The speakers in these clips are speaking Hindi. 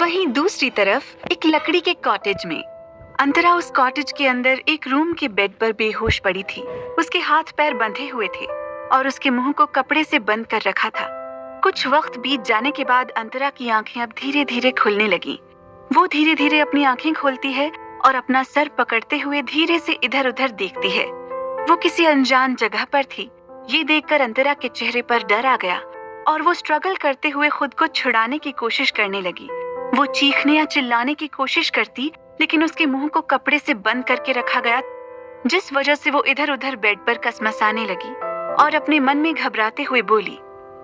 वहीं दूसरी तरफ एक लकड़ी के कॉटेज में अंतरा उस कॉटेज के अंदर एक रूम के बेड पर बेहोश पड़ी थी। उसके हाथ पैर बंधे हुए थे और उसके मुंह को कपड़े से बंद कर रखा था। कुछ वक्त बीत जाने के बाद अंतरा की आंखें अब धीरे धीरे खुलने लगी। वो धीरे धीरे अपनी आंखें खोलती है और अपना सर पकड़ते हुए धीरे से इधर उधर देखती है। वो किसी अनजान जगह पर थी। ये देखकर अंतरा के चेहरे पर डर आ गया और वो स्ट्रगल करते हुए खुद को छुड़ाने की कोशिश करने लगी। वो चीखने या चिल्लाने की कोशिश करती, लेकिन उसके मुंह को कपड़े से बंद करके रखा गया, जिस वजह से वो इधर उधर बेड पर कसमसाने लगी और अपने मन में घबराते हुए बोली,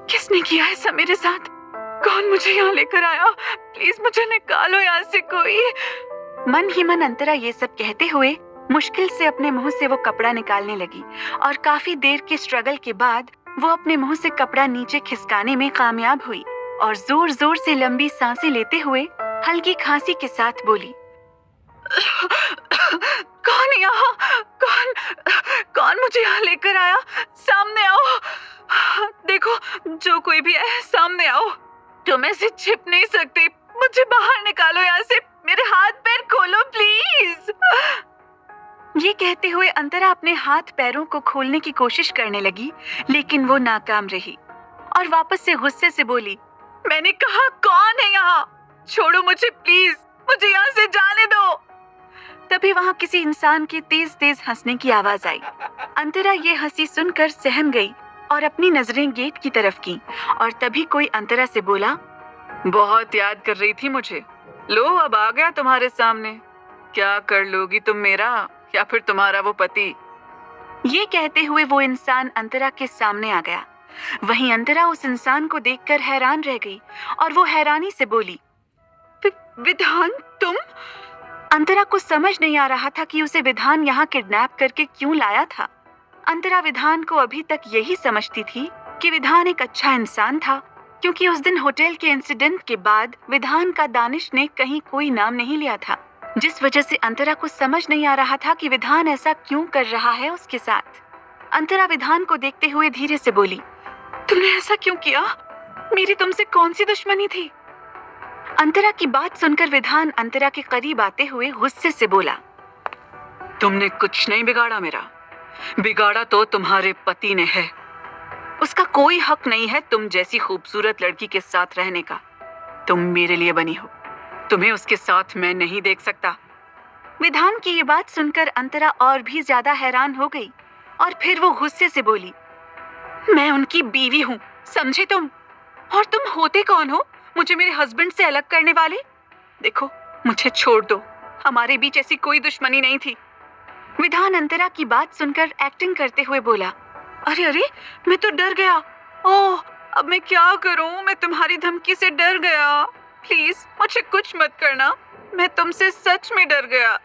किसने किया ऐसा मेरे साथ? कौन मुझे यहाँ लेकर आया? प्लीज मुझे निकालो यहाँ से कोई। मन ही मन अंतरा ये सब कहते हुए मुश्किल से अपने मुंह से वो कपड़ा निकालने लगी और काफी देर के स्ट्रगल के बाद वो अपने मुंह से कपड़ा नीचे खिसकाने में कामयाब हुई और जोर जोर से लंबी सांसें लेते हुए हल्की खांसी के साथ बोली, कौन यहाँ? कौन मुझे यहाँ लेकर आया? सामने आओ। देखो, जो कोई भी है सामने आओ। तुम ऐसे छिप नहीं सकते। मुझे बाहर निकालो यहाँ से। मेरे हाथ पैर खोलो प्लीज। ये कहते हुए अंतरा अपने हाथ पैरों को खोलने की कोशिश करने लगी, लेकिन वो नाकाम रही और वापस से गुस्से से बोली, मैंने कहा कौन है यहाँ? छोड़ो मुझे प्लीज, मुझे यहाँ से जाने दो। तभी वहाँ किसी इंसान की तेज तेज हंसने की आवाज आई। अंतरा ये हंसी सुनकर सहम गई और अपनी नजरें गेट की तरफ की और तभी कोई अंतरा से बोला, बहुत याद कर रही थी मुझे। लो, अब आ गया तुम्हारे सामने। क्या कर लोगी तुम मेरा या फिर तुम्हारा वो पति? ये कहते हुए वो इंसान अंतरा के सामने आ गया। वहीं अंतरा उस इंसान को देखकर हैरान रह गई और वो हैरानी से बोली, विधान तुम? अंतरा को समझ नहीं आ रहा था कि उसे विधान यहाँ किडनैप करके क्यों लाया था। अंतरा विधान को अभी तक यही समझती थी कि विधान एक अच्छा इंसान था, क्योंकि उस दिन होटल के इंसिडेंट के बाद विधान का दानिश ने कहीं कोई नाम नहीं लिया था, जिस वजह से अंतरा को समझ नहीं आ रहा था कि विधान ऐसा क्यों कर रहा है उसके साथ। अंतरा विधान को देखते हुए धीरे से बोली, तुमने ऐसा क्यों किया? मेरी तुमसे कौन सी दुश्मनी थी? अंतरा की बात सुनकर विधान अंतरा के करीब आते हुए गुस्से से बोला, तुमने कुछ नहीं बिगाड़ा मेरा। बिगाड़ा तो तुम्हारे पति ने है। उसका कोई हक नहीं है तुम जैसी खूबसूरत लड़की के साथ रहने का। तुम मेरे लिए बनी हो, तुम्हें उसके साथ मैं नहीं देख सकता। विधान की ये बात सुनकर अंतरा और भी ज्यादा हैरान हो गई और फिर वो गुस्से से बोली, मैं उनकी बीवी हूँ, समझे तुम? और तुम होते कौन हो मुझे मेरे हस्बैंड से अलग करने वाले? देखो, मुझे छोड़ दो, हमारे बीच ऐसी कोई दुश्मनी नहीं थी। विधान अंतरा की बात सुनकर एक्टिंग करते हुए बोला, अरे अरे, मैं तो डर गया। ओह, अब मैं क्या करूं? मैं तुम्हारी धमकी से डर गया। प्लीज मुझे कुछ मत करना, मैं तुमसे सच में डर गया।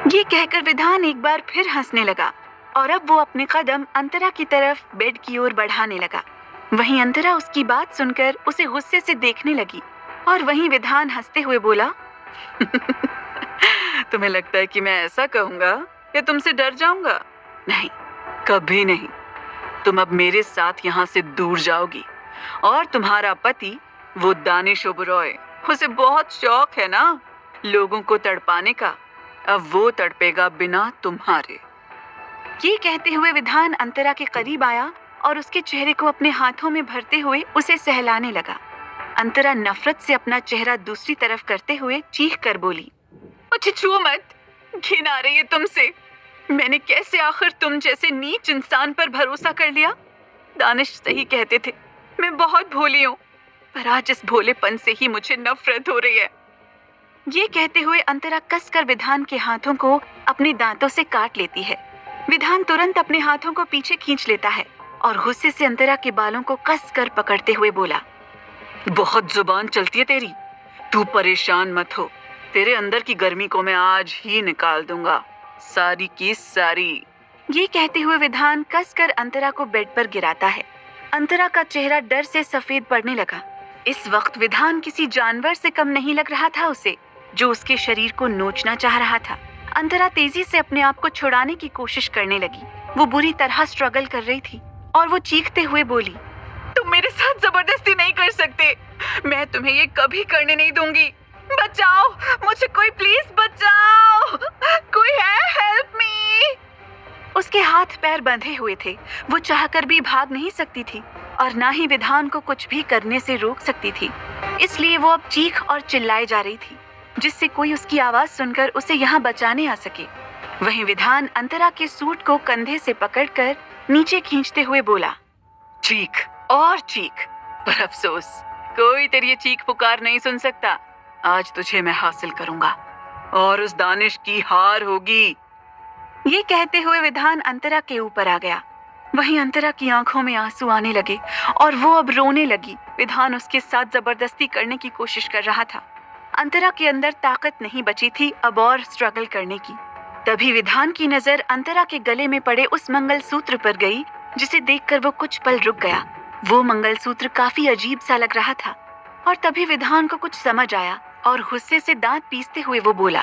ये कहकर विधान एक बार फिर हंसने लगा और अब वो अपने कदम अंतरा की तरफ बेड की ओर बढ़ाने लगा। वहीं अंतरा उसकी बात सुनकर उसे गुस्से से देखने लगी और वहीं विधान हंसते हुए बोला, तुम्हें लगता है कि मैं ऐसा कहूंगा या तुमसे डर जाऊंगा? नहीं, कभी नहीं। तुम अब मेरे साथ यहाँ से दूर जाओगी और तुम्हारा पति, वो दानिश ओबरॉय, उसे बहुत शौक है ना लोगों को तड़पाने का, अब वो तड़पेगा बिना तुम्हारे। ये कहते हुए विधान अंतरा के करीब आया और उसके चेहरे को अपने हाथों में भरते हुए उसे सहलाने लगा। अंतरा नफरत से अपना चेहरा दूसरी तरफ करते हुए चीख कर बोली, मुझे छुओ मत, घिन आ रही है तुमसे। मैंने कैसे आखिर तुम जैसे नीच इंसान पर भरोसा कर लिया? दानिश सही कहते थे, मैं बहुत भोली हूँ, पर आज इस भोलेपन से ही मुझे नफरत हो रही है। ये कहते हुए अंतरा कसकर विधान के हाथों को अपने दांतों से काट लेती है। विधान तुरंत अपने हाथों को पीछे खींच लेता है और गुस्से से अंतरा के बालों को कसकर पकड़ते हुए बोला, बहुत जुबान चलती है तेरी, तू परेशान मत हो, तेरे अंदर की गर्मी को मैं आज ही निकाल दूंगा, सारी की सारी। ये कहते हुए विधान कसकर अंतरा को बेड पर गिराता है। अंतरा का चेहरा डर से सफेद पड़ने लगा। इस वक्त विधान किसी जानवर से कम नहीं लग रहा था उसे, जो उसके शरीर को नोचना चाह रहा था। अंतरा तेजी से अपने आप को छुड़ाने की कोशिश करने लगी। वो बुरी तरह स्ट्रगल कर रही थी और वो चीखते हुए बोली, तुम मेरे साथ जबरदस्ती नहीं कर सकते, मैं तुम्हें ये कभी करने नहीं दूंगी। बचाओ मुझे, कोई प्लीज बचाओ, कोई है, हेल्प मी। उसके हाथ पैर बंधे हुए थे, वो चाहकर भी भाग नहीं सकती थी और ना ही विधान को कुछ भी करने से रोक सकती थी। इसलिए वो अब चीख और चिल्लाए जा रही थी, जिससे कोई उसकी आवाज सुनकर उसे यहाँ बचाने आ सके। वहीं विधान अंतरा के सूट को कंधे से पकड़कर नीचे खींचते हुए बोला, चीख और चीख, पर अफसोस कोई तेरी ये चीख पुकार नहीं सुन सकता। आज तुझे मैं हासिल करूंगा और उस दानिश की हार होगी। ये कहते हुए विधान अंतरा के ऊपर आ गया। वहीं अंतरा की आंखों में आंसू आने लगे और वो अब रोने लगी। विधान उसके साथ जबरदस्ती करने की कोशिश कर रहा था। अंतरा के अंदर ताकत नहीं बची थी अब और स्ट्रगल करने की। तभी विधान की नजर अंतरा के गले में पड़े उस मंगलसूत्र पर गई, जिसे देखकर वो कुछ पल रुक गया। वो मंगलसूत्र काफी अजीब सा लग रहा था और तभी विधान को कुछ समझ आया और गुस्से से दांत पीसते हुए वो बोला,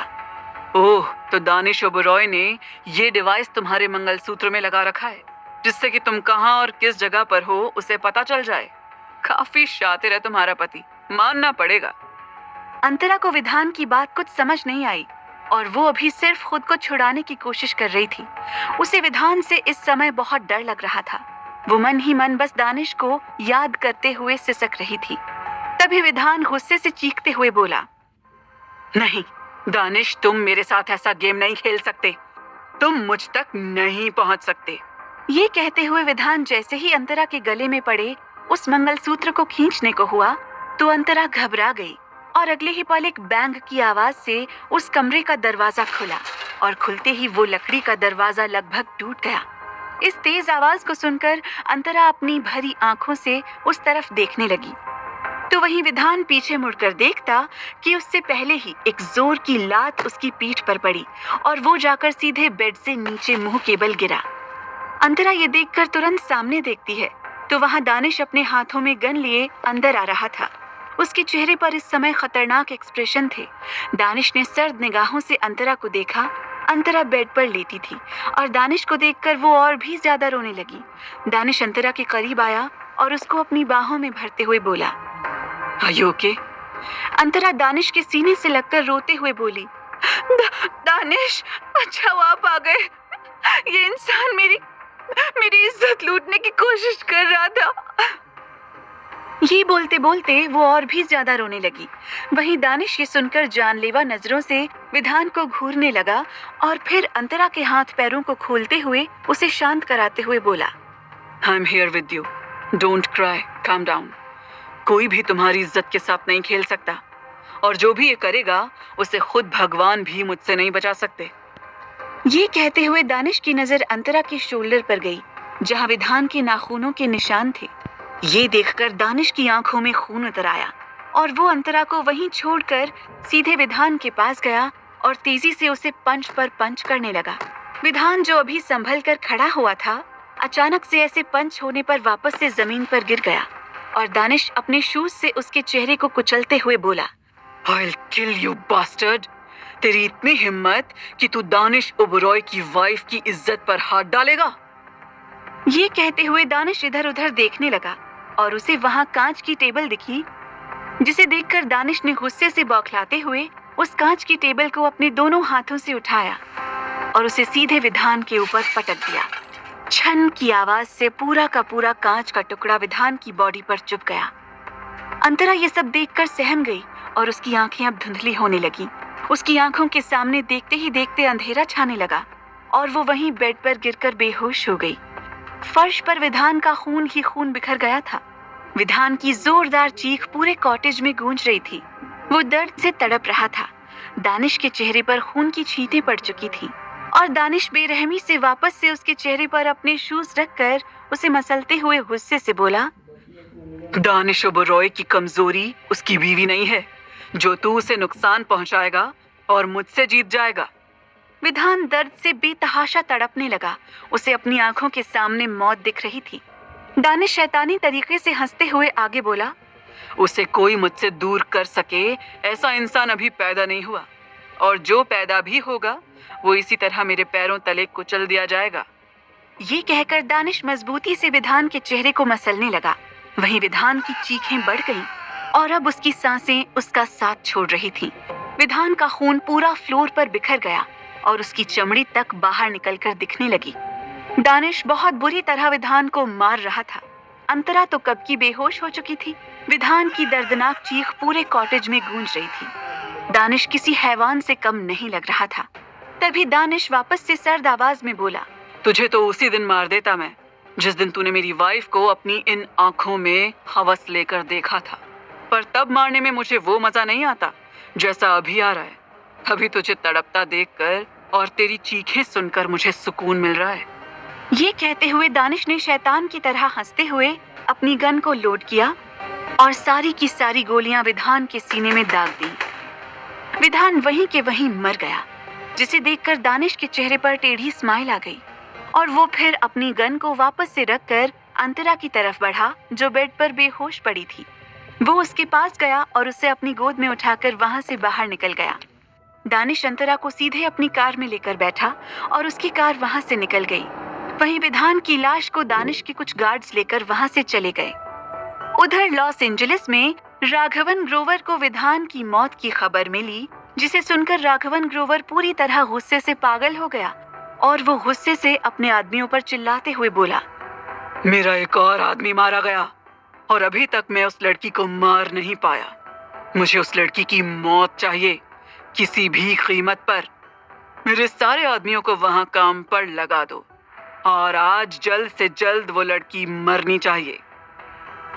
ओह, तो दानिश ओबरॉय ने ये डिवाइस तुम्हारे मंगलसूत्र में लगा रखा है, जिससे कि तुम कहाँ और किस जगह पर हो उसे पता चल जाए। काफी शातिर है तुम्हारा पति, मानना पड़ेगा। अंतरा को विधान की बात कुछ समझ नहीं आई और वो अभी सिर्फ खुद को छुड़ाने की कोशिश कर रही थी। उसे विधान से इस समय बहुत डर लग रहा था। वो मन ही मन बस दानिश को याद करते हुए सिसक रही थी। तभी विधान गुस्से से चीखते हुए बोला, नहीं दानिश, तुम मेरे साथ ऐसा गेम नहीं खेल सकते, तुम मुझ तक नहीं पहुंच सकते। ये कहते हुए विधान जैसे ही अंतरा के गले में पड़े उस मंगलसूत्र को खींचने को हुआ तो अंतरा घबरा गई और अगले ही पल एक बैंग की आवाज से उस कमरे का दरवाजा खुला और खुलते ही वो लकड़ी का दरवाजा लगभग टूट गया। इस तेज आवाज को सुनकर अंतरा अपनी भरी आंखों से उस तरफ देखने लगी तो वहीं विधान पीछे मुड़कर देखता कि उससे पहले ही एक जोर की लात उसकी पीठ पर पड़ी और वो जाकर सीधे बेड से नीचे मुंह के बल गिरा। अंतरा ये देखकर तुरंत सामने देखती है तो वहां दानिश अपने हाथों में गन लिए अंदर आ रहा था। उसके चेहरे पर इस समय खतरनाक एक्सप्रेशन थे। दानिश ने सर्द निगाहों से अंतरा को देखा। अंतरा बेड पर लेटी थी और दानिश को देखकर वो और भी ज्यादा रोने लगी। दानिश अंतरा के करीब आया और उसको अपनी बाहों में भरते हुए बोला, Are you okay? अंतरा दानिश के सीने से लगकर रोते हुए बोली, दानिश, अच्छा वो आप आ गए। ये इंसान मेरी इज्जत लूटने की कोशिश कर रहा था। ये बोलते बोलते वो और भी ज्यादा रोने लगी। वहीं दानिश ये सुनकर जानलेवा नजरों से विधान को घूरने लगा और फिर अंतरा के हाथ पैरों को खोलते हुए उसे शांत कराते हुए बोला, I am here with you, don't cry, calm down. कोई भी तुम्हारी इज्जत के साथ नहीं खेल सकता और जो भी ये करेगा उसे खुद भगवान भी मुझसे नहीं बचा सकते। ये कहते हुए दानिश की नजर अंतरा के शोल्डर पर गई, जहां विधान के नाखूनों के निशान थे। ये देखकर दानिश की आंखों में खून उतर आया और वो अंतरा को वहीं छोड़कर सीधे विधान के पास गया और तेजी से उसे पंच पर पंच करने लगा। विधान जो अभी संभल कर खड़ा हुआ था, अचानक से ऐसे पंच होने पर वापस से जमीन पर गिर गया और दानिश अपने शूज से उसके चेहरे को कुचलते हुए बोला, I'll kill you bastard! तेरी इतनी हिम्मत कि तू दानिश ओबरॉय की वाइफ की इज्जत पर हाथ डालेगा। ये कहते हुए दानिश इधर उधर देखने लगा और उसे वहां कांच की टेबल दिखी, जिसे देखकर दानिश ने गुस्से से बौखलाते हुए उस कांच की टेबल को अपने दोनों हाथों से उठाया और उसे सीधे विधान के ऊपर पटक दिया। छन की आवाज से पूरा का पूरा कांच का टुकड़ा विधान की बॉडी पर चुभ गया। अंतरा ये सब देखकर सहम गई और उसकी आंखें अब धुंधली होने लगी। उसकी आंखों के सामने देखते ही देखते अंधेरा छाने लगा और वो वहीं बेड पर गिरकर बेहोश हो गई। फर्श पर विधान का खून ही खून बिखर गया था। विधान की जोरदार चीख पूरे कॉटेज में गूंज रही थी। वो दर्द से तड़प रहा था। दानिश के चेहरे पर खून की छींटें पड़ चुकी थी और दानिश बेरहमी से वापस से उसके चेहरे पर अपने शूज रखकर उसे मसलते हुए गुस्से से बोला, दानिश ओबरॉय की कमजोरी उसकी बीवी नहीं है, जो तू उसे नुकसान पहुंचाएगा और मुझसे जीत जाएगा। विधान दर्द से बेतहाशा तड़पने लगा। उसे अपनी आंखों के सामने मौत दिख रही थी। दानिश शैतानी तरीके से हंसते हुए आगे बोला, उसे कोई मुझसे दूर कर सके ऐसा इंसान अभी पैदा नहीं हुआ और जो पैदा भी होगा वो इसी तरह मेरे पैरों तले कुचल दिया जाएगा। ये कहकर दानिश मजबूती से विधान के चेहरे को मसलने लगा। वहीं विधान की चीखें बढ़ गईं और अब उसकी सांसें उसका साथ छोड़ रही थीं। विधान का खून पूरा फ्लोर पर बिखर गया और उसकी चमड़ी तक बाहर निकलकर दिखने लगी। दानिश बहुत बुरी तरह विधान को मार रहा था। अंतरा तो कब की बेहोश हो चुकी थी। विधान की दर्दनाक चीख पूरे कॉटेज में गूंज रही थी। दानिश किसी हैवान से कम नहीं लग रहा था। तभी दानिश वापस से सर्द आवाज में बोला, तुझे तो उसी दिन मार देता मैं, जिस दिन तूने मेरी वाइफ को अपनी इन आंखों में हवस लेकर देखा था। पर तब मारने में मुझे वो मजा नहीं आता जैसा अभी आ रहा है। अभी तुझे तड़पता देखकर और तेरी चीखें सुनकर मुझे सुकून मिल रहा है। ये कहते हुए दानिश ने शैतान की तरह हंसते हुए अपनी गन को लोड किया और सारी की सारी गोलियां विधान के सीने में दाग दी। विधान वहीं के वहीं मर गया, जिसे देखकर दानिश के चेहरे पर टेढ़ी स्माइल आ गई और वो फिर अपनी गन को वापस से रखकर अंतरा की तरफ बढ़ा, जो बेड पर बेहोश पड़ी थी। वो उसके पास गया और उसे अपनी गोद में उठाकर वहां से बाहर निकल गया। दानिश अंतरा को सीधे अपनी कार में लेकर बैठा और उसकी कार वहां से निकल गई। वहीं विधान की लाश को दानिश के कुछ गार्ड्स लेकर वहां से चले गए। उधर लॉस एंजलिस में राघवन ग्रोवर को विधान की मौत की खबर मिली, जिसे सुनकर राघवन ग्रोवर पूरी तरह गुस्से से पागल हो गया और वो गुस्से से अपने आदमियों पर चिल्लाते हुए बोला, मेरा एक और आदमी मारा गया और अभी तक मैं उस लड़की को मार नहीं पाया। मुझे उस लड़की की मौत चाहिए, किसी भी कीमत पर। मेरे सारे आदमियों को वहां काम पर लगा दो और आज जल्द से जल्द वो लड़की मरनी चाहिए।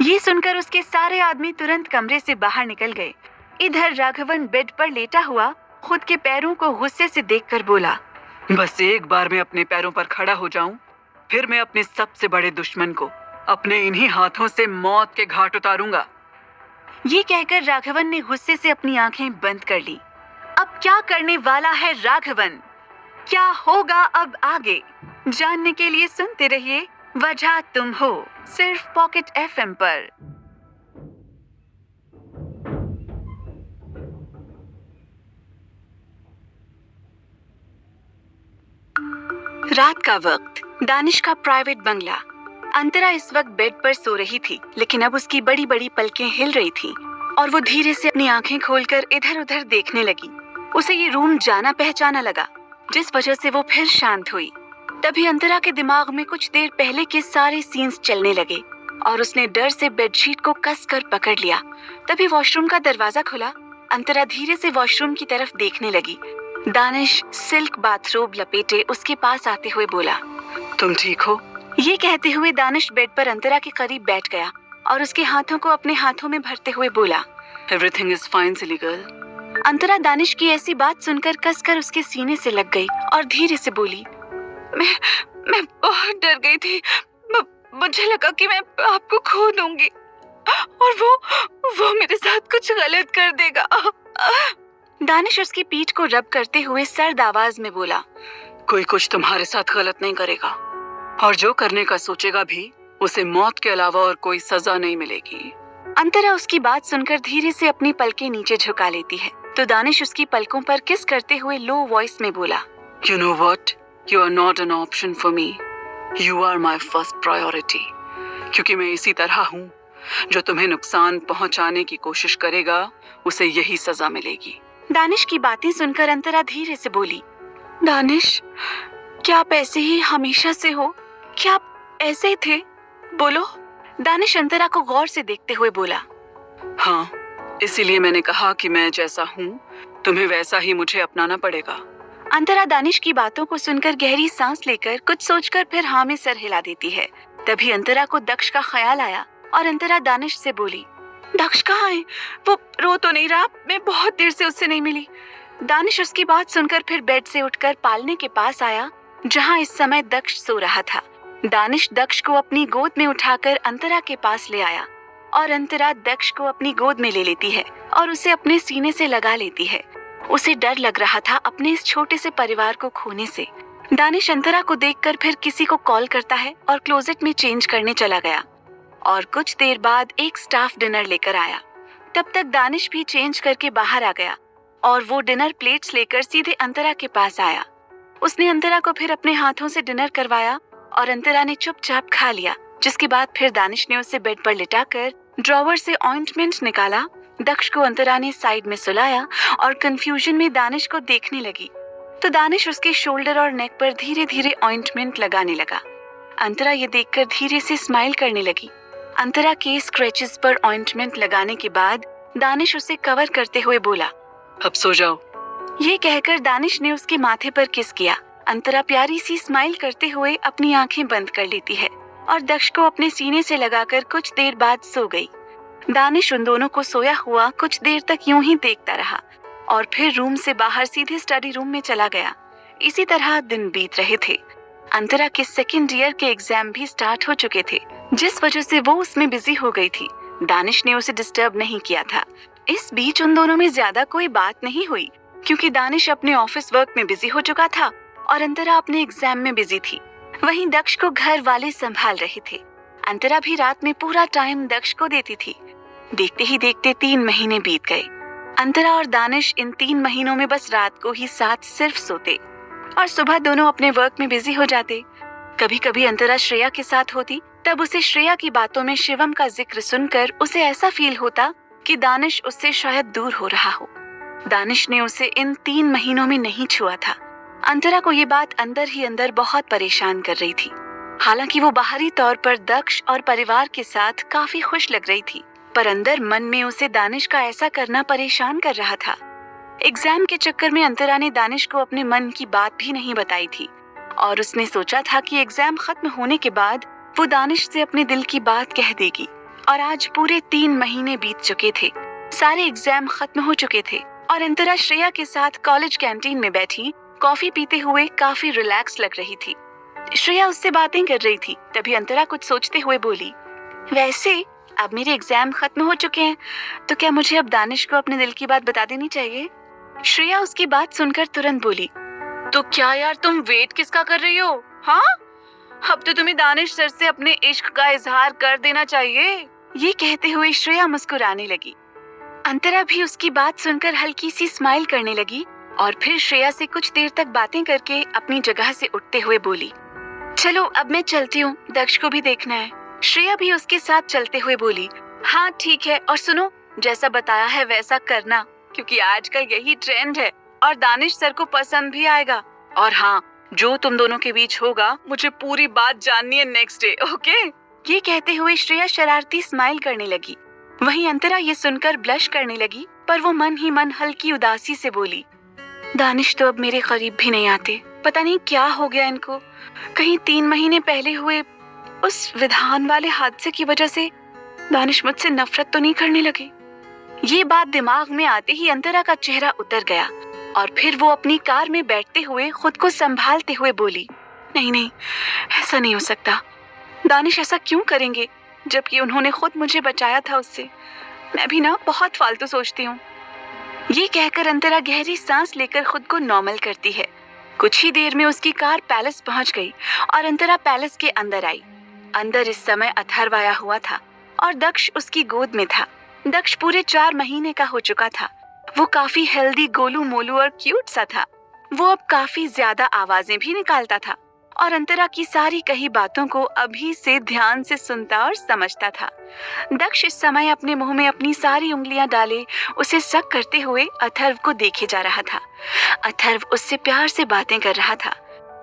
ये सुनकर उसके सारे आदमी तुरंत कमरे से बाहर निकल गए। इधर राघवन बेड पर लेटा हुआ खुद के पैरों को गुस्से से देखकर बोला, बस एक बार मैं अपने पैरों पर खड़ा हो जाऊं, फिर मैं अपने सबसे बड़े दुश्मन को अपने इन्हीं हाथों से मौत के घाट उतारूंगा। ये कहकर राघवन ने गुस्से से अपनी आंखें बंद कर ली। अब क्या करने वाला है राघवन? क्या होगा अब आगे? जानने के लिए सुनते रहिए वजह तुम हो, सिर्फ पॉकेट एफएम पर। रात का वक्त, दानिश का प्राइवेट बंगला। अंतरा इस वक्त बेड पर सो रही थी, लेकिन अब उसकी बड़ी बड़ी पलकें हिल रही थीं और वो धीरे से अपनी आंखें खोलकर इधर उधर देखने लगी। उसे ये रूम जाना पहचाना लगा, जिस वजह से वो फिर शांत हुई। तभी अंतरा के दिमाग में कुछ देर पहले के सारे सीन्स चलने लगे और उसने डर से बेडशीट को कसकर पकड़ लिया। तभी वॉशरूम का दरवाजा खुला। अंतरा धीरे से वॉशरूम की तरफ देखने लगी। दानिश सिल्क बाथरोब लपेटे उसके पास आते हुए बोला, तुम ठीक हो? ये कहते हुए दानिश बेड पर अंतरा के करीब बैठ गया और उसके हाथों को अपने हाथों में भरते हुए बोला, everything is fine silly girl. Antara Danish की ऐसी बात सुनकर कसकर उसके सीने से लग गई और धीरे से बोली, मैं बहुत डर गई थी। मुझे लगा कि मैं आपको खो दूंगी और वो मेरे साथ कुछ गलत कर देगा। दानिश उसकी पीठ को रब करते हुए सर्द आवाज में बोला, कोई कुछ तुम्हारे साथ गलत नहीं करेगा और जो करने का सोचेगा भी उसे मौत के अलावा और कोई सजा नहीं मिलेगी। अंतरा उसकी बात सुनकर धीरे से अपनी पलकें नीचे झुका लेती है, तो दानिश उसकी पलकों पर किस करते हुए लो वॉइस में बोला, You know what? You are not an option for me. You are my first priority. क्योंकि मैं इसी तरह हूँ, जो तुम्हें नुकसान पहुँचाने की कोशिश करेगा उसे यही सजा मिलेगी। दानिश की बातें सुनकर अंतरा धीरे से बोली, दानिश, क्या आप ऐसे ही हमेशा से हो? क्या आप ऐसे ही थे? बोलो। दानिश अंतरा को गौर से देखते हुए बोला, हाँ, इसीलिए मैंने कहा कि मैं जैसा हूँ तुम्हें वैसा ही मुझे अपनाना पड़ेगा। अंतरा दानिश की बातों को सुनकर गहरी सांस लेकर कुछ सोचकर फिर हाँ में सर हिला देती है। तभी अंतरा को दक्ष का ख्याल आया और अंतरा दानिश से बोली, दक्ष कहाँ है? वो रो तो नहीं रहा? मैं बहुत देर से उससे नहीं मिली। दानिश उसकी बात सुनकर फिर बेड से उठकर पालने के पास आया, जहाँ इस समय दक्ष सो रहा था। दानिश दक्ष को अपनी गोद में उठाकर अंतरा के पास ले आया और अंतरा दक्ष को अपनी गोद में ले लेती है और उसे अपने सीने से लगा लेती है। उसे डर लग रहा था अपने इस छोटे से परिवार को खोने से। दानिश अंतरा को देखकर फिर किसी को कॉल करता है और क्लोजेट में चेंज करने चला गया और कुछ देर बाद एक स्टाफ डिनर लेकर आया। तब तक दानिश भी चेंज करके बाहर आ गया और वो डिनर प्लेट्स लेकर सीधे अंतरा के पास आया। उसने अंतरा को फिर अपने हाथों से डिनर करवाया और अंतरा ने चुपचाप खा लिया, जिसके बाद फिर दानिश ने उसे बेड पर लिटाकर ड्रॉवर से ऑइंटमेंट निकाला, दक्ष को अंतरा ने साइड में सुलाया और कंफ्यूजन में दानिश को देखने लगी तो दानिश उसके शोल्डर और नेक पर धीरे धीरे ऑइंटमेंट लगाने लगा। अंतरा ये देखकर धीरे से स्माइल करने लगी। अंतरा के स्क्रैचेस पर ऑइंटमेंट लगाने के बाद दानिश उसे कवर करते हुए बोला, अब सो जाओ। ये कहकर दानिश ने उसके माथे पर किस किया। अंतरा प्यारी सी स्माइल करते हुए अपनी आंखें बंद कर लेती है और दक्ष को अपने सीने से लगाकर कुछ देर बाद सो गई। दानिश उन दोनों को सोया हुआ कुछ देर तक यूं ही देखता रहा और फिर रूम से बाहर सीधे स्टडी रूम में चला गया। इसी तरह दिन बीत रहे थे। अंतरा के सेकेंड ईयर के एग्जाम भी स्टार्ट हो चुके थे, जिस वजह से वो उसमें बिजी हो गई थी। दानिश ने उसे डिस्टर्ब नहीं किया था। इस बीच उन दोनों में ज्यादा कोई बात नहीं हुई क्योंकि दानिश अपने ऑफिस वर्क में बिजी हो चुका था और अंतरा अपने एग्जाम में बिजी थी। वहीं दक्ष को घर वाले संभाल रहे थे। अंतरा भी रात में पूरा टाइम दक्ष को देती थी। देखते ही देखते 3 महीने बीत गए। अंतरा और दानिश इन 3 महीनों में बस रात को ही साथ सिर्फ सोते और सुबह दोनों अपने वर्क में बिजी हो जाते। कभी कभी अंतरा श्रेया के साथ होती, तब उसे श्रेया की बातों में शिवम का जिक्र सुनकर उसे ऐसा फील होता कि दानिश उससे शायद दूर हो रहा हो। दानिश ने उसे इन 3 महीनों में नहीं छुआ था। अंतरा को ये बात अंदर ही अंदर बहुत परेशान कर रही थी। हालांकि वो बाहरी तौर पर दक्ष और परिवार के साथ काफी खुश लग रही थी, पर अंदर मन में उसे दानिश का ऐसा करना परेशान कर रहा था। एग्जाम के चक्कर में अंतरा ने दानिश को अपने मन की बात भी नहीं बताई थी और उसने सोचा था कि एग्जाम खत्म होने के बाद वो दानिश से अपने दिल की बात कह देगी। और आज पूरे 3 महीने बीत चुके थे। सारे एग्जाम खत्म हो चुके थे और अंतरा श्रेया के साथ कॉलेज कैंटीन में बैठी कॉफी पीते हुए काफी रिलैक्स लग रही थी। श्रेया उससे बातें कर रही थी। तभी अंतरा कुछ सोचते हुए बोली, वैसे अब मेरे एग्जाम खत्म हो चुके हैं तो क्या मुझे अब दानिश को अपने दिल की बात बता देनी चाहिए? श्रेया उसकी बात सुनकर तुरंत बोली, तो क्या यार तुम वेट किसका कर रही हो? हाँ, अब तो तुम्हें दानिश सर से अपने इश्क का इजहार कर देना चाहिए। ये कहते हुए श्रेया मुस्कुराने लगी। अंतरा भी उसकी बात सुनकर हल्की सी स्माइल करने लगी और फिर श्रेया से कुछ देर तक बातें करके अपनी जगह से उठते हुए बोली, चलो अब मैं चलती हूँ, दक्ष को भी देखना है। श्रेया भी उसके साथ चलते हुए बोली, हाँ ठीक है, और सुनो जैसा बताया है वैसा करना क्योंकि आजकल यही ट्रेंड है और दानिश सर को पसंद भी आएगा। और हाँ, जो तुम दोनों के बीच होगा मुझे पूरी बात जाननी है नेक्स्ट डे, ओके? ये कहते हुए श्रेया शरारती स्माइल करने लगी। वहीं अंतरा ये सुनकर ब्लश करने लगी, पर वो मन ही मन हल्की उदासी से बोली, दानिश तो अब मेरे करीब भी नहीं आते। पता नहीं क्या हो गया इनको। कहीं 3 महीने पहले हुए उस विधान वाले हादसे की वजह से दानिश मुझसे नफरत तो नहीं करने लगे। ये बात दिमाग में आते ही अंतरा का चेहरा उतर गया और फिर वो अपनी कार में बैठते हुए खुद को संभालते हुए बोली, नहीं नहीं, ऐसा नहीं हो सकता। दानिश ऐसा क्यों करेंगे जबकि उन्होंने खुद मुझे बचाया था उससे। मैं भी ना बहुत फालतू सोचती हूँ। ये कहकर अंतरा गहरी सांस लेकर खुद को नॉर्मल करती है। कुछ ही देर में उसकी कार पैलेस पहुंच गई और अंतरा पैलेस के अंदर आई। अंदर इस समय अथर्व आया हुआ था और दक्ष उसकी गोद में था। दक्ष पूरे 4 महीने का हो चुका था। वो काफी हेल्दी, गोलू मोलू और क्यूट सा था। वो अब काफी ज्यादा आवाजें भी निकालता था और अंतरा की सारी कही बातों को अभी से ध्यान से सुनता और समझता था। दक्ष इस समय अपने मुंह में अपनी सारी उंगलियां डाले उसे शक करते हुए अथर्व को देखे जा रहा था। अथर्व उससे प्यार से बातें कर रहा था।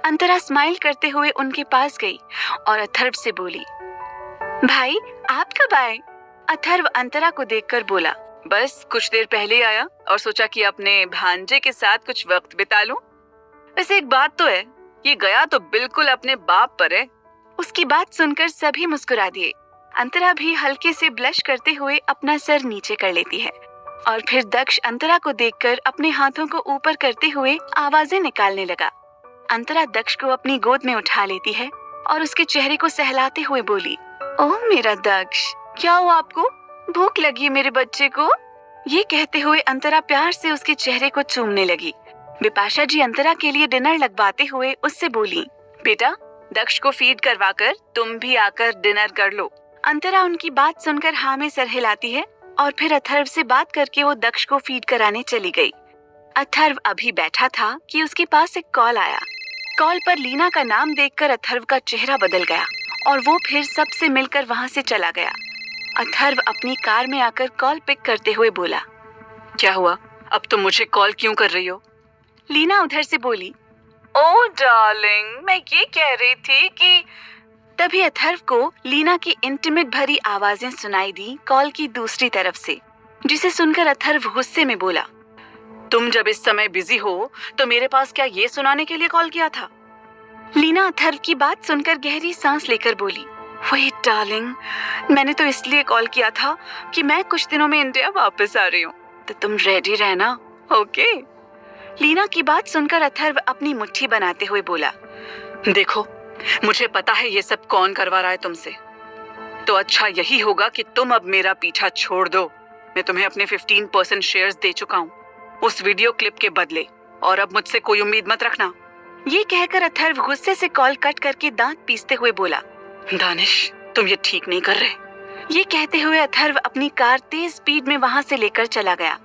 अंतरा स्माइल करते हुए उनके पास गई और अथर्व से बोली, भाई आप कब आए? अथर्व अंतरा को देखकर बोला, बस कुछ देर पहले आया और सोचा कि अपने भांजे के साथ कुछ वक्त बिता लूं। वैसे एक बात तो है, ये गया तो बिल्कुल अपने बाप पर है। उसकी बात सुनकर सभी मुस्कुरा दिए। अंतरा भी हल्के से ब्लश करते हुए अपना सर नीचे कर लेती है और फिर दक्ष अंतरा को देखकर अपने हाथों को ऊपर करते हुए आवाजें निकालने लगा। अंतरा दक्ष को अपनी गोद में उठा लेती है और उसके चेहरे को सहलाते हुए बोली, ओह मेरा दक्ष, क्या हुआ आपको? भूख लगी है मेरे बच्चे को? ये कहते हुए अंतरा प्यार से उसके चेहरे को चूमने लगी। बिपाशा जी अंतरा के लिए डिनर लगवाते हुए उससे बोली, बेटा दक्ष को फीड करवाकर तुम भी आकर डिनर कर लो। अंतरा उनकी बात सुनकर हाँ में सर हिलाती है और फिर अथर्व से बात करके वो दक्ष को फीड कराने चली गई। अथर्व अभी बैठा था कि उसके पास एक कॉल आया। कॉल पर लीना का नाम देखकर अथर्व का चेहरा बदल गया और वो फिर सबसे मिलकर वहाँ से चला गया। अथर्व अपनी कार में आकर कॉल पिक करते हुए बोला। क्या हुआ? अब तुम मुझे कॉल क्यों कर रही हो? लीना उधर से बोली। ओ डार्लिंग, मैं ये कह रही थी कि तभी अथर्व को लीना की इंटीमेट भरी आवाजें सुनाई दी कॉल की दूसरी तरफ से, जिसे सुनकर अथर्व गुस्से में बोला। तुम जब इस समय बिजी हो तो मेरे पास क्या ये सुनाने के लिए कॉल किया था? लीना अथर्व की बात सुनकर गहरी सांस लेकर बोली। वही डार्लिंग, मैंने तो इसलिए कॉल किया था कि मैं कुछ दिनों में इंडिया वापस आ रही हूँ, तो तुम रेडी रहना, ओके? लीना की बात सुनकर अथर्व अपनी मुट्ठी बनाते हुए बोला। देखो, मुझे पता है ये सब कौन करवा रहा है तुमसे, तो अच्छा यही होगा कि तुम अब मेरा पीछा छोड़ दो। मैं तुम्हें अपने 15% शेयर्स दे चुका हूँ उस वीडियो क्लिप के बदले, और अब मुझसे कोई उम्मीद मत रखना। ये कहकर अथर्व गुस्से से कॉल कट करके दांत पीसते हुए बोला। दानिश, तुम ये ठीक नहीं कर रहे। ये कहते हुए अथर्व अपनी कार तेज स्पीड में वहां से लेकर चला गया।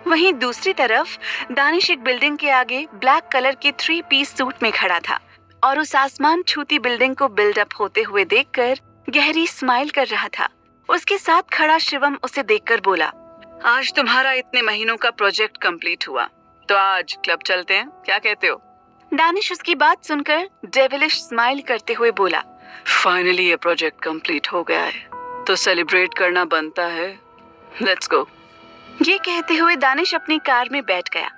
वहीं दूसरी तरफ दानिश एक बिल्डिंग के आगे ब्लैक कलर के 3 पीस सूट में खड़ा था और उस आसमान छूती बिल्डिंग को बिल्डअप होते हुए देखकर गहरी स्माइल कर रहा था। उसके साथ खड़ा शिवम उसे देखकर बोला। आज तुम्हारा इतने महीनों का प्रोजेक्ट कंप्लीट हुआ, तो आज क्लब चलते हैं, क्या कहते हो? दानिश उसकी बात सुनकर डेविलिश स्माइल करते हुए बोला। फाइनली ये प्रोजेक्ट कंप्लीट हो गया है, तो सेलिब्रेट करना बनता है। Let's go. ये कहते हुए दानिश अपनी कार में बैठ गया।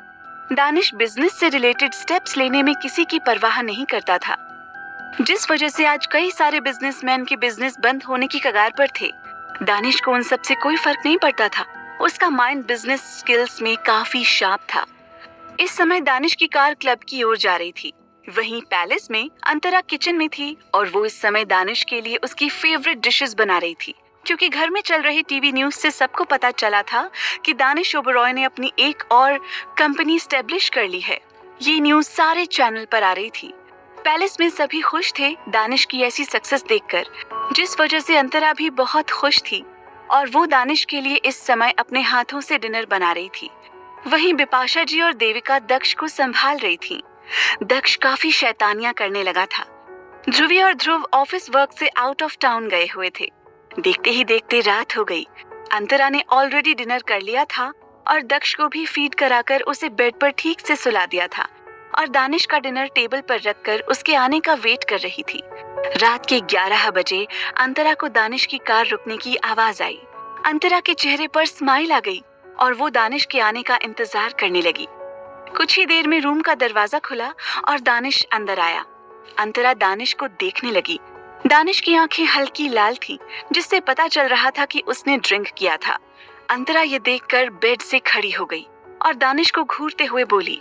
दानिश बिजनेस से रिलेटेड स्टेप्स लेने में किसी की परवाह नहीं करता था, जिस वजह से आज कई सारे बिजनेसमैन के बिजनेस बंद होने की कगार पर थे। दानिश को उन सब से कोई फर्क नहीं पड़ता था। उसका माइंड बिजनेस स्किल्स में काफी शार्प था। इस समय दानिश की कार क्लब की ओर जा रही थी। वहीं पैलेस में अंतरा किचन में थी और वो इस समय दानिश के लिए उसकी फेवरेट डिशेस बना रही थी, क्योंकि घर में चल रही टीवी न्यूज से सबको पता चला था कि दानिश ओबरॉय ने अपनी एक और कंपनी स्टैब्लिश कर ली है। ये न्यूज सारे चैनल पर आ रही थी। पैलेस में सभी खुश थे दानिश की ऐसी सक्सेस देखकर, जिस वजह से अंतरा भी बहुत खुश थी और वो दानिश के लिए इस समय अपने हाथों से डिनर बना रही थी। वहीं बिपाशा जी और देविका दक्ष को संभाल रही थी। दक्ष काफी शैतानियां करने लगा था। ध्रुवी और ध्रुव ऑफिस वर्क से आउट ऑफ टाउन गए हुए थे। देखते ही देखते रात हो गई। अंतरा ने ऑलरेडी डिनर कर लिया था और दक्ष को भी फीड कराकर उसे बेड पर ठीक से सुला दिया था और दानिश का डिनर टेबल पर रखकर उसके आने का वेट कर रही थी। रात के 11 बजे अंतरा को दानिश की कार रुकने की आवाज आई। अंतरा के चेहरे पर स्माइल आ गई और वो दानिश के आने का इंतजार करने लगी। कुछ ही देर में रूम का दरवाजा खुला और दानिश अंदर आया। अंतरा दानिश को देखने लगी। दानिश की आंखें हल्की लाल थी, जिससे पता चल रहा था कि उसने ड्रिंक किया था। अंतरा ये देखकर बेड से खड़ी हो गई और दानिश को घूरते हुए बोली,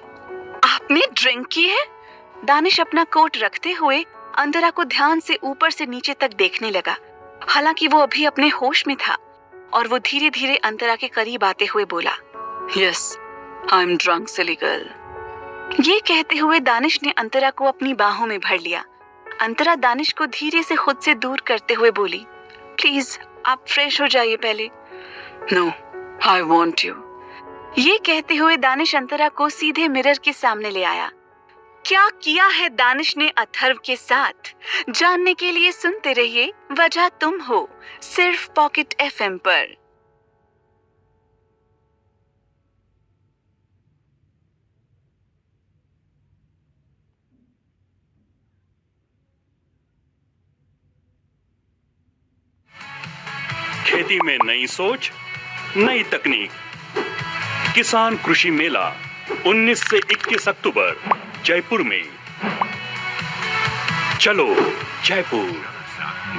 आपने ड्रिंक की है? दानिश अपना कोट रखते हुए अंतरा को ध्यान से ऊपर से नीचे तक देखने लगा। हालांकि वो अभी अपने होश में था और वो धीरे धीरे अंतरा के करीब आते हुए बोला, yes, I am drunk silly girl. ये कहते हुए दानिश ने अंतरा को अपनी बाहों में भर लिया। अंतरा दानिश को धीरे से खुद से दूर करते हुए बोली, प्लीज आप फ्रेश हो जाइए पहले। No, I want you. ये कहते हुए दानिश अंतरा को सीधे मिरर के सामने ले आया। क्या किया है दानिश ने अथर्व के साथ, जानने के लिए सुनते रहिए वजह तुम हो, सिर्फ पॉकेट FM पर। खेती में नई सोच, नई तकनीक। किसान कृषि मेला 19 से 21 अक्टूबर जयपुर में। चलो जयपुर,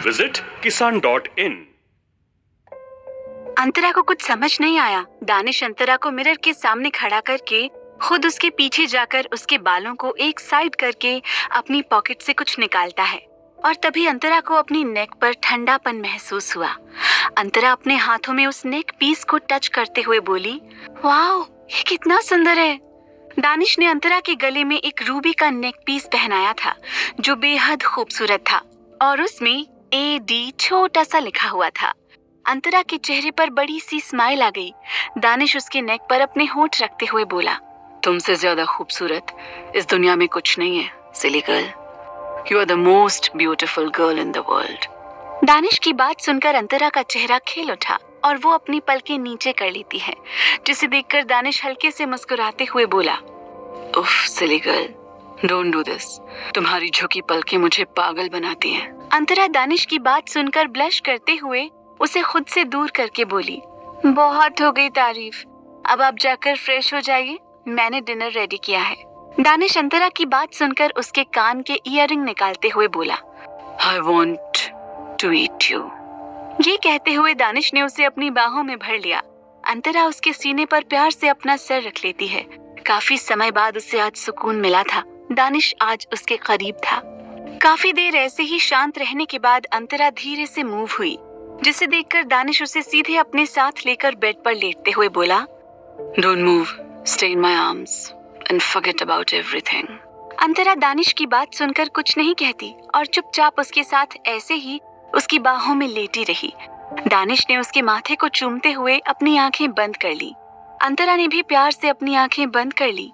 विजिट kisan.in। अंतरा को कुछ समझ नहीं आया। दानिश अंतरा को मिरर के सामने खड़ा करके खुद उसके पीछे जाकर उसके बालों को एक साइड करके अपनी पॉकेट से कुछ निकालता है और तभी अंतरा को अपनी नेक पर ठंडापन महसूस हुआ। अंतरा अपने हाथों में उस नेक पीस को टच करते हुए बोली, वाओ, ये कितना सुंदर है। दानिश ने अंतरा के गले में एक रूबी का नेक पीस पहनाया था जो बेहद खूबसूरत था और उसमें AD छोटा सा लिखा हुआ था। अंतरा के चेहरे पर बड़ी सी स्माइल आ गई। दानिश उसके नेक पर अपने होंठ रखते हुए बोला, तुमसे ज्यादा खूबसूरत इस दुनिया में कुछ नहीं है silly girl. You are the most beautiful girl in the world। Danish की बात सुनकर अंतरा का चेहरा खिल उठा और वो अपनी पलकें नीचे कर लेती है, जिसे देखकर दानिश हल्के से मुस्कुराते हुए बोला, उफ silly girl, don't do this. तुम्हारी झुकी पलकें मुझे पागल बनाती हैं। अंतरा दानिश की बात सुनकर ब्लश करते हुए उसे खुद से दूर करके बोली, बहुत हो गई तारीफ, अब आप जाकर फ्रेश हो जाइए, मैंने डिनर रेडी किया है। दानिश अंतरा की बात सुनकर उसके कान के ईयरिंग निकालते हुए बोला, I want to eat you. ये कहते हुए दानिश ने उसे अपनी बाहों में भर लिया। अंतरा उसके सीने पर प्यार से अपना सर रख लेती है। काफी समय बाद उसे आज सुकून मिला था। दानिश आज उसके करीब था। काफी देर ऐसे ही शांत रहने के बाद अंतरा धीरे से मूव हुई, जिसे देखकर दानिश उसे सीधे अपने साथ लेकर बेड पर लेटते हुए बोला, don't move, stay in my arms and forget about everything. Antara Danish की बात सुनकर कुछ नहीं कहती और चुपचाप उसके साथ ऐसे ही उसकी बाहों में लेटी रही। दानिश ने उसके माथे को चूमते हुए अपनी आंखें बंद कर ली। अंतरा ने भी प्यार से अपनी आंखें बंद कर ली।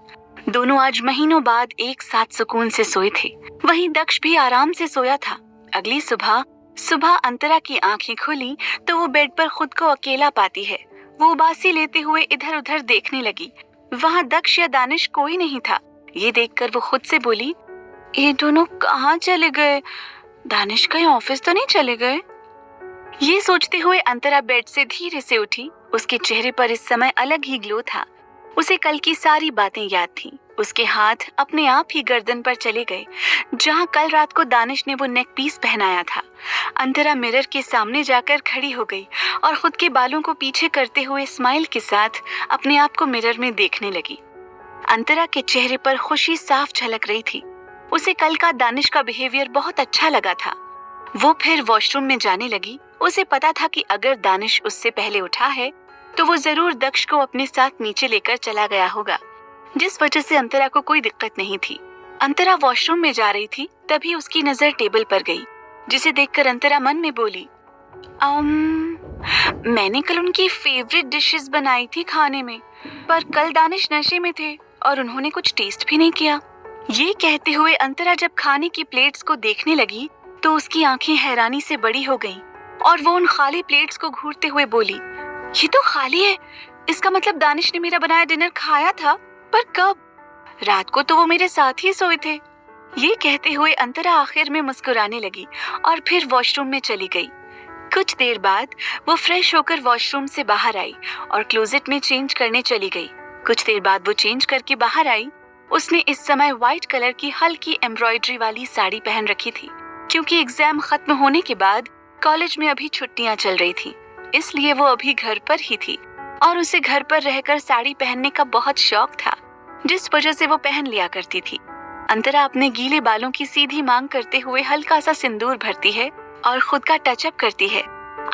दोनों आज महीनों बाद एक साथ सुकून से सोए थे। वहीं दक्ष भी आराम से सोया था। अगली सुबह अंतरा की आंखें खुली तो वो बेड पर खुद को अकेला पाती है। वो उबासी लेते हुए इधर उधर देखने लगी। वहाँ दक्ष या दानिश कोई नहीं था। ये देखकर वो खुद से बोली, ये दोनों कहाँ चले गए? दानिश कहीं ऑफिस तो नहीं चले गए? ये सोचते हुए अंतरा बेड से धीरे से उठी। उसके चेहरे पर इस समय अलग ही ग्लो था। उसे कल की सारी बातें याद थीं। उसके हाथ अपने आप ही गर्दन पर चले गए, जहां कल रात को दानिश ने वो नेक पीस पहनाया था। अंतरा मिरर के सामने जाकर खड़ी हो गई और खुद के बालों को पीछे करते हुए स्माइल के साथ अपने आप को मिरर में देखने लगी। अंतरा के चेहरे पर खुशी साफ झलक रही थी। उसे कल का दानिश का बिहेवियर बहुत अच्छा लगा था। वो फिर वॉशरूम में जाने लगी। उसे पता था कि अगर दानिश उससे पहले उठा है तो वो जरूर दक्ष को अपने साथ नीचे लेकर चला गया होगा, जिस वजह से अंतरा को कोई दिक्कत नहीं थी। अंतरा वॉशरूम में जा रही थी, तभी उसकी नजर टेबल पर गई, जिसे देखकर अंतरा मन में बोली, मैंने कल उनकी फेवरेट डिशेस बनाई थी खाने में, पर कल दानिश नशे में थे और उन्होंने कुछ टेस्ट भी नहीं किया। ये कहते हुए अंतरा जब खाने की प्लेट्स को देखने लगी तो उसकी आंखें हैरानी से बड़ी हो गईं और वो उन खाली प्लेट्स को घूरते हुए बोली, ये तो खाली है। इसका मतलब दानिश ने मेरा बनाया डिनर खाया था, पर कब? रात को तो वो मेरे साथ ही सोए थे। ये कहते हुए अंतरा आखिर में मुस्कुराने लगी और फिर वॉशरूम में चली गई। कुछ देर बाद वो फ्रेश होकर वॉशरूम से बाहर आई और क्लोजेट में चेंज करने चली गई। कुछ देर बाद वो चेंज करके बाहर आई। उसने इस समय व्हाइट कलर की हल्की एम्ब्रॉयडरी वाली साड़ी पहन रखी थी, क्योंकि एग्जाम खत्म होने के बाद कॉलेज में अभी छुट्टियां चल रही थी, इसलिए वो अभी घर पर ही थी और उसे घर पर रहकर साड़ी पहनने का बहुत शौक था, जिस वजह से वो पहन लिया करती थी। अंतरा अपने गीले बालों की सीधी मांग करते हुए हल्का सा सिंदूर भरती है और खुद का टचअप करती है।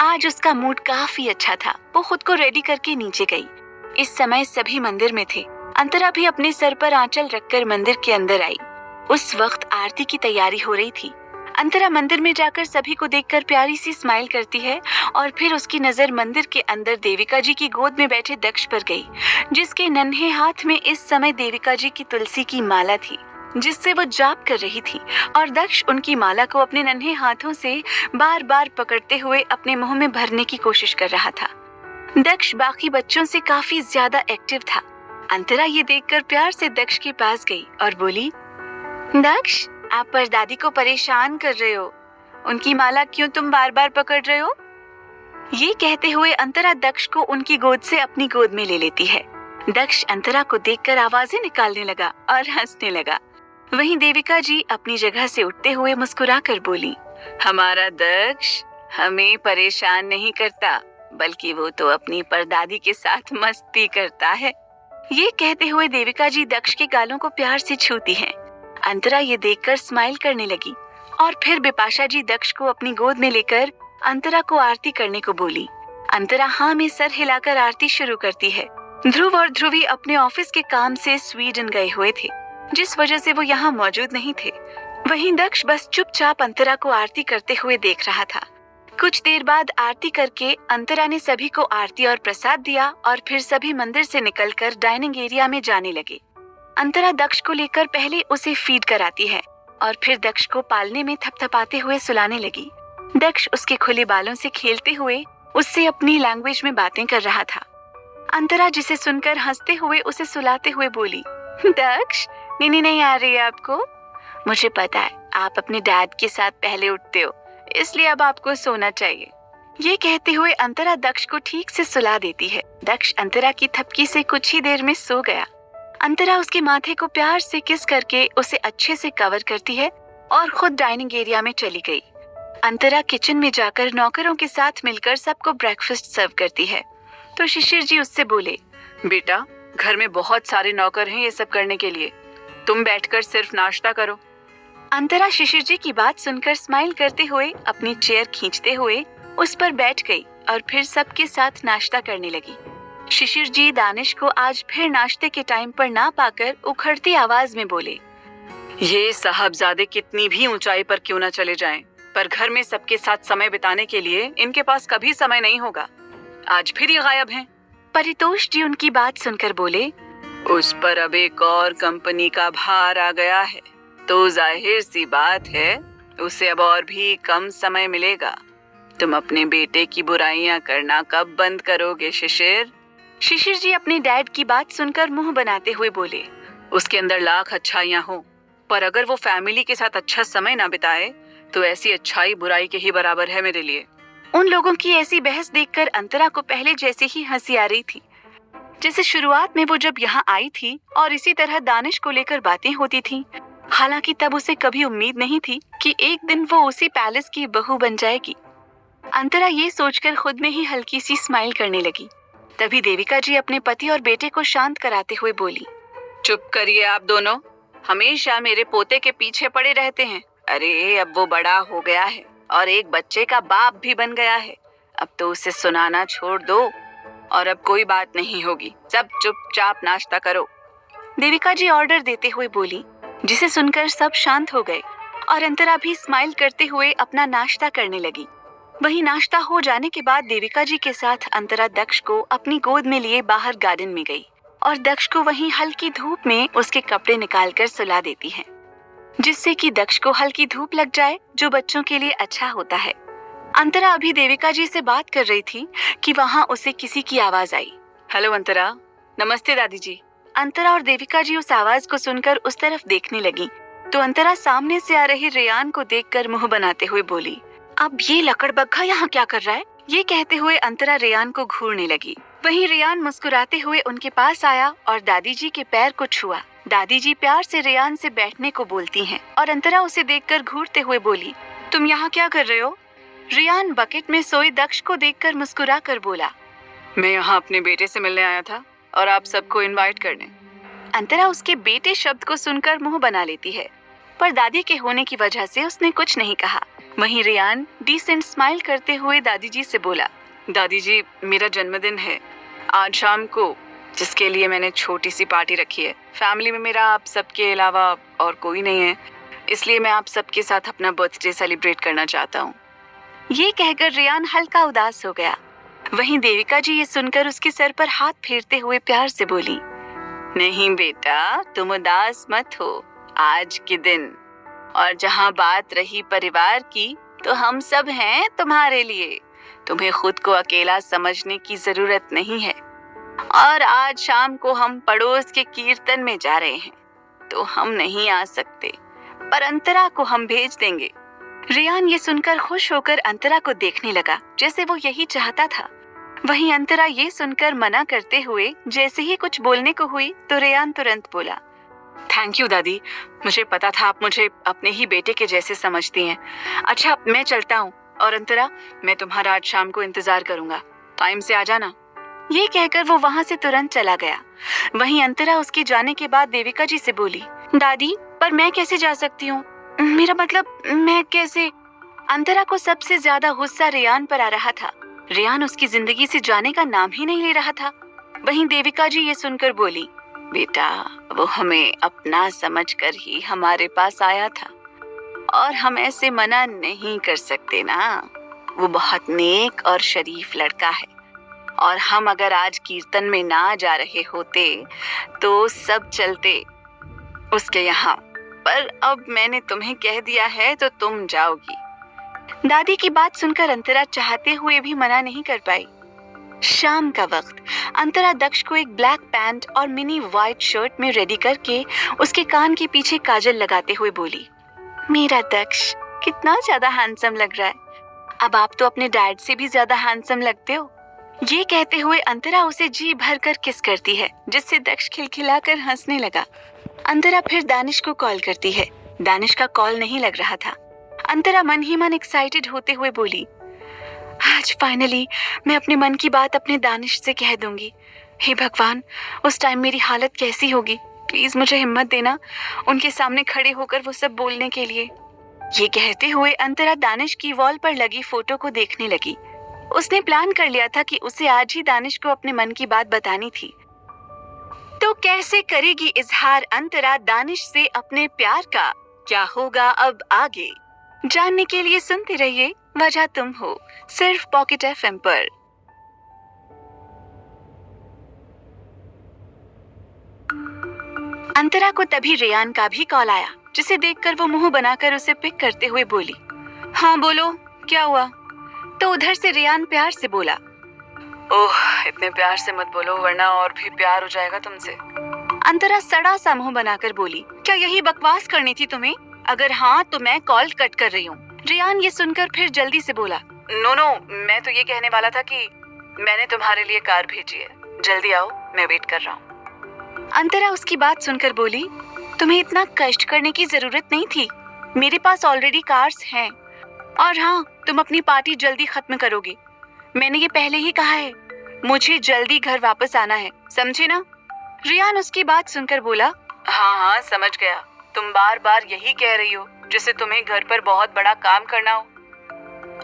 आज उसका मूड काफी अच्छा था। वो खुद को रेडी करके नीचे गई। इस समय सभी मंदिर में थे। अंतरा भी अपने सर पर आंचल रखकर मंदिर के अंदर आई। उस वक्त आरती की तैयारी हो रही थी। अंतरा मंदिर में जाकर सभी को देखकर प्यारी सी स्माइल करती है और फिर उसकी नजर मंदिर के अंदर देविका जी की गोद में बैठे दक्ष पर गई, जिसके नन्हे हाथ में इस समय देविका जी की तुलसी की माला थी, जिससे वो जाप कर रही थी और दक्ष उनकी माला को अपने नन्हे हाथों से बार बार पकड़ते हुए अपने मुंह में भरने की कोशिश कर रहा था। दक्ष बाकी बच्चों से काफी ज्यादा एक्टिव था। अंतरा ये देखकर प्यार से दक्ष के पास गई और बोली, दक्ष, आप परदादी को परेशान कर रहे हो। उनकी माला क्यों तुम बार बार पकड़ रहे हो? ये कहते हुए अंतरा दक्ष को उनकी गोद से अपनी गोद में ले लेती है। दक्ष अंतरा को देखकर आवाजें निकालने लगा और हंसने लगा। वहीं देविका जी अपनी जगह से उठते हुए मुस्कुरा कर बोली, हमारा दक्ष हमें परेशान नहीं करता, बल्कि वो तो अपनी परदादी के साथ मस्ती करता है। ये कहते हुए देविका जी दक्ष के गालों को प्यार से छूती हैं। अंतरा ये देखकर स्माइल करने लगी और फिर बिपाशा जी दक्ष को अपनी गोद में लेकर अंतरा को आरती करने को बोली। अंतरा हाँ में सर हिलाकर आरती शुरू करती है। ध्रुव और ध्रुवी अपने ऑफिस के काम से स्वीडन गए हुए थे, जिस वजह से वो यहाँ मौजूद नहीं थे। वहीं दक्ष बस चुपचाप अंतरा को आरती करते हुए देख रहा था। कुछ देर बाद आरती करके अंतरा ने सभी को आरती और प्रसाद दिया और फिर सभी मंदिर से निकलकर डाइनिंग एरिया में जाने लगे। अंतरा दक्ष को लेकर पहले उसे फीड कराती है और फिर दक्ष को पालने में थपथपाते हुए सुलाने लगी। दक्ष उसके खुले बालों से खेलते हुए उससे अपनी लैंग्वेज में बातें कर रहा था। अंतरा जिसे सुनकर हंसते हुए उसे सुलाते हुए बोली, दक्ष, नींद नहीं आ रही है आपको? मुझे पता है आप अपने डैड के साथ पहले उठते हो, इसलिए अब आपको सोना चाहिए। ये कहते हुए अंतरा दक्ष को ठीक से सुला देती है। दक्ष अंतरा की थपकी से कुछ ही देर में सो गया। अंतरा उसके माथे को प्यार से किस करके उसे अच्छे से कवर करती है और खुद डाइनिंग एरिया में चली गई। अंतरा किचन में जाकर नौकरों के साथ मिलकर सबको ब्रेकफास्ट सर्व करती है तो शिशिर जी उससे बोले, बेटा, घर में बहुत सारे नौकर हैं ये सब करने के लिए, तुम बैठकर सिर्फ नाश्ता करो। अंतरा शिशिर जी की बात सुनकर स्माइल करते हुए अपनी चेयर खींचते हुए उस पर बैठ गई और फिर सबके साथ नाश्ता करने लगी। शिशिर जी दानिश को आज फिर नाश्ते के टाइम पर ना पाकर उखड़ती आवाज में बोले, ये साहबजादे कितनी भी ऊंचाई पर क्यों न चले जाएं, पर घर में सबके साथ समय बिताने के लिए इनके पास कभी समय नहीं होगा। आज फिर ये गायब हैं। परितोष जी उनकी बात सुनकर बोले, उस पर अब एक और कंपनी का भार आ गया है तो जाहिर सी बात है उसे अब और भी कम समय मिलेगा। तुम अपने बेटे की बुराइयां करना कब बंद करोगे शिशिर? शिशिर जी अपने डैड की बात सुनकर मुंह बनाते हुए बोले, उसके अंदर लाख अच्छाइयां हो, पर अगर वो फैमिली के साथ अच्छा समय ना बिताए तो ऐसी अच्छाई बुराई के ही बराबर है मेरे लिए। उन लोगों की ऐसी बहस देखकर अंतरा को पहले जैसे ही हंसी आ रही थी जैसे शुरुआत में वो जब यहाँ आई थी और इसी तरह दानिश को लेकर बातें होती थी। हालांकि तब उसे कभी उम्मीद नहीं थी कि एक दिन वो उसी पैलेस की बहू बन जाएगी। अंतरा ये सोचकर खुद में ही हल्की सी स्माइल करने लगी। तभी देविका जी अपने पति और बेटे को शांत कराते हुए बोली, चुप करिए आप दोनों, हमेशा मेरे पोते के पीछे पड़े रहते हैं। अरे अब वो बड़ा हो गया है और एक बच्चे का बाप भी बन गया है, अब तो उसे सुनाना छोड़ दो और अब कोई बात नहीं होगी, सब चुपचाप नाश्ता करो। देविका जी ऑर्डर देते हुए बोली, जिसे सुनकर सब शांत हो गए और अंतरा भी स्माइल करते हुए अपना नाश्ता करने लगी। वहीं नाश्ता हो जाने के बाद देविका जी के साथ अंतरा दक्ष को अपनी गोद में लिए बाहर गार्डन में गई और दक्ष को वहीं हल्की धूप में उसके कपड़े निकालकर सुला देती है, जिससे कि दक्ष को हल्की धूप लग जाए, जो बच्चों के लिए अच्छा होता है। अंतरा अभी देविका जी से बात कर रही थी कि वहाँ उसे किसी की आवाज आई। हेलो अंतरा। नमस्ते दादी जी। अंतरा और देविका जी उस आवाज को सुनकर उस तरफ देखने लगी तो अंतरा सामने से आ रही रेयान को देखकर मुंह बनाते हुए बोली, अब ये लकड़बग्घा यहाँ क्या कर रहा है? ये कहते हुए अंतरा रेयान को घूरने लगी। वहीं रेयान मुस्कुराते हुए उनके पास आया और दादी जी के पैर को छुआ। दादी जी प्यार से रेयान से बैठने को बोलती हैं और अंतरा उसे देखकर घूरते हुए बोली, तुम यहाँ क्या कर रहे हो? रेयान बकेट में सोए दक्ष को देखकर मुस्कुरा कर बोला, मैं यहाँ अपने बेटे से मिलने आया था और आप सबको इनवाइट करने। अंतरा उसके बेटे शब्द को सुनकर मुंह बना लेती है, पर दादी के होने की वजह से उसने कुछ नहीं कहा। वहीं रेयान डिसेंट स्माइल करते हुए दादी जी से बोला, दादी जी, मेरा जन्मदिन है आज शाम को, जिसके लिए मैंने छोटी सी पार्टी रखी है। फैमिली में मेरा आप सबके अलावा और कोई नहीं है, इसलिए मैं आप सबके साथ अपना बर्थडे सेलिब्रेट करना चाहता हूँ। ये कहकर रेयान हल्का उदास हो गया। वहीं देविका जी ये सुनकर उसके सर पर हाथ फेरते हुए प्यार से बोली, नहीं बेटा, तुम उदास मत हो आज के दिन। और जहाँ बात रही परिवार की, तो हम सब हैं तुम्हारे लिए, तुम्हें खुद को अकेला समझने की जरूरत नहीं है। और आज शाम को हम पड़ोस के कीर्तन में जा रहे हैं तो हम नहीं आ सकते, पर अंतरा को हम भेज देंगे। रेयान ये सुनकर खुश होकर अंतरा को देखने लगा जैसे वो यही चाहता था। वहीं अंतरा ये सुनकर मना करते हुए जैसे ही कुछ बोलने को हुई तो रेयान तुरंत बोला, थैंक यू दादी, मुझे पता था आप मुझे अपने ही बेटे के जैसे समझती हैं। अच्छा, मैं चलता हूँ और अंतरा, मैं तुम्हारा आज शाम को इंतजार करूंगा, टाइम से आ जाना। ये कहकर वो वहाँ से तुरंत चला गया। वहीं अंतरा उसके जाने के बाद देविका जी से बोली, दादी, पर मैं कैसे जा सकती हूँ? मेरा मतलब मैं कैसे? अंतरा को सबसे ज्यादा गुस्सा रेयान पर आ रहा था। रेयान उसकी जिंदगी से जाने का नाम ही नहीं ले रहा था। वहीं देविका जी ये सुनकर बोली, बेटा, वो हमें अपना समझकर ही हमारे पास आया था और हम ऐसे मना नहीं कर सकते ना। वो बहुत नेक और शरीफ लड़का है और हम अगर आज कीर्तन में ना जा रहे होते तो सब चलते उसके यहाँ, पर अब मैंने तुम्हें कह दिया है तो तुम जाओगी। दादी की बात सुनकर अंतरा चाहते हुए भी मना नहीं कर पाई। शाम का वक्त अंतरा दक्ष को एक ब्लैक पैंट और मिनी वाइट शर्ट में रेडी करके उसके कान के पीछे काजल लगाते हुए बोली, मेरा दक्ष कितना ज्यादा हैंडसम लग रहा है, अब आप तो अपने डैड से भी ज्यादा हैंडसम लगते हो। ये कहते हुए अंतरा उसे जी भर कर किस करती है, जिससे दक्ष खिलखिलाकर हंसने लगा। अंतरा फिर दानिश को कॉल करती है। दानिश का कॉल नहीं लग रहा था। अंतरा मन ही मन एक्साइटेड होते हुए बोली, आज फाइनली मैं अपने मन की बात अपने दानिश से कह दूंगी। हे भगवान, उस टाइम मेरी हालत कैसी होगी, प्लीज मुझे हिम्मत देना उनके सामने खड़े होकर वो सब बोलने के लिए। ये कहते हुए अंतरा दानिश की वॉल पर लगी फोटो को देखने लगी। उसने प्लान कर लिया था कि उसे आज ही दानिश को अपने मन की बात बतानी थी। तो कैसे करेगी इजहार अंतरा दानिश से अपने प्यार का, क्या होगा अब आगे जानने के लिए सुनते रहिए वजह तुम हो, सिर्फ पॉकेट एफएम पर। अंतरा को तभी रेयान का भी कॉल आया, जिसे देखकर वो मुंह बनाकर उसे पिक करते हुए बोली, हाँ बोलो क्या हुआ। तो उधर से रेयान प्यार से बोला, ओह इतने प्यार से मत बोलो वरना और भी प्यार हो जाएगा तुमसे। अंतरा सड़ा सा मुंह बनाकर बोली, क्या यही बकवास करनी थी तुम्हें? अगर हाँ तो मैं कॉल कट कर रही हूँ। रेयान ये सुनकर फिर जल्दी से बोला, नो मैं तो ये कहने वाला था कि मैंने तुम्हारे लिए कार भेजी है, जल्दी आओ मैं वेट कर रहा हूँ। अंतरा उसकी बात सुनकर बोली, तुम्हें इतना कष्ट करने की जरूरत नहीं थी, मेरे पास ऑलरेडी कार्स हैं। और हाँ, तुम अपनी पार्टी जल्दी खत्म करोगे, मैंने ये पहले ही कहा है, मुझे जल्दी घर वापस आना है, समझे ना? रेयान उसकी बात सुनकर बोला, हाँ समझ गया, तुम बार बार यही कह रही हो जैसे तुम्हें घर पर बहुत बड़ा काम करना हो।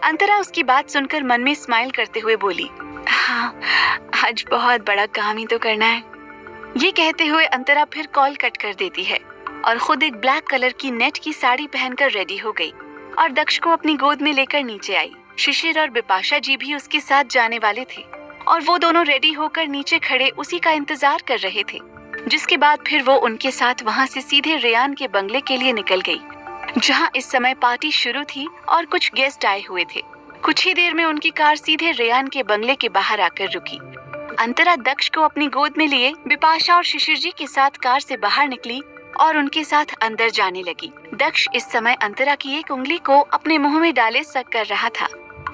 अंतरा उसकी बात सुनकर मन में स्माइल करते हुए बोली, हाँ आज बहुत बड़ा काम ही तो करना है। ये कहते हुए अंतरा फिर कॉल कट कर देती है और खुद एक ब्लैक कलर की नेट की साड़ी पहनकर रेडी हो गई और दक्ष को अपनी गोद में लेकर नीचे आई। शिशिर और बिपाशा जी भी उसके साथ जाने वाले थे और वो दोनों रेडी होकर नीचे खड़े उसी का इंतजार कर रहे थे। जिसके बाद फिर वो उनके साथ वहाँ से सीधे रेयान के बंगले के लिए निकल गई, जहाँ इस समय पार्टी शुरू थी और कुछ गेस्ट आए हुए थे। कुछ ही देर में उनकी कार सीधे रेयान के बंगले के बाहर आकर रुकी। अंतरा दक्ष को अपनी गोद में लिए बिपाशा और शिशिर जी के साथ कार से बाहर निकली और उनके साथ अंदर जाने लगी। दक्ष इस समय अंतरा की एक उंगली को अपने मुंह में डाले सक कर रहा था,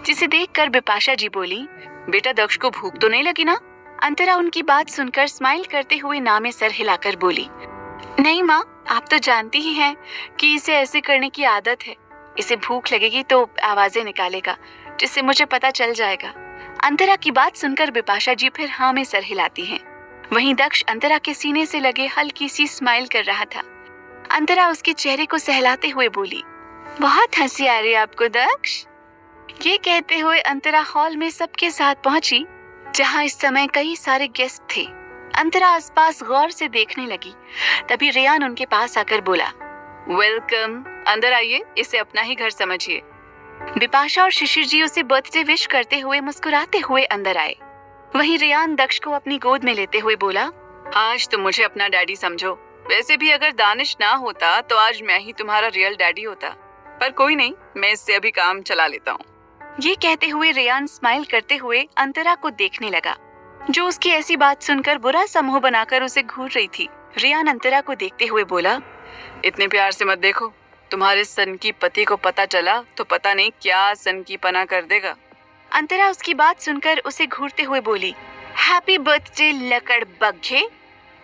जिसे देखकर बिपाशा जी बोली, बेटा दक्ष को भूख तो नहीं लगी ना? अंतरा उनकी बात सुनकर स्माइल करते हुए ना में सर हिलाकर बोली, नहीं माँ, आप तो जानती ही हैं कि इसे ऐसे करने की आदत है, इसे भूख लगेगी तो आवाजें निकालेगा, जिससे मुझे पता चल जाएगा। अंतरा की बात सुनकर बिपाशा जी फिर हाँ में सर हिलाती हैं। वहीं दक्ष अंतरा के सीने से लगे हल्की सी स्माइल कर रहा था। अंतरा उसके चेहरे को सहलाते हुए बोली, बहुत हंसी आ रही है आपको दक्ष। ये कहते हुए अंतरा हॉल में सबके साथ पहुंची, जहां इस समय कई सारे गेस्ट थे। अंतरा आसपास गौर से देखने लगी, तभी रेयान उनके पास आकर बोला, वेलकम, अंदर आइए, इसे अपना ही घर समझिए। बिपाशा और शिशिर जी उसे बर्थडे विश करते हुए मुस्कुराते हुए अंदर आए। वहीं रेयान दक्ष को अपनी गोद में लेते हुए बोला, आज तुम मुझे अपना डैडी समझो, वैसे भी अगर दानिश ना होता तो आज मैं ही तुम्हारा रियल डैडी होता, पर कोई नहीं, मैं इससे अभी काम चला लेता हूँ। ये कहते हुए रेयान स्माइल करते हुए अंतरा को देखने लगा, जो उसकी ऐसी बात सुनकर बुरा सा मुंह बनाकर उसे घूर रही थी। रेयान अंतरा को देखते हुए बोला, इतने प्यार से मत देखो, तुम्हारे सन की पति को पता चला तो पता नहीं क्या सन की पना कर देगा। अंतरा उसकी बात सुनकर उसे घूरते हुए बोली, हैप्पी बर्थडे लकड़ बग्घे।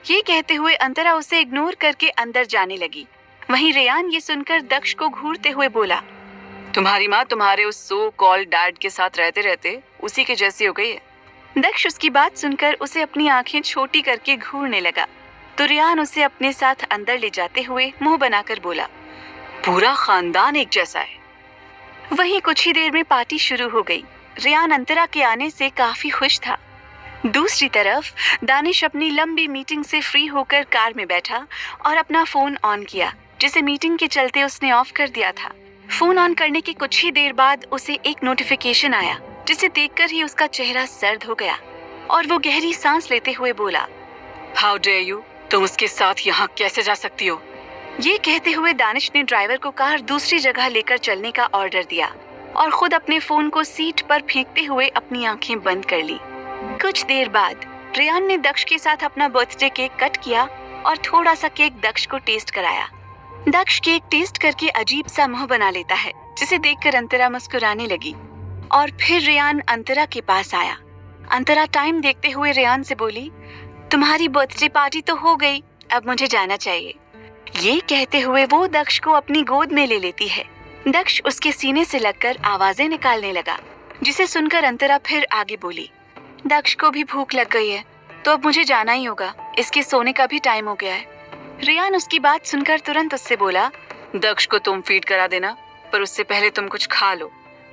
ये कहते हुए अंतरा उसे इग्नोर करके अंदर जाने लगी। वहीं रेयान ये सुनकर दक्ष को घूरते हुए बोला, तुम्हारी माँ तुम्हारे उस सो कॉल्ड डैड के साथ रहते रहते उसी के जैसी हो गई है। दक्ष उसकी बात सुनकर उसे अपनी आंखें छोटी करके घूरने लगा, तो रेयान उसे अपने साथ अंदर ले जाते हुए मुंह बनाकर बोला, पूरा खानदान एक जैसा है। वहीं कुछ ही देर में पार्टी शुरू हो गई। रेयान अंतरा के आने से काफी खुश था। दूसरी तरफ दानिश अपनी लंबी मीटिंग से फ्री होकर कार में बैठा और अपना फोन ऑन किया, जिसे मीटिंग के चलते उसने ऑफ कर दिया था। फोन ऑन करने के कुछ ही देर बाद उसे एक नोटिफिकेशन आया, जिसे देखकर ही उसका चेहरा सर्द हो गया और वो गहरी सांस लेते हुए बोला, हाउ डेयर यू, तुम उसके साथ यहाँ कैसे जा सकती हो? ये कहते हुए दानिश ने ड्राइवर को कार दूसरी जगह लेकर चलने का ऑर्डर दिया। और खुद अपने फोन को सीट पर फेंकते हुए अपनी आंखें बंद कर ली। कुछ देर बाद रेयान ने दक्ष के साथ अपना बर्थडे केक कट किया और थोड़ा सा केक दक्ष को टेस्ट कराया। दक्ष केक टेस्ट करके अजीब सा मुंह बना लेता है, जिसे देखकर अंतरा मुस्कुराने लगी। और फिर रेयान अंतरा के पास आया। अंतरा टाइम देखते हुए रेयान से बोली, तुम्हारी बर्थडे पार्टी तो हो गई, अब मुझे जाना चाहिए। ये कहते हुए वो दक्ष को अपनी गोद में ले लेती है। दक्ष उसके सीने से लगकर आवाजें निकालने लगा, जिसे सुनकर अंतरा फिर आगे बोली, दक्ष को भी भूख लग गई है, तो अब मुझे जाना ही होगा, इसके सोने का भी टाइम हो गया है। रेयान उसकी बात सुनकर तुरंत उससे बोला, दक्ष को तुम फीड करा देना, पर उससे पहले तुम कुछ खा लो,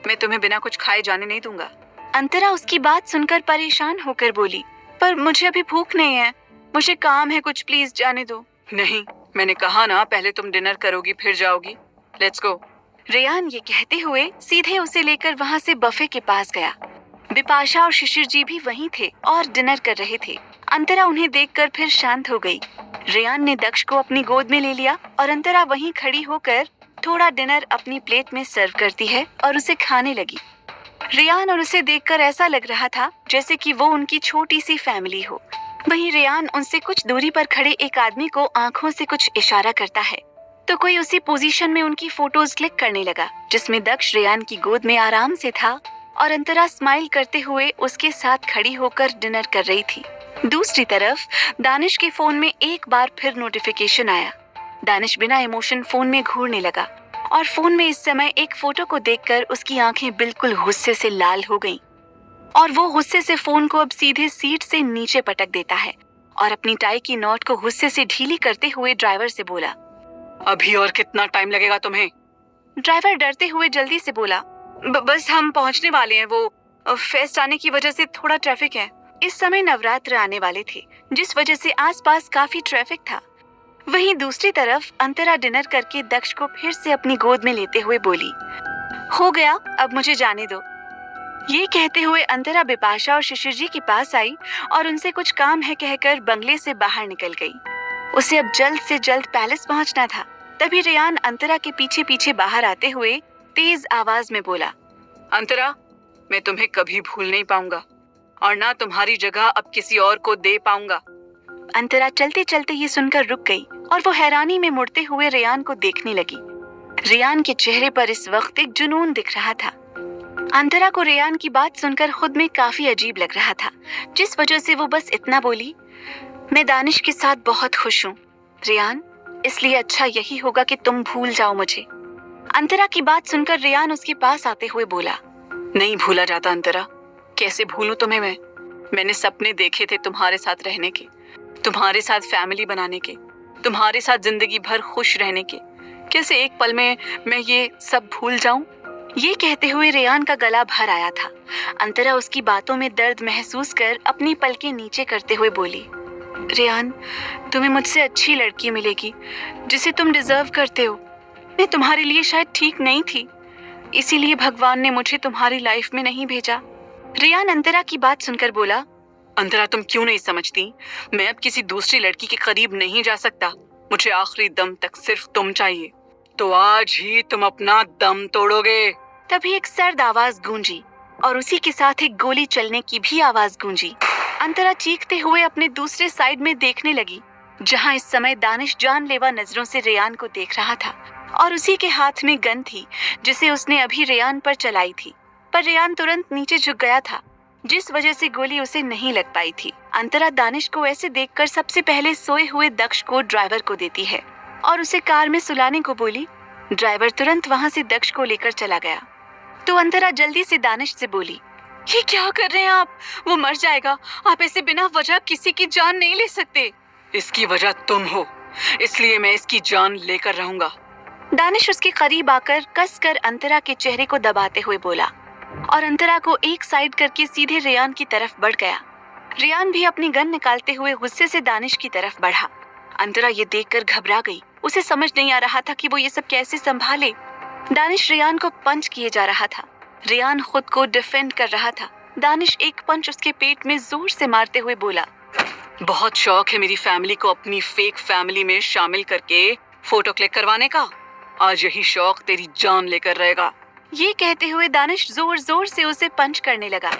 मैं तुम्हें बिना कुछ खाए जाने नहीं दूंगा। अंतरा उसकी बात सुनकर परेशान होकर बोली, पर मुझे अभी भूख नहीं है, मुझे काम है कुछ, प्लीज जाने दो। नहीं, मैंने कहा ना पहले तुम डिनर करोगी फिर जाओगी, लेट्स गो। रेयान ये कहते हुए सीधे उसे लेकर वहाँ से बफे के पास गया। बिपाशा और शिशिर जी भी वहीं थे और डिनर कर रहे थे। अंतरा उन्हें देखकर फिर शांत हो गई। रेयान ने दक्ष को अपनी गोद में ले लिया और अंतरा वहीं खड़ी होकर थोड़ा डिनर अपनी प्लेट में सर्व करती है और उसे खाने लगी। रेयान और उसे देखकर ऐसा लग रहा था जैसे कि वो उनकी छोटी सी फैमिली हो। वहीं रेयान उनसे कुछ दूरी पर खड़े एक आदमी को आंखों से कुछ इशारा करता है, तो कोई उसी पोजीशन में उनकी फोटोज क्लिक करने लगा, जिसमें दक्ष रेयान की गोद में आराम से था और अंतरा स्माइल करते हुए उसके साथ खड़ी होकर डिनर कर रही थी। दूसरी तरफ दानिश के फोन में एक बार फिर नोटिफिकेशन आया। दानिश बिना इमोशन फोन में घूरने लगा और फोन में इस समय एक फोटो को देखकर उसकी आंखें बिल्कुल गुस्से से लाल हो गईं और वो गुस्से से फोन को अब सीधे सीट से नीचे पटक देता है और अपनी टाई की नॉट को गुस्से से ढीली करते हुए ड्राइवर से बोला, अभी और कितना टाइम लगेगा तुम्हें? ड्राइवर डरते हुए जल्दी से बोला, बस हम पहुंचने वाले हैं, वो फेस्ट आने की वजह से थोड़ा ट्रैफिक है। इस समय नवरात्र आने वाले थे, जिस वजह से आसपास काफी ट्रैफिक था। वहीं दूसरी तरफ अंतरा डिनर करके दक्ष को फिर से अपनी गोद में लेते हुए बोली, हो गया, अब मुझे जाने दो। ये कहते हुए अंतरा बिपाशा और शिशिर जी के पास आई और उनसे कुछ काम है कहकर बंगले से बाहर निकल गई। उसे अब जल्द से जल्द पैलेस पहुंचना था। तभी रेयान अंतरा के पीछे पीछे बाहर आते हुए तेज आवाज में बोला, अंतरा, मैं तुम्हें कभी भूल नहीं पाऊंगा और ना तुम्हारी जगह अब किसी और को दे पाऊंगा। अंतरा चलते चलते ये सुनकर रुक गई और वो हैरानी में मुड़ते हुए रेयान को देखने लगी। रेयान के चेहरे पर इस वक्त एक जुनून दिख रहा था। अंतरा को रेयान की बात सुनकर खुद में काफी अजीब लग रहा था, जिस वजह से वो बस इतना बोली, मैं दानिश के साथ बहुत खुश हूँ रेयान, इसलिए अच्छा यही होगा कि तुम भूल जाओ मुझे। अंतरा की बात सुनकर रेयान उसके पास आते हुए बोला, नहीं भूला जाता अंतरा, कैसे भूलूं तुम्हें मैं? मैंने सपने देखे थे तुम्हारे साथ रहने के, तुम्हारे साथ फैमिली बनाने के, तुम्हारे साथ जिंदगी भर खुश रहने के। कैसे एक पल में मैं ये सब भूल जाऊं? ये कहते हुए रेयान का गला भर आया था। अंतरा उसकी बातों में दर्द महसूस कर अपनी पलकें नीचे करते हुए बोली, रेयान, तुम्हें मुझसे अच्छी लड़की मिलेगी जिसे तुम डिजर्व करते हो। मैं तुम्हारे लिए शायद ठीक नहीं थी, इसीलिए भगवान ने मुझे तुम्हारी लाइफ में नहीं भेजा। रेयान अंतरा की बात सुनकर बोला, अंतरा, तुम क्यों नहीं समझती? मैं अब किसी दूसरी लड़की के करीब नहीं जा सकता। मुझे आखिरी दम तक सिर्फ तुम चाहिए। तो आज ही तुम अपना दम तोड़ोगे। तभी एक सर्द आवाज गूंजी और उसी के साथ एक गोली चलने की भी आवाज गूंजी। अंतरा चीखते हुए अपने दूसरे साइड में देखने लगी, जहां इस समय दानिश जानलेवा नजरों से रेयान को देख रहा था और उसी के हाथ में गन थी जिसे उसने अभी रेयान पर चलाई थी। पर रेयान तुरंत नीचे झुक गया था, जिस वजह से गोली उसे नहीं लग पाई थी। अंतरा दानिश को ऐसे देखकर सबसे पहले सोए हुए दक्ष को ड्राइवर को देती है और उसे कार में सुलाने को बोली। ड्राइवर तुरंत वहां से दक्ष को लेकर चला गया। तो अंतरा जल्दी से दानिश से बोली, ये क्या कर रहे हैं आप? वो मर जाएगा, आप ऐसे बिना वजह किसी की जान नहीं ले सकते। इसकी वजह तुम हो, इसलिए मैं इसकी जान लेकर रहूंगा। दानिश उसके करीब आकर कसकर अंतरा के चेहरे को दबाते हुए बोला और अंतरा को एक साइड करके सीधे रेयान की तरफ बढ़ गया। रेयान भी अपनी गन निकालते हुए गुस्से से दानिश की तरफ बढ़ा। अंतरा ये देखकर घबरा गई। उसे समझ नहीं आ रहा था कि वो ये सब कैसे संभाले। दानिश रेयान को पंच किए जा रहा था। रेयान खुद को डिफेंड कर रहा था। दानिश एक पंच उसके पेट में जोर से मारते हुए बोला, बहुत शौक है मेरी फैमिली को अपनी फेक फैमिली में शामिल करके फोटो क्लिक करवाने का। आज यही शौक तेरी जान लेकर रहेगा। ये कहते हुए दानिश जोर जोर से उसे पंच करने लगा।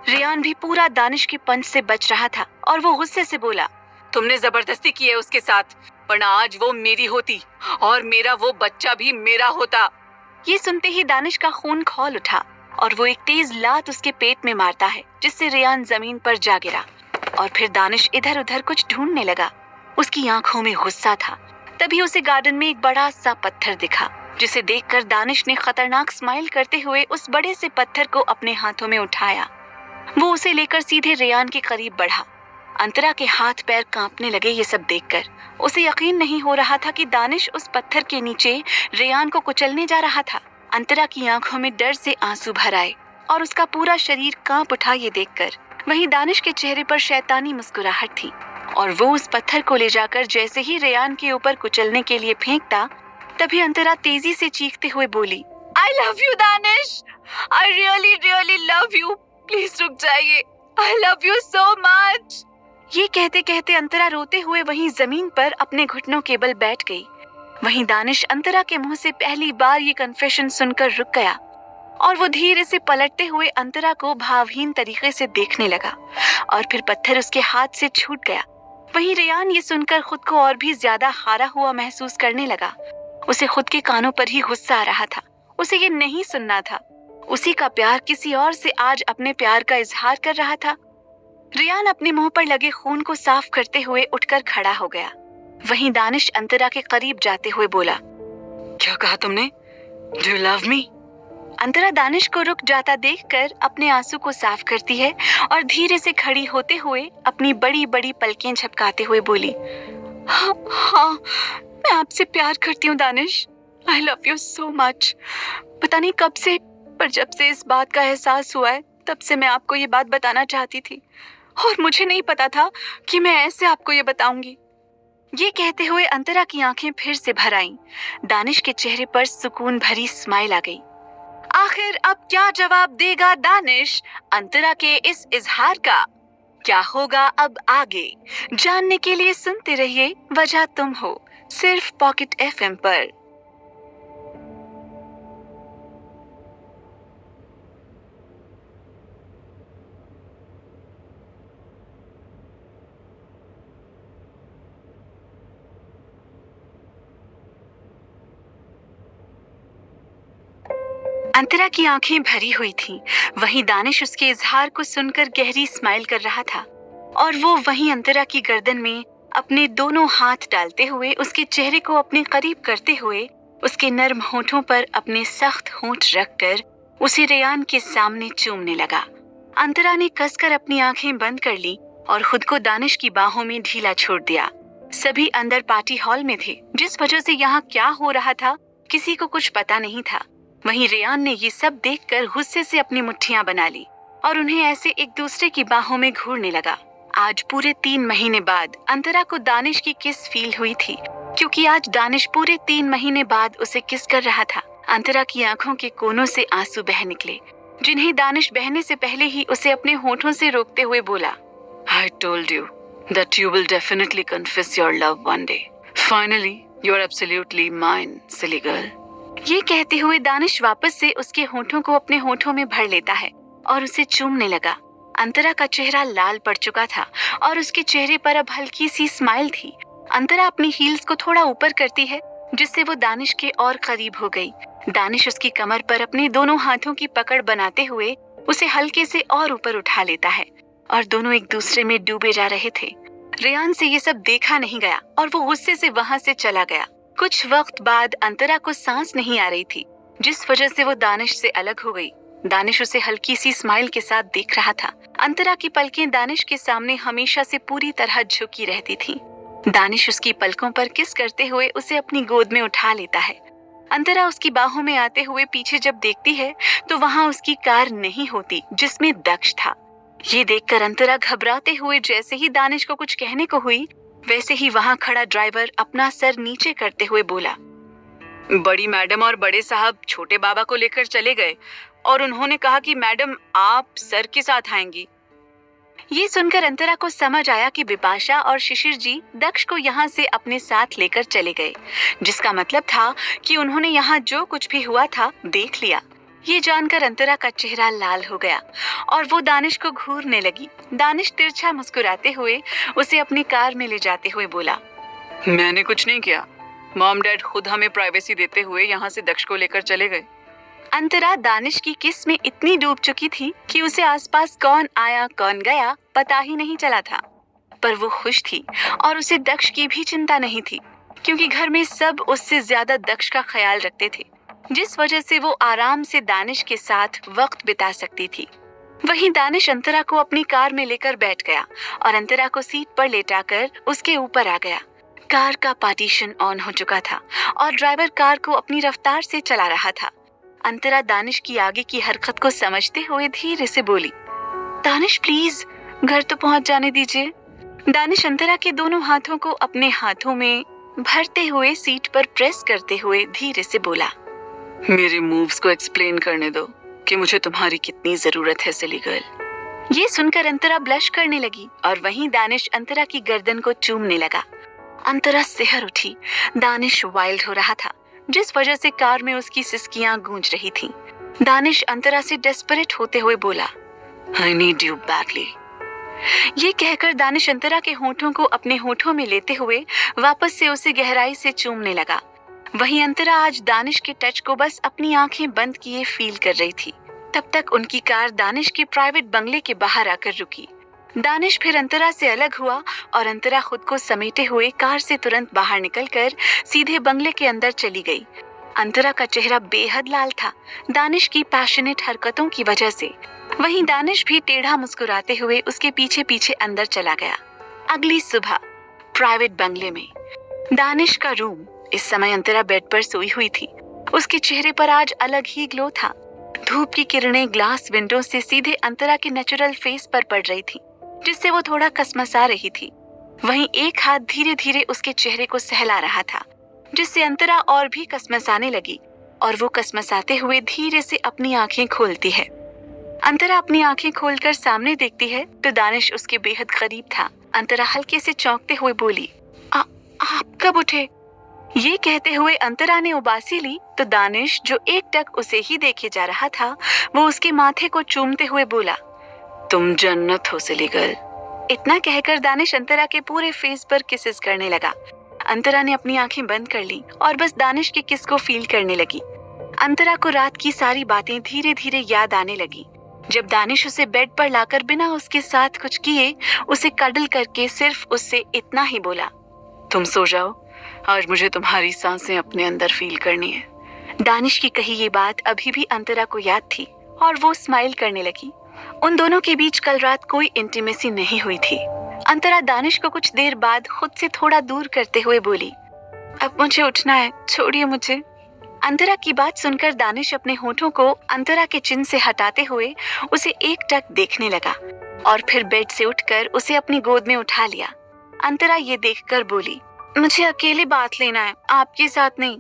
रेयान भी पूरा दानिश के पंच से बच रहा था और वो गुस्से से बोला, तुमने जबरदस्ती की है उसके साथ, वरना आज वो मेरी होती और मेरा वो बच्चा भी मेरा होता। ये सुनते ही दानिश का खून खौल उठा और वो एक तेज लात उसके पेट में मारता है, जिससे रेयान जमीन पर जा गिरा। और फिर दानिश इधर उधर कुछ ढूंढने लगा। उसकी आंखों में गुस्सा था। तभी उसे गार्डन में एक बड़ा सा पत्थर दिखा, जिसे देखकर दानिश ने खतरनाक स्माइल करते हुए उस बड़े से पत्थर को अपने हाथों में उठाया। वो उसे लेकर सीधे रेयान के करीब बढ़ा। अंतरा के हाथ पैर कांपने लगे ये सब देखकर। उसे यकीन नहीं हो रहा था कि दानिश उस पत्थर के नीचे रेयान को कुचलने जा रहा था। अंतरा की आंखों में डर से आंसू भर आए और उसका पूरा शरीर कांप उठा ये देखकर। वहीं दानिश के चेहरे पर शैतानी मुस्कुराहट थी और वो उस पत्थर को ले जाकर जैसे ही रेयान के ऊपर कुचलने के लिए फेंकता, तभी अंतरा तेजी से चीखते हुए बोली, I love you Danish, I really really love you, please रुक जाइए, I love you so much. ये कहते कहते अंतरा रोते हुए वहीं जमीन पर अपने घुटनों के बल बैठ गई। वहीं दानिश अंतरा के मुंह से पहली बार ये कन्फेशन सुनकर रुक गया और वो धीरे से पलटते हुए अंतरा को भावहीन तरीके से देखने लगा और फिर पत्थर उसके हाथ से छूट गया। वहीं रेयान ये सुनकर खुद को और भी ज्यादा हारा हुआ महसूस करने लगा। उसे खुद के कानों पर ही गुस्सा आ रहा था। उसे ये नहीं सुनना था। उसी का प्यार किसी और से आज अपने प्यार का इजहार कर रहा था। रेयान अपने मुंह पर लगे खून को साफ करते हुए उठकर खड़ा हो गया। वहीं दानिश अंतरा के करीब जाते हुए बोला, क्या कहा तुमने? Do you love me? Antara Danish को रुक जाता देखकर अपने आंसू को साफ करती है और धीरे से खड़ी होते हुए अपनी बड़ी बड़ी पलकें झपकाते हुए बोली, हाँ, मैं आपसे प्यार करती हूँ Danish, I love you so much. पता नहीं कब से, पर जब से इस बात का एहसास हुआ है तब से मैं आपको ये बात बताना चाहती थी और मुझे नहीं पता था कि मैं ऐसे आपको ये बताऊंगी। ये कहते हुए अंतरा की आंखें फिर से भर आईं। दानिश के चेहरे पर सुकून भरी स्माइल आ गई। आखिर अब क्या जवाब देगा दानिश अंतरा के इस इजहार का? क्या होगा अब आगे? जानने के लिए सुनते रहिए वजह तुम हो, सिर्फ पॉकेट एफएम पर। अंतरा की आंखें भरी हुई थीं। वहीं दानिश उसके इजहार को सुनकर गहरी स्माइल कर रहा था और वो वहीं अंतरा की गर्दन में अपने दोनों हाथ डालते हुए उसके चेहरे को अपने करीब करते हुए उसके नर्म होठों पर अपने सख्त होंठ रखकर उसे रेयान के सामने चूमने लगा। अंतरा ने कसकर अपनी आंखें बंद कर ली और खुद को दानिश की बाहों में ढीला छोड़ दिया। सभी अंदर पार्टी हॉल में थे, जिस वजह से यहाँ क्या हो रहा था किसी को कुछ पता नहीं था। वहीं रेयान ने ये सब देखकर गुस्से से अपनी मुट्ठियां बना ली और उन्हें ऐसे एक दूसरे की बाहों में घूरने लगा। आज पूरे 3 महीने बाद अंतरा को दानिश की किस फील हुई थी, क्योंकि आज दानिश पूरे 3 महीने बाद उसे किस कर रहा था। अंतरा की आंखों के कोनों से आंसू बह निकले, जिन्हें दानिश बहने से पहले ही उसे अपने होठों से रोकते हुए बोला, I told you that you will definitely confess your love one day. Finally, you are absolutely mine, silly girl. ये कहते हुए दानिश वापस से उसके होठों को अपने होठों में भर लेता है और उसे चूमने लगा। अंतरा का चेहरा लाल पड़ चुका था और उसके चेहरे पर अब हल्की सी स्माइल थी। अंतरा अपनी हील्स को थोड़ा ऊपर करती है, जिससे वो दानिश के और करीब हो गई। दानिश उसकी कमर पर अपने दोनों हाथों की पकड़ बनाते हुए उसे हल्के से और ऊपर उठा लेता है और दोनों एक दूसरे में डूबे जा रहे थे। रेयान से ये सब देखा नहीं गया और वो गुस्से से वहां से चला गया। कुछ वक्त बाद अंतरा को सांस नहीं आ रही थी, जिस वजह से वो दानिश से अलग हो गई। दानिश उसे हल्की सी स्माइल के साथ देख रहा था। अंतरा की पलकें दानिश के सामने हमेशा से पूरी तरह झुकी रहती थीं। दानिश उसकी पलकों पर किस करते हुए उसे अपनी गोद में उठा लेता है। अंतरा उसकी बाहों में आते हुए पीछे जब देखती है तो वहाँ उसकी कार नहीं होती, जिसमें दक्ष था। ये देखकर अंतरा घबराते हुए जैसे ही दानिश को कुछ कहने को हुई, वैसे ही वहाँ खड़ा ड्राइवर अपना सर नीचे करते हुए बोला, बड़ी मैडम और बड़े साहब छोटे बाबा को लेकर चले गए और उन्होंने कहा कि मैडम आप सर के साथ आएंगी। ये सुनकर अंतरा को समझ आया कि बिपाशा और शिशिर जी दक्ष को यहाँ से अपने साथ लेकर चले गए, जिसका मतलब था कि उन्होंने यहाँ जो कुछ भी हुआ था देख लिया। ये जानकर अंतरा का चेहरा लाल हो गया और वो दानिश को घूरने लगी। दानिश तिरछा मुस्कुराते हुए उसे अपनी कार में ले जाते हुए बोला, मैंने कुछ नहीं किया। मॉम डैड खुद हमें प्राइवेसी देते हुए यहाँ से दक्ष को लेकर चले गए। अंतरा दानिश की किस में इतनी डूब चुकी थी कि उसे आसपास कौन आया कौन गया पता ही नहीं चला था। पर वो खुश थी और उसे दक्ष की भी चिंता नहीं थी, क्योंकि घर में सब उससे ज्यादा दक्ष का ख्याल रखते थे, जिस वजह से वो आराम से दानिश के साथ वक्त बिता सकती थी। वहीं दानिश अंतरा को अपनी कार में लेकर बैठ गया और अंतरा को सीट पर लेटाकर उसके ऊपर आ गया। कार का पार्टीशन ऑन हो चुका था और ड्राइवर कार को अपनी रफ्तार से चला रहा था। अंतरा दानिश की आगे की हरकत को समझते हुए धीरे से बोली, दानिश प्लीज घर तो पहुंच जाने दीजिए। दानिश अंतरा के दोनों हाथों को अपने हाथों में भरते हुए सीट पर प्रेस करते हुए धीरे से बोला, मेरे मूव्स को एक्सप्लेन करने दो कि मुझे तुम्हारी कितनी जरूरत है सिली गर्ल। ये सुनकर अंतरा ब्लश करने लगी और वहीं दानिश अंतरा की गर्दन को चूमने लगा। अंतरा सिहर उठी। दानिश वाइल्ड हो रहा था, जिस वजह से कार में उसकी सिसकियां गूंज रही थीं। दानिश अंतरा से डेस्परेट होते हुए बोला, आई नीड यू बैडली। ये कहकर दानिश अंतरा के होठों को अपने होठों में लेते हुए वापस से उसे गहराई से चूमने लगा। वहीं अंतरा आज दानिश के टच को बस अपनी आंखें बंद किए फील कर रही थी। तब तक उनकी कार दानिश के प्राइवेट बंगले के बाहर आकर रुकी। दानिश फिर अंतरा से अलग हुआ और अंतरा खुद को समेटे हुए कार से तुरंत बाहर निकलकर सीधे बंगले के अंदर चली गई। अंतरा का चेहरा बेहद लाल था, दानिश की पैशनेट हरकतों की वजह से। वहीं दानिश भी टेढ़ा मुस्कुराते हुए उसके पीछे पीछे अंदर चला गया। अगली सुबह प्राइवेट बंगले में दानिश का रूम। इस समय अंतरा बेड पर सोई हुई थी। उसके चेहरे पर आज अलग ही ग्लो था। धूप की किरणें ग्लास विंडो से सीधे अंतरा के नेचुरल फेस पर पड़ रही थी, जिससे वो थोड़ा कसमसा रही थी। वहीं एक हाथ धीरे धीरे उसके चेहरे को सहला रहा था, जिससे अंतरा और भी कसमसाने लगी और वो कसमसाते हुए धीरे से अपनी आंखें खोलती है। अंतरा अपनी आंखें खोलकर सामने देखती है तो दानिश उसके बेहद करीब था। अंतरा हल्के से चौंकते हुए बोली, आप कब उठे? ये कहते हुए अंतरा ने उबासी ली तो दानिश, जो एकटक उसे ही देखे जा रहा था, वो उसके माथे को चूमते हुए बोला, तुम जन्नत हो सिली गर्ल। इतना कहकर दानिश अंतरा के पूरे फेस पर किसेस करने लगा। अंतरा ने अपनी आंखें बंद कर ली और बस दानिश के किस को फील करने लगी। अंतरा को रात की सारी बातें धीरे धीरे याद आने लगी, जब दानिश उसे बेड पर लाकर बिना उसके साथ कुछ किए उसे कडल करके सिर्फ उससे इतना ही बोला, तुम सो जाओ, आज मुझे तुम्हारी सांसें अपने अंदर फील करनी है। दानिश की कही ये बात अभी भी अंतरा को याद थी और वो स्माइल करने लगी। उन दोनों के बीच कल रात कोई इंटीमेसी नहीं हुई थी। अंतरा दानिश को कुछ देर बाद खुद से थोड़ा दूर करते हुए बोली, अब मुझे उठना है, छोड़िए मुझे। अंतरा की बात सुनकर दानिश अपने होठों को अंतरा के चिन से हटाते हुए उसे एकटक देखने लगा और फिर बेड से उठकर उसे अपनी गोद में उठा लिया। अंतरा ये देखकर बोली, मुझे अकेले बात लेना है, आपके साथ नहीं।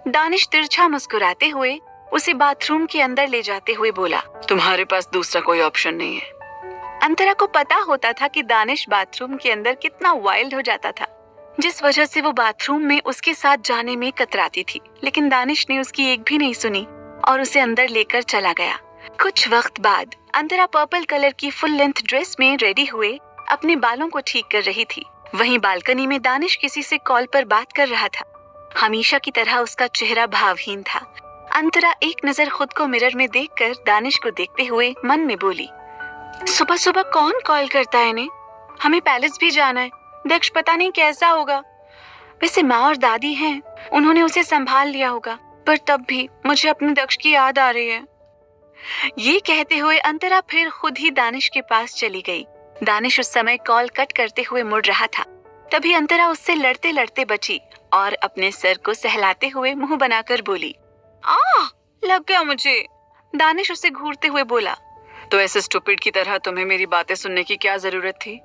दानिश तिरछा मुस्कुराते हुए उसे बाथरूम के अंदर ले जाते हुए बोला, तुम्हारे पास दूसरा कोई ऑप्शन नहीं है। अंतरा को पता होता था कि दानिश बाथरूम के अंदर कितना वाइल्ड हो जाता था, जिस वजह से वो बाथरूम में उसके साथ जाने में कतराती थी, लेकिन दानिश ने उसकी एक भी नहीं सुनी और उसे अंदर लेकर चला गया। कुछ वक्त बाद अंतरा पर्पल कलर की फुल लेंथ ड्रेस में रेडी हुए अपने बालों को ठीक कर रही थी। वहीं बालकनी में दानिश किसी से कॉल पर बात कर रहा था। हमेशा की तरह उसका चेहरा भावहीन था। अंतरा एक नजर खुद को मिरर में देखकर दानिश को देखते हुए मन में बोली, सुबह सुबह कौन कॉल करता है इन्हें? हमें पैलेस भी जाना है, दक्ष पता नहीं कैसा होगा। वैसे माँ और दादी हैं, उन्होंने उसे संभाल लिया होगा, पर तब भी मुझे अपने दक्ष की याद आ रही है। ये कहते हुए अंतरा फिर खुद ही दानिश के पास चली गई। दानिश उस समय कॉल कट करते हुए मुड़ रहा था, तभी अंतरा उससे लड़ते लड़ते बची और अपने सर को सहलाते हुए मुंह बनाकर बोली, लग गया मुझे। दानिश उसे घूरते हुए बोला, तो ऐसे स्टूपिड की तरह तुम्हें मेरी बातें सुनने की क्या जरूरत थी?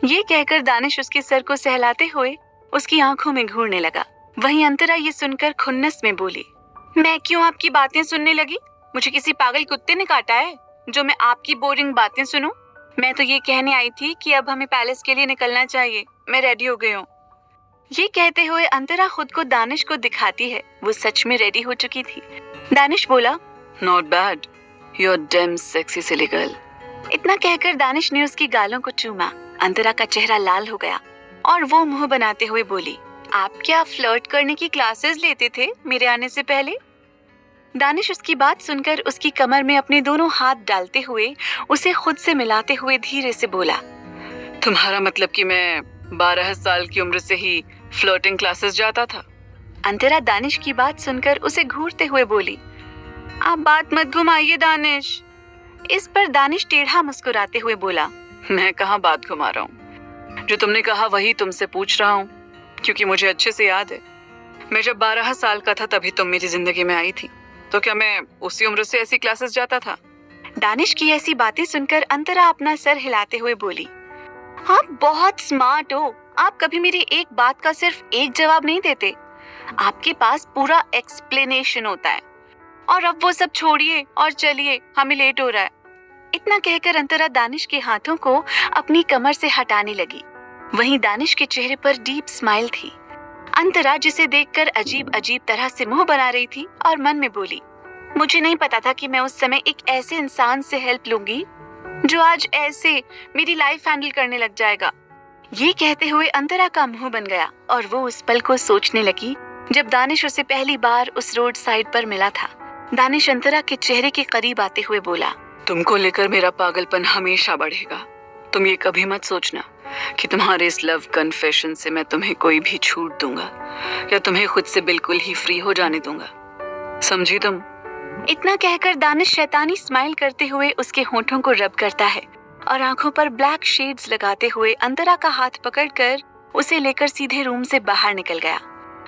ये कहकर दानिश उसके सर को सहलाते हुए उसकी आंखों में घूरने लगा। वहीं अंतरा ये सुनकर खुन्नस में बोली, मैं क्यों आपकी बातें सुनने लगी? मुझे किसी पागल कुत्ते ने काटा है जो मैं आपकी बोरिंग बातें सुनूं? मैं तो ये कहने आई थी कि अब हमें पैलेस के लिए निकलना चाहिए, मैं रेडी हो गई हूँ। ये कहते हुए अंतरा खुद को दानिश को दिखाती है वो सच में रेडी हो चुकी थी। दानिश बोला, not bad, you are damn sexy silly girl. इतना कहकर दानिश ने उसकी गालों को चूमा। अंतरा का चेहरा लाल हो गया और वो मुंह बनाते हुए बोली, आप क्या फ्लर्ट करने की क्लासेस लेते थे मेरे आने से पहले? दानिश उसकी बात सुनकर उसकी कमर में अपने दोनों हाथ डालते हुए उसे खुद से मिलाते हुए धीरे से बोला, तुम्हारा मतलब कि मैं 12 साल की उम्र से ही फ्लर्टिंग क्लासेस जाता था? अंतरा दानिश की बात सुनकर उसे घूरते हुए बोली, आप बात मत घुमाइए दानिश। इस पर दानिश टेढ़ा मुस्कुराते हुए बोला, मैं कहाँ बात घुमा रहा हूँ, जो तुमने कहा वही तुमसे पूछ रहा हूँ, क्योंकि मुझे अच्छे से याद है मैं जब 12 साल का था तभी तुम मेरी जिंदगी में आई थी। तो क्या मैं उसी उम्र से ऐसी क्लासेस जाता था? दानिश की ऐसी बातें सुनकर अंतरा अपना सर हिलाते हुए बोली, आप बहुत स्मार्ट हो। आप कभी मेरी एक बात का सिर्फ एक जवाब नहीं देते, आपके पास पूरा एक्सप्लेनेशन होता है। और अब वो सब छोड़िए और चलिए, हमें लेट हो रहा है। इतना कहकर अंतरा दानिश के हाथों को अपनी कमर से हटाने लगी। वहीं दानिश के चेहरे पर डीप स्माइल थी। अंतरा जिसे देखकर अजीब अजीब तरह से मुंह बना रही थी और मन में बोली, मुझे नहीं पता था कि मैं उस समय एक ऐसे इंसान से हेल्प लूंगी जो आज ऐसे मेरी लाइफ हैंडल करने लग जाएगा। ये कहते हुए अंतरा का मुंह बन गया और वो उस पल को सोचने लगी जब दानिश उसे पहली बार उस रोड साइड पर मिला था। दानिश अंतरा के चेहरे के करीब आते हुए बोला, तुमको लेकर मेरा पागलपन हमेशा बढ़ेगा। तुम ये कभी मत सोचना कि तुम्हारे इस लव कन्फेशन से मैं तुम्हें कोई भी छूट दूंगा या तुम्हें खुद से बिल्कुल ही फ्री हो जाने दूंगा, समझी तुम? इतना कहकर दानिश शैतानी स्माइल करते हुए उसके होठों को रब करता है और आंखों पर ब्लैक शेड्स लगाते हुए अंतरा का हाथ पकड़कर उसे लेकर सीधे रूम से बाहर निकल गया।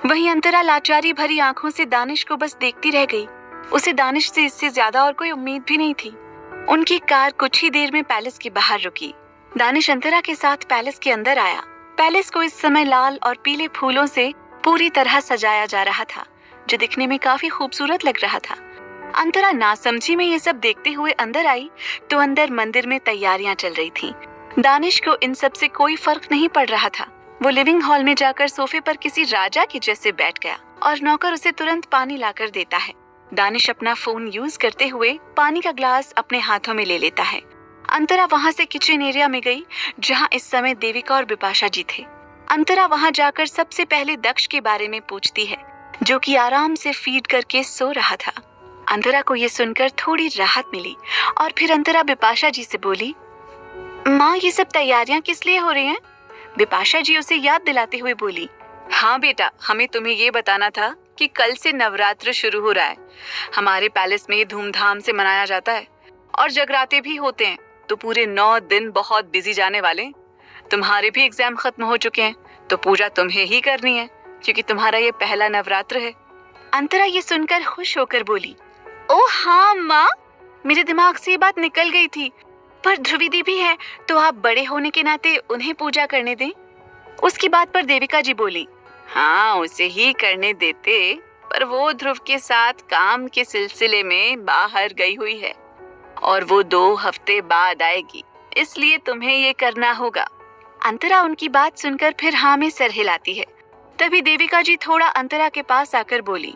वहीं अंतरा लाचारी भरी आंखों से दानिश को बस देखती रह गई। उसे दानिश से इससे ज्यादा और कोई उम्मीद भी नहीं थी। उनकी कार कुछ ही देर में पैलेस के बाहर रुकी। दानिश अंतरा के साथ पैलेस के अंदर आया। पैलेस को इस समय लाल और पीले फूलों से पूरी तरह सजाया जा रहा था, जो दिखने में काफी खूबसूरत लग रहा था। अंतरा नासमझी में ये सब देखते हुए अंदर आई तो अंदर मंदिर में तैयारियां चल रही थीं। दानिश को इन सब से कोई फर्क नहीं पड़ रहा था। वो लिविंग हॉल में जाकर सोफे पर किसी राजा के जैसे बैठ गया और नौकर उसे तुरंत पानी लाकर देता है। दानिश अपना फोन यूज करते हुए पानी का ग्लास अपने हाथों में ले लेता है। अंतरा वहां से किचन एरिया में गई जहां इस समय देविका और बिपाशा जी थे। अंतरा वहां जाकर सबसे पहले दक्ष के बारे में पूछती है, जो कि आराम से फीड करके सो रहा था। अंतरा को ये सुनकर थोड़ी राहत मिली और फिर अंतरा बिपाशा जी से बोली, माँ ये सब तैयारियां किस लिए हो रही हैं? बिपाशा जी उसे याद दिलाते हुए बोली, हाँ बेटा, हमें तुम्हें ये बताना था कि कल से नवरात्र शुरू हो रहा है। हमारे पैलेस में ये धूमधाम से मनाया जाता है और जगराते भी होते हैं, तो पूरे 9 दिन बहुत बिजी जाने वाले। तुम्हारे भी एग्जाम खत्म हो चुके हैं, तो पूजा तुम्हें ही करनी है क्योंकि तुम्हारा ये पहला नवरात्र है। अंतरा ये सुनकर खुश होकर बोली, ओ हाँ माँ, मेरे दिमाग से ये बात निकल गई थी, पर ध्रुवी दी भी है तो आप बड़े होने के नाते उन्हें पूजा करने दें। उसकी बात पर देविका जी बोली, हाँ उसे ही करने देते, पर वो ध्रुव के साथ काम के सिलसिले में बाहर गई हुई है और वो 2 हफ्ते बाद आएगी, इसलिए तुम्हें ये करना होगा। अंतरा उनकी बात सुनकर फिर हाँ में सर हिलाती है। तभी देविका जी थोड़ा अंतरा के पास आकर बोली,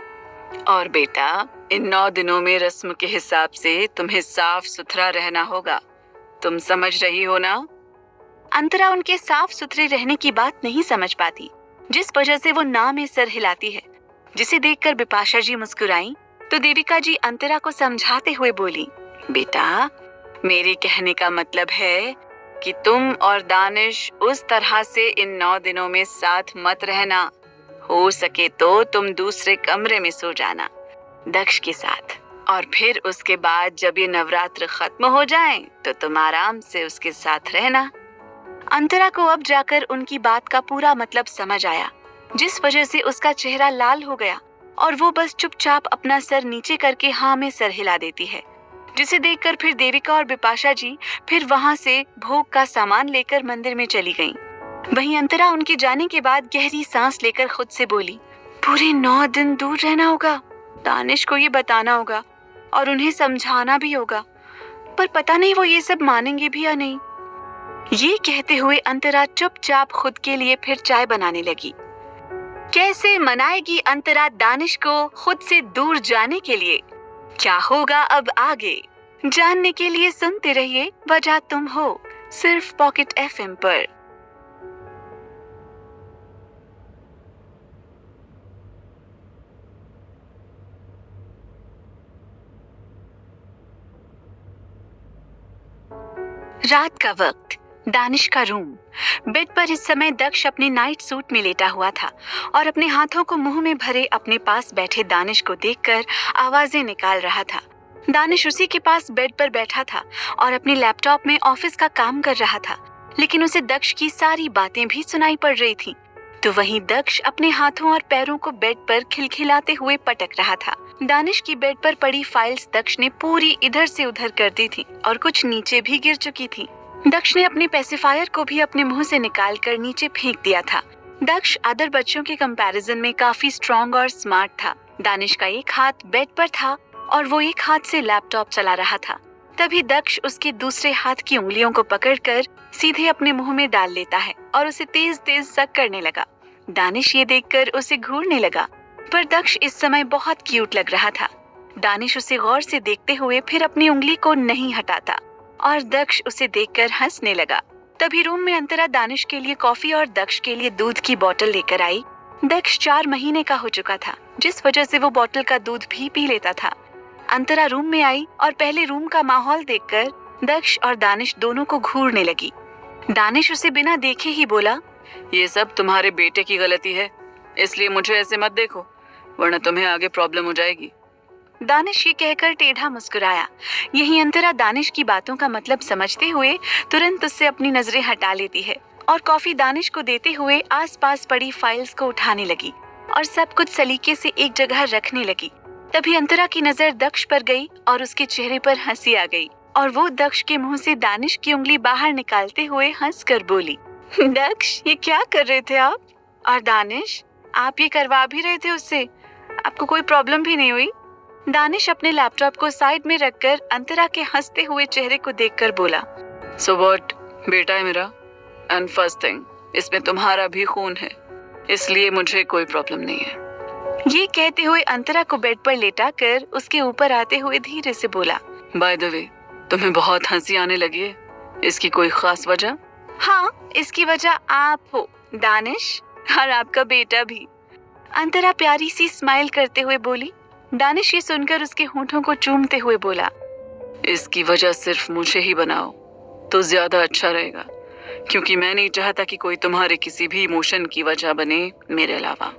और बेटा इन 9 दिनों में रस्म के हिसाब से तुम्हें साफ सुथरा रहना होगा, तुम समझ रही हो ना? अंतरा उनके साफ सुथरे रहने की बात नहीं समझ पाती, जिस वजह से वो ना में सर हिलाती है, जिसे देखकर बिपाशा जी मुस्कुराई तो देविका जी अंतरा को समझाते हुए बोली, बेटा मेरे कहने का मतलब है कि तुम और दानिश उस तरह से इन 9 दिनों में साथ मत रहना। हो सके तो तुम दूसरे कमरे में सो जाना दक्ष के साथ, और फिर उसके बाद जब ये नवरात्र खत्म हो जाए तो तुम आराम से उसके साथ रहना। अंतरा को अब जाकर उनकी बात का पूरा मतलब समझ आया, जिस वजह से उसका चेहरा लाल हो गया और वो बस चुपचाप अपना सर नीचे करके हाँ में सर हिला देती है, जिसे देखकर फिर देविका और बिपाशा जी फिर वहां से भोग का सामान लेकर मंदिर में चली गईं। वहीं अंतरा उनके जाने के बाद गहरी सांस लेकर खुद से बोली, पूरे 9 दिन दूर रहना होगा, दानिश को ये बताना होगा और उन्हें समझाना भी होगा, पर पता नहीं वो ये सब मानेंगे भी या नहीं। ये कहते हुए अंतरा चुपचाप खुद के लिए फिर चाय बनाने लगी। कैसे मनाएगी अंतरा दानिश को खुद से दूर जाने के लिए? क्या होगा अब आगे, जानने के लिए सुनते रहिए वजह तुम हो, सिर्फ पॉकेट एफएम पर। रात का वक्त, दानिश का रूम। बेड पर इस समय दक्ष अपने नाइट सूट में लेटा हुआ था और अपने हाथों को मुंह में भरे अपने पास बैठे दानिश को देखकर आवाजें निकाल रहा था। दानिश उसी के पास बेड पर बैठा था और अपने लैपटॉप में ऑफिस का काम कर रहा था, लेकिन उसे दक्ष की सारी बातें भी सुनाई पड़ रही थीं। तो वहीं दक्ष अपने हाथों और पैरों को बेड पर खिलखिलाते हुए पटक रहा था। दानिश की बेड पर पड़ी फाइल्स दक्ष ने पूरी इधर से उधर कर दी थी और कुछ नीचे भी गिर चुकी थी। दक्ष ने अपने पेसिफायर को भी अपने मुंह से निकालकर नीचे फेंक दिया था। दक्ष अदर बच्चों के कंपैरिजन में काफी स्ट्रॉन्ग और स्मार्ट था। दानिश का एक हाथ बेड पर था और वो एक हाथ से लैपटॉप चला रहा था। तभी दक्ष उसके दूसरे हाथ की उंगलियों को पकड़कर सीधे अपने मुंह में डाल लेता है और उसे तेज तेज सक करने लगा। दानिश ये देखकर उसे घूरने लगा, पर दक्ष इस समय बहुत क्यूट लग रहा था। दानिश उसे गौर से देखते हुए फिर अपनी उंगली को नहीं हटाता और दक्ष उसे देखकर हंसने लगा। तभी रूम में अंतरा दानिश के लिए कॉफी और दक्ष के लिए दूध की बोतल लेकर आई। दक्ष 4 महीने का हो चुका था, जिस वजह से वो बोतल का दूध भी पी लेता था। अंतरा रूम में आई और पहले रूम का माहौल देखकर दक्ष और दानिश दोनों को घूरने लगी। दानिश उसे बिना देखे ही बोला, ये सब तुम्हारे बेटे की गलती है, इसलिए मुझे ऐसे मत देखो, वरना तुम्हें आगे प्रॉब्लम हो जाएगी। दानिश ये कहकर टेढ़ा मुस्कुराया। यही अंतरा दानिश की बातों का मतलब समझते हुए तुरंत उससे अपनी नजरें हटा लेती है और कॉफी दानिश को देते हुए आसपास पड़ी फाइल्स को उठाने लगी और सब कुछ सलीके से एक जगह रखने लगी। तभी अंतरा की नजर दक्ष पर गई और उसके चेहरे पर हंसी आ गई और वो दक्ष के मुंह से दानिश की उंगली बाहर निकालते हुए हंसकर बोली, दक्ष ये क्या कर रहे थे आप? और दानिश, आप ये करवा भी रहे थे उससे, आपको कोई प्रॉब्लम भी नहीं हुई? दानिश अपने लैपटॉप को साइड में रखकर अंतरा के हंसते हुए चेहरे को देखकर बोला, सो व्हाट, बेटा है मेरा, एंड फर्स्ट थिंग, इसमें तुम्हारा भी खून है, इसलिए मुझे कोई प्रॉब्लम नहीं है। ये कहते हुए अंतरा को बेड पर लेटाकर उसके ऊपर आते हुए धीरे से बोला, बाय द वे, तुम्हें बहुत हंसी आने लगी है, इसकी कोई खास वजह? हाँ, इसकी वजह आप हो दानिश, और आपका बेटा भी। अंतरा प्यारी सी स्माइल करते हुए बोली। दानिश ये सुनकर उसके होठों को चूमते हुए बोला, इसकी वजह सिर्फ मुझे ही बनाओ तो ज्यादा अच्छा रहेगा, क्योंकि मैं नहीं चाहता कि कोई तुम्हारे किसी भी इमोशन की वजह बने मेरे अलावा।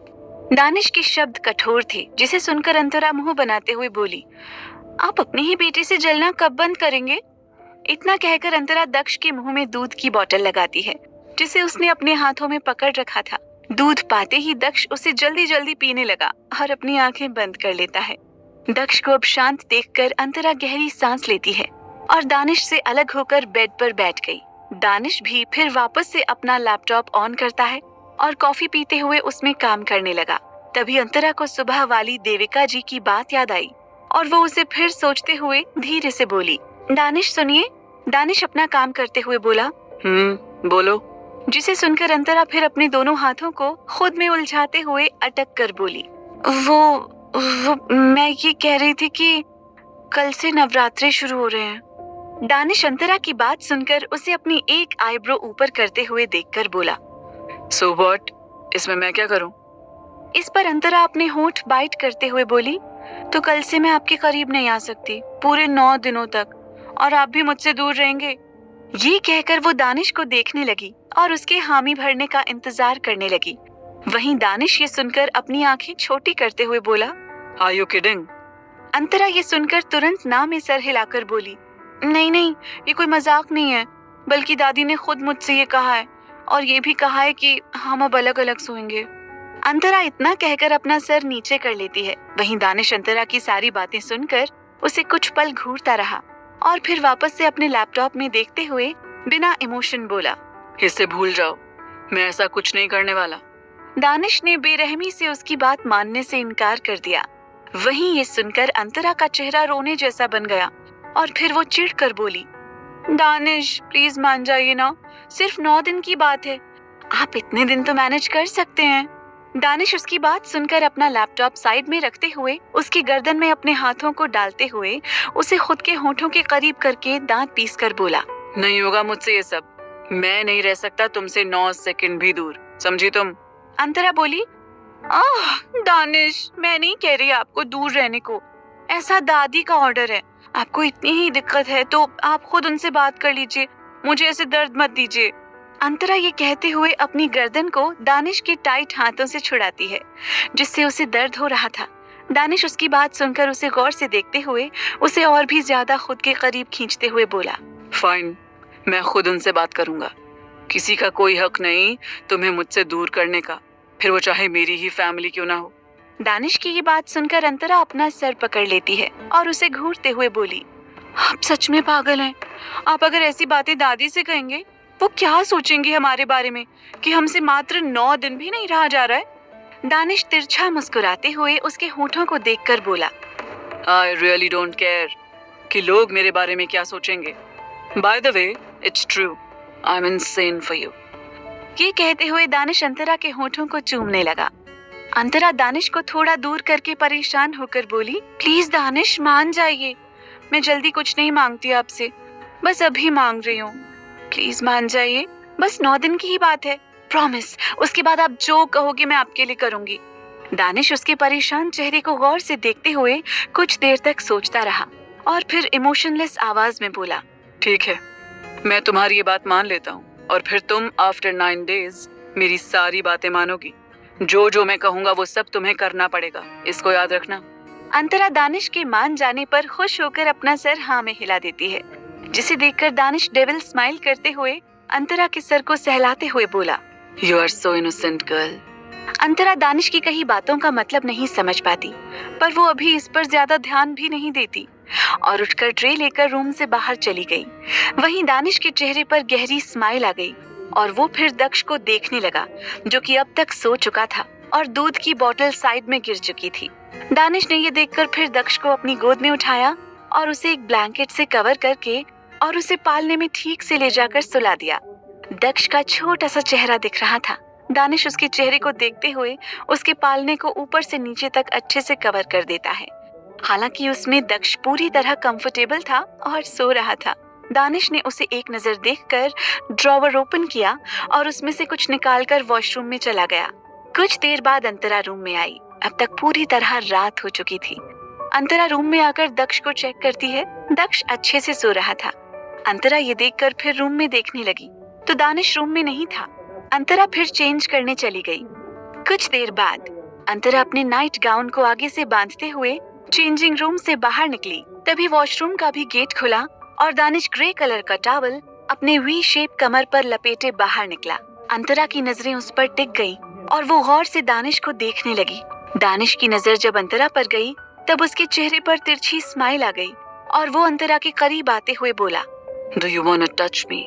दानिश के शब्द कठोर थे, जिसे सुनकर अंतरा मुंह बनाते हुए बोली, आप अपने ही बेटे से जलना कब बंद करेंगे? इतना कहकर अंतरा दक्ष के मुंह में दूध की बोतल लगाती है, जिसे उसने अपने हाथों में पकड़ रखा था। दूध पाते ही दक्ष उसे जल्दी जल्दी पीने लगा और अपनी आंखें बंद कर लेता है। दक्ष को अब शांत देखकर अंतरा गहरी सांस लेती है और दानिश से अलग होकर बेड पर बैठ गई। दानिश भी फिर वापस से अपना लैपटॉप ऑन करता है और कॉफी पीते हुए उसमें काम करने लगा। तभी अंतरा को सुबह वाली देविका जी की बात याद आई और वो उसे फिर सोचते हुए धीरे से बोली, दानिश सुनिए। दानिश अपना काम करते हुए बोला, बोलो। जिसे सुनकर अंतरा फिर अपने दोनों हाथों को खुद में उलझाते हुए अटक कर बोली, वो मैं ये कह रही थी कि कल से नवरात्रे शुरू हो रहे हैं। दानिश अंतरा की बात सुनकर उसे अपनी एक आईब्रो ऊपर करते हुए देखकर बोला, सो व्हाट, इसमें मैं क्या करूं? इस पर अंतरा अपने होंठ बाइट करते हुए बोली, तो कल से मैं आपके करीब नहीं आ सकती पूरे 9 दिनों तक, और आप भी मुझसे दूर रहेंगे। ये कहकर वो दानिश को देखने लगी और उसके हामी भरने का इंतजार करने लगी। वहीं दानिश ये सुनकर अपनी आंखें छोटी करते हुए बोला, आर यू किडिंग? अंतरा ये सुनकर तुरंत ना में सर हिलाकर बोली, नहीं, ये कोई मजाक नहीं है, बल्कि दादी ने खुद मुझसे ये कहा है और ये भी कहा है कि हम अब अलग अलग सोएंगे। अंतरा इतना कहकर अपना सर नीचे कर लेती है। वहीं दानिश अंतरा की सारी बातें सुनकर उसे कुछ पल घूरता रहा और फिर वापस से अपने लैपटॉप में देखते हुए बिना इमोशन बोला, इसे भूल जाओ, मैं ऐसा कुछ नहीं करने वाला। दानिश ने बेरहमी से उसकी बात मानने से इनकार कर दिया। वहीं ये सुनकर अंतरा का चेहरा रोने जैसा बन गया और फिर वो चिढ़ कर बोली, दानिश प्लीज मान जाइए ना, सिर्फ 9 दिन की बात है, आप इतने दिन तो मैनेज कर सकते हैं। दानिश उसकी बात सुनकर अपना लैपटॉप साइड में रखते हुए उसकी गर्दन में अपने हाथों को डालते हुए उसे खुद के होठों के करीब करके दांत पीस कर बोला, नहीं होगा मुझसे ये सब। मैं नहीं रह सकता तुमसे 9 सेकंड भी दूर, समझी तुम? अंतरा बोली, आह दानिश, मैं नहीं कह रही आपको दूर रहने को, ऐसा दादी का ऑर्डर है। आपको इतनी ही दिक्कत है तो आप खुद उनसे बात कर लीजिए, मुझे ऐसे दर्द मत दीजिए। अंतरा ये कहते हुए अपनी गर्दन को दानिश के टाइट हाथों से छुड़ाती है जिससे उसे दर्द हो रहा था। दानिश उसकी बात सुनकर उसे गौर से देखते हुए उसे और भी ज्यादा खुद के करीब खींचते हुए बोला, फाइन, मैं खुद उनसे बात करूंगा। किसी का कोई हक नहीं तुम्हें मुझसे दूर करने का, फिर वो चाहे मेरी ही फैमिली क्यों ना हो। दानिश की ये बात सुनकर अंतरा अपना सर पकड़ लेती है और उसे घूरते हुए बोली, आप सच में पागल हैं। आप अगर ऐसी बातें दादी से कहेंगे वो क्या सोचेंगी हमारे बारे में कि हमसे मात्र 9 दिन भी नहीं रहा जा रहा है। दानिश तिरछा मुस्कुराते हुए उसके होठों को देखकर बोला, आई रियली डोंट केयर कि लोग मेरे बारे में क्या सोचेंगे। By the way, it's true, I am insane for you. ये कहते हुए दानिश अंतरा के होठों को चूमने लगा। अंतरा दानिश को थोड़ा दूर करके परेशान होकर बोली, प्लीज दानिश मान जाइए, मैं जल्दी कुछ नहीं मांगती आपसे, बस अभी मांग रही हूँ, प्लीज मान जाइए, बस 9 दिन की ही बात है, प्रॉमिस, उसके बाद आप जो कहोगे मैं आपके लिए करूंगी। दानिश उसके परेशान चेहरे को गौर से देखते हुए कुछ देर तक सोचता रहा और फिर इमोशनलेस आवाज में बोला, ठीक है, मैं तुम्हारी ये बात मान लेता हूँ और फिर तुम आफ्टर 9 डेज मेरी सारी बातें मानोगी। जो जो मैं कहूँगा वो सब तुम्हें करना पड़ेगा, इसको याद रखना। अंतरा दानिश के मान जाने पर खुश होकर अपना सर हाँ में हिला देती है, जिसे देखकर दानिश डेविल स्माइल करते हुए अंतरा के सर को सहलाते हुए बोला, you are so innocent girl. Antara Danish की कही बातों का मतलब नहीं समझ पाती, पर वो अभी इस पर ज्यादा ध्यान भी नहीं देती और उठकर ट्रे लेकर रूम से बाहर चली गई। वहीं दानिश के चेहरे पर गहरी स्माइल आ गई और वो फिर दक्ष को देखने लगा जो कि अब तक सो चुका था और दूध की बोतल साइड में गिर चुकी थी। दानिश ने ये देखकर फिर दक्ष को अपनी गोद में उठाया और उसे एक ब्लैंकेट से कवर करके और उसे पालने में ठीक से ले जाकर सुला दिया। दक्ष का छोटा सा चेहरा दिख रहा था। दानिश उसके चेहरे को देखते हुए उसके पालने को ऊपर से नीचे तक अच्छे से कवर कर देता है। हालांकि उसमें दक्ष पूरी तरह कंफर्टेबल था और सो रहा था। दानिश ने उसे एक नजर देखकर ड्रॉवर ओपन किया और उसमें से कुछ निकालकर वॉशरूम में चला गया। कुछ देर बाद अंतरा रूम में आई। अब तक पूरी तरह रात हो चुकी थी। अंतरा रूम में आकर दक्ष को चेक करती है। दक्ष अच्छे से सो रहा था। अंतरा ये देखकर फिर रूम में देखने लगी तो दानिश रूम में नहीं था। अंतरा फिर चेंज करने चली गई। कुछ देर बाद अंतरा अपने नाइट गाउन को आगे से बांधते हुए चेंजिंग रूम से बाहर निकली। तभी वॉशरूम का भी गेट खुला और दानिश ग्रे कलर का टॉवल अपने वी शेप कमर पर लपेटे बाहर निकला। अंतरा की नजरें उस पर टिक गई और वो गौर से दानिश को देखने लगी। दानिश की नजर जब अंतरा पर गई तब उसके चेहरे पर तिरछी स्माइल आ गई और वो अंतरा के करीब आते हुए बोला, Do you wanna touch me?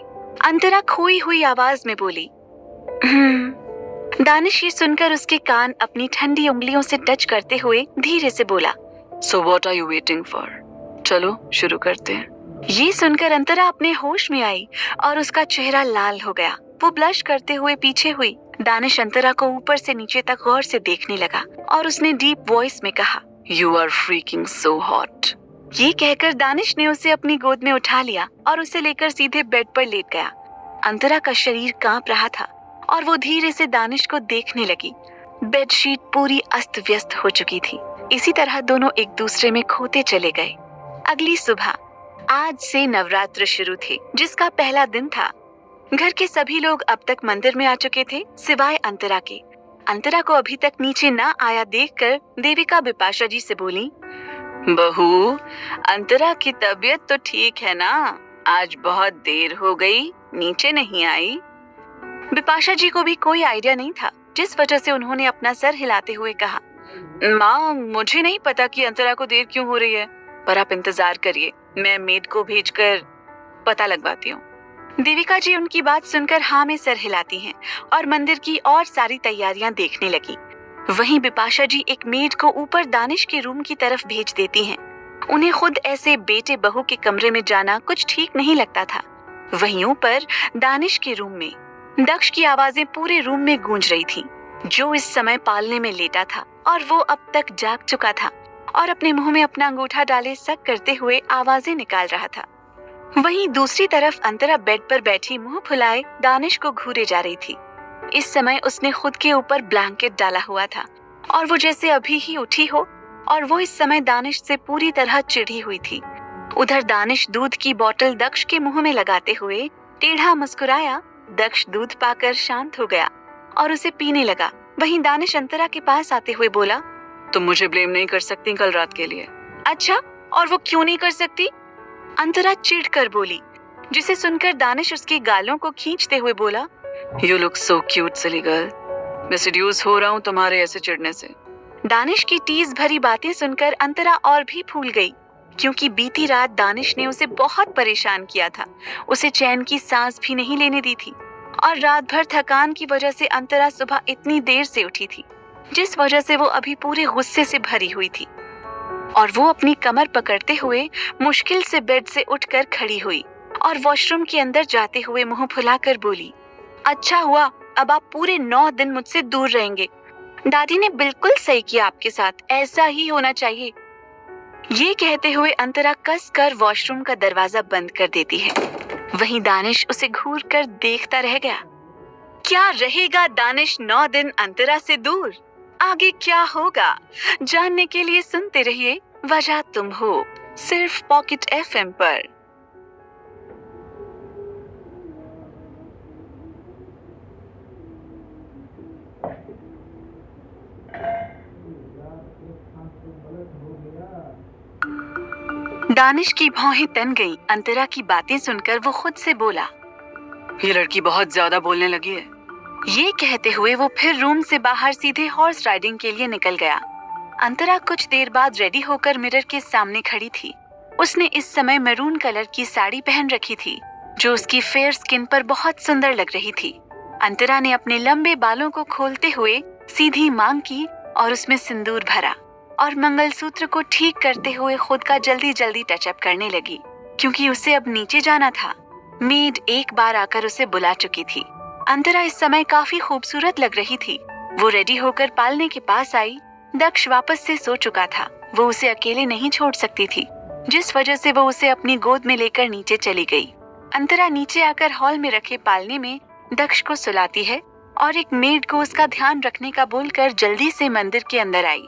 अंतरा खोई हुई आवाज में बोली, दानिश ये सुनकर उसके कान अपनी ठंडी उंगलियों से टच करते हुए धीरे से बोला, So what are you waiting for? चलो शुरू करते हैं। ये सुनकर अंतरा अपने होश में आई और उसका चेहरा लाल हो गया। वो ब्लश करते हुए पीछे हुई। दानिश अंतरा को ऊपर से नीचे तक गौर से देखने लगा और उसने डीप वॉइस में कहा, You are freaking so hot. ये कहकर दानिश ने उसे अपनी गोद में उठा लिया और उसे लेकर सीधे बेड पर लेट गया। अंतरा का शरीर कांप रहा था और वो धीरे से दानिश को देखने लगी। बेडशीट पूरी अस्त व्यस्त हो चुकी थी। इसी तरह दोनों एक दूसरे में खोते चले गए। अगली सुबह आज से नवरात्र शुरू थे, जिसका पहला दिन था। घर के सभी लोग अब तक मंदिर में आ चुके थे सिवाय अंतरा के। अंतरा को अभी तक नीचे ना आया देखकर देविका बिपाशा जी से बोली, बहू, अंतरा की तबीयत तो ठीक है ना? आज बहुत देर हो गई, नीचे नहीं आई। बिपाशा जी को भी कोई आइडिया नहीं था, जिस वजह से उन्होंने अपना सर हिलाते हुए कहा, माँ, मुझे नहीं पता कि अंतरा को देर क्यों हो रही है, पर आप इंतजार करिए, मैं मेड को भेजकर पता लगवाती हूँ। देविका जी उनकी बात सुनकर हाँ में सर हिलाती हैं और मंदिर की और सारी तैयारियां देखने लगी। वहीं बिपाशा जी एक मेड को ऊपर दानिश के रूम की तरफ भेज देती हैं। उन्हें खुद ऐसे बेटे बहू के कमरे में जाना कुछ ठीक नहीं लगता था। वहीं ऊपर दानिश के रूम में दक्ष की आवाजें पूरे रूम में गूंज रही थी। जो इस समय पालने में लेटा था और वो अब तक जाग चुका था और अपने मुंह में अपना अंगूठा डाले सक करते हुए आवाजें निकाल रहा था। वहीं दूसरी तरफ अंतरा बेड पर बैठी मुंह फुलाए दानिश को घूरे जा रही थी। इस समय उसने खुद के ऊपर ब्लैंकेट डाला हुआ था और वो जैसे अभी ही उठी हो, और वो इस समय दानिश से पूरी तरह चिढ़ी हुई थी। उधर दानिश दूध की बोतल दक्ष के मुंह में लगाते हुए टेढ़ा मुस्कुराया। दक्ष दूध पाकर शांत हो गया और उसे पीने लगा। वहीं दानिश अंतरा के पास आते हुए बोला, तुम मुझे ब्लेम नहीं कर सकती कल रात के लिए। अच्छा, और वो क्यों नहीं कर सकती? अंतरा चिढ़ कर बोली, जिसे सुनकर दानिश उसकी गालों को खींचते हुए बोला, You look so cute, silly girl. मैं seduce हो रहा हूँ तुम्हारे ऐसे चिढ़ने से। दानिश की टीज भरी बातें सुनकर अंतरा और भी फूल गई, क्योंकि बीती रात दानिश ने उसे बहुत परेशान किया था। उसे चैन की सांस भी नहीं लेने दी थी और रात भर थकान की वजह से अंतरा सुबह इतनी देर से उठी थी, जिस वजह से वो अभी पूरे गुस्से से भरी हुई थी। और वो अपनी कमर पकड़ते हुए मुश्किल से बेड से उठकर खड़ी हुई और वॉशरूम के अंदर जाते हुए मुंह फुलाकर बोली, अच्छा हुआ, अब आप पूरे 9 दिन मुझसे दूर रहेंगे। दादी ने बिल्कुल सही किया आपके साथ, ऐसा ही होना चाहिए। ये कहते हुए अंतरा कस कर वॉशरूम का दरवाजा बंद कर देती है। वहीं दानिश उसे घूर कर देखता रह गया। क्या रहेगा दानिश 9 दिन अंतरा से दूर? आगे क्या होगा जानने के लिए सुनते रहिए वजह तुम हो, सिर्फ पॉकेट FM पर। दानिश की भौहें तन गईं। अंतरा की बातें सुनकर वो खुद से बोला, ये लड़की बहुत ज्यादा बोलने लगी है। ये कहते हुए वो फिर रूम से बाहर सीधे हॉर्स राइडिंग के लिए निकल गया। अंतरा कुछ देर बाद रेडी होकर मिरर के सामने खड़ी थी। उसने इस समय मैरून कलर की साड़ी पहन रखी थी, जो उसकी फेयर स्किन पर बहुत सुंदर लग रही थी। अंतरा ने अपने लंबे बालों को खोलते हुए सीधी मांग की और उसमें सिंदूर भरा और मंगलसूत्र को ठीक करते हुए खुद का जल्दी जल्दी टचअप करने लगी, क्योंकि उसे अब नीचे जाना था। मेड एक बार आकर उसे बुला चुकी थी। अंतरा इस समय काफी खूबसूरत लग रही थी। वो रेडी होकर पालने के पास आई। दक्ष वापस से सो चुका था। वो उसे अकेले नहीं छोड़ सकती थी, जिस वजह से वो उसे अपनी गोद में लेकर नीचे चली गई। अंतरा नीचे आकर हॉल में रखे पालने में दक्ष को सुलाती है और एक मेड को उसका ध्यान रखने का बोलकर जल्दी से मंदिर के अंदर आई।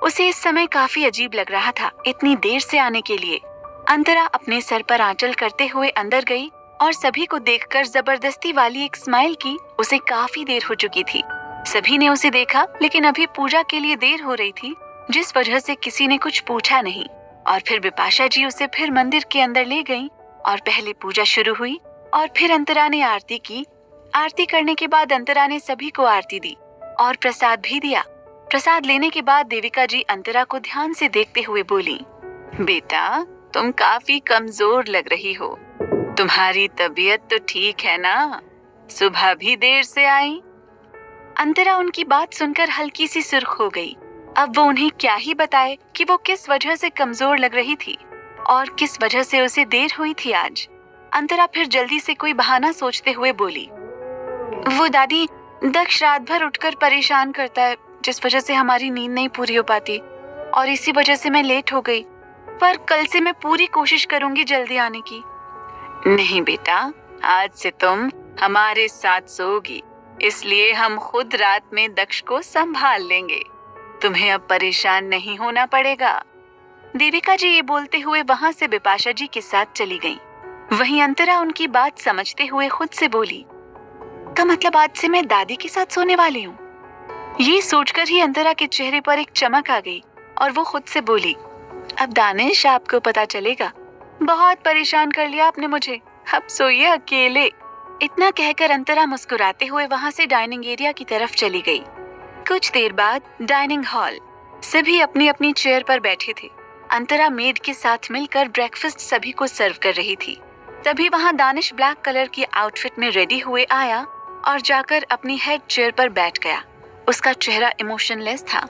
उसे इस समय काफी अजीब लग रहा था इतनी देर से आने के लिए। अंतरा अपने सर पर आंचल करते हुए अंदर गई और सभी को देखकर जबरदस्ती वाली एक स्माइल की। उसे काफी देर हो चुकी थी। सभी ने उसे देखा, लेकिन अभी पूजा के लिए देर हो रही थी, जिस वजह से किसी ने कुछ पूछा नहीं। और फिर बिपाशा जी उसे फिर मंदिर के अंदर ले गईं और पहले पूजा शुरू हुई और फिर अंतरा ने आरती की। आरती करने के बाद अंतरा ने सभी को आरती दी और प्रसाद भी दिया। प्रसाद लेने के बाद देविका जी अंतरा को ध्यान से देखते हुए बोली, बेटा तुम काफी कमजोर लग रही हो। तुम्हारी तबीयत तो ठीक है ना? सुबह भी देर से आई। अंतरा उनकी बात सुनकर हल्की सी सुर्ख हो गई। अब वो उन्हें क्या ही बताए कि वो किस वजह से कमजोर लग रही थी और किस वजह से उसे देर हुई थी आज। अंतरा फिर जल्दी से कोई बहाना सोचते हुए बोली, वो दादी, दक्ष रात भर उठकर परेशान करता है, जिस वजह से हमारी नींद नहीं पूरी हो पाती और इसी वजह से मैं लेट हो गई। पर कल से मैं पूरी कोशिश करूंगी जल्दी आने की। नहीं बेटा, आज से तुम हमारे साथ सोगी, इसलिए हम खुद रात में दक्ष को संभाल लेंगे। तुम्हें अब परेशान नहीं होना पड़ेगा। देविका जी ये बोलते हुए वहां से बिपाशा जी के साथ चली गईं। वहीं अंतरा उनकी बात समझते हुए खुद से बोली, का मतलब आज से मैं दादी के साथ सोने वाली हूँ। ये सोचकर ही अंतरा के चेहरे पर एक चमक आ गई और वो खुद से बोली, अब दानिश आपको पता चलेगा। बहुत परेशान कर लिया आपने मुझे, अब सोइए अकेले। इतना कहकर अंतरा मुस्कुराते हुए वहां से डाइनिंग एरिया की तरफ चली गई। कुछ देर बाद डाइनिंग हॉल, सभी अपनी अपनी चेयर पर बैठे थे। अंतरा मेड के साथ मिलकर ब्रेकफास्ट सभी को सर्व कर रही थी। तभी वहां दानिश ब्लैक कलर की आउटफिट में रेडी हुए आया और जाकर अपनी हेड चेयर पर बैठ गया। उसका चेहरा इमोशनलेस था।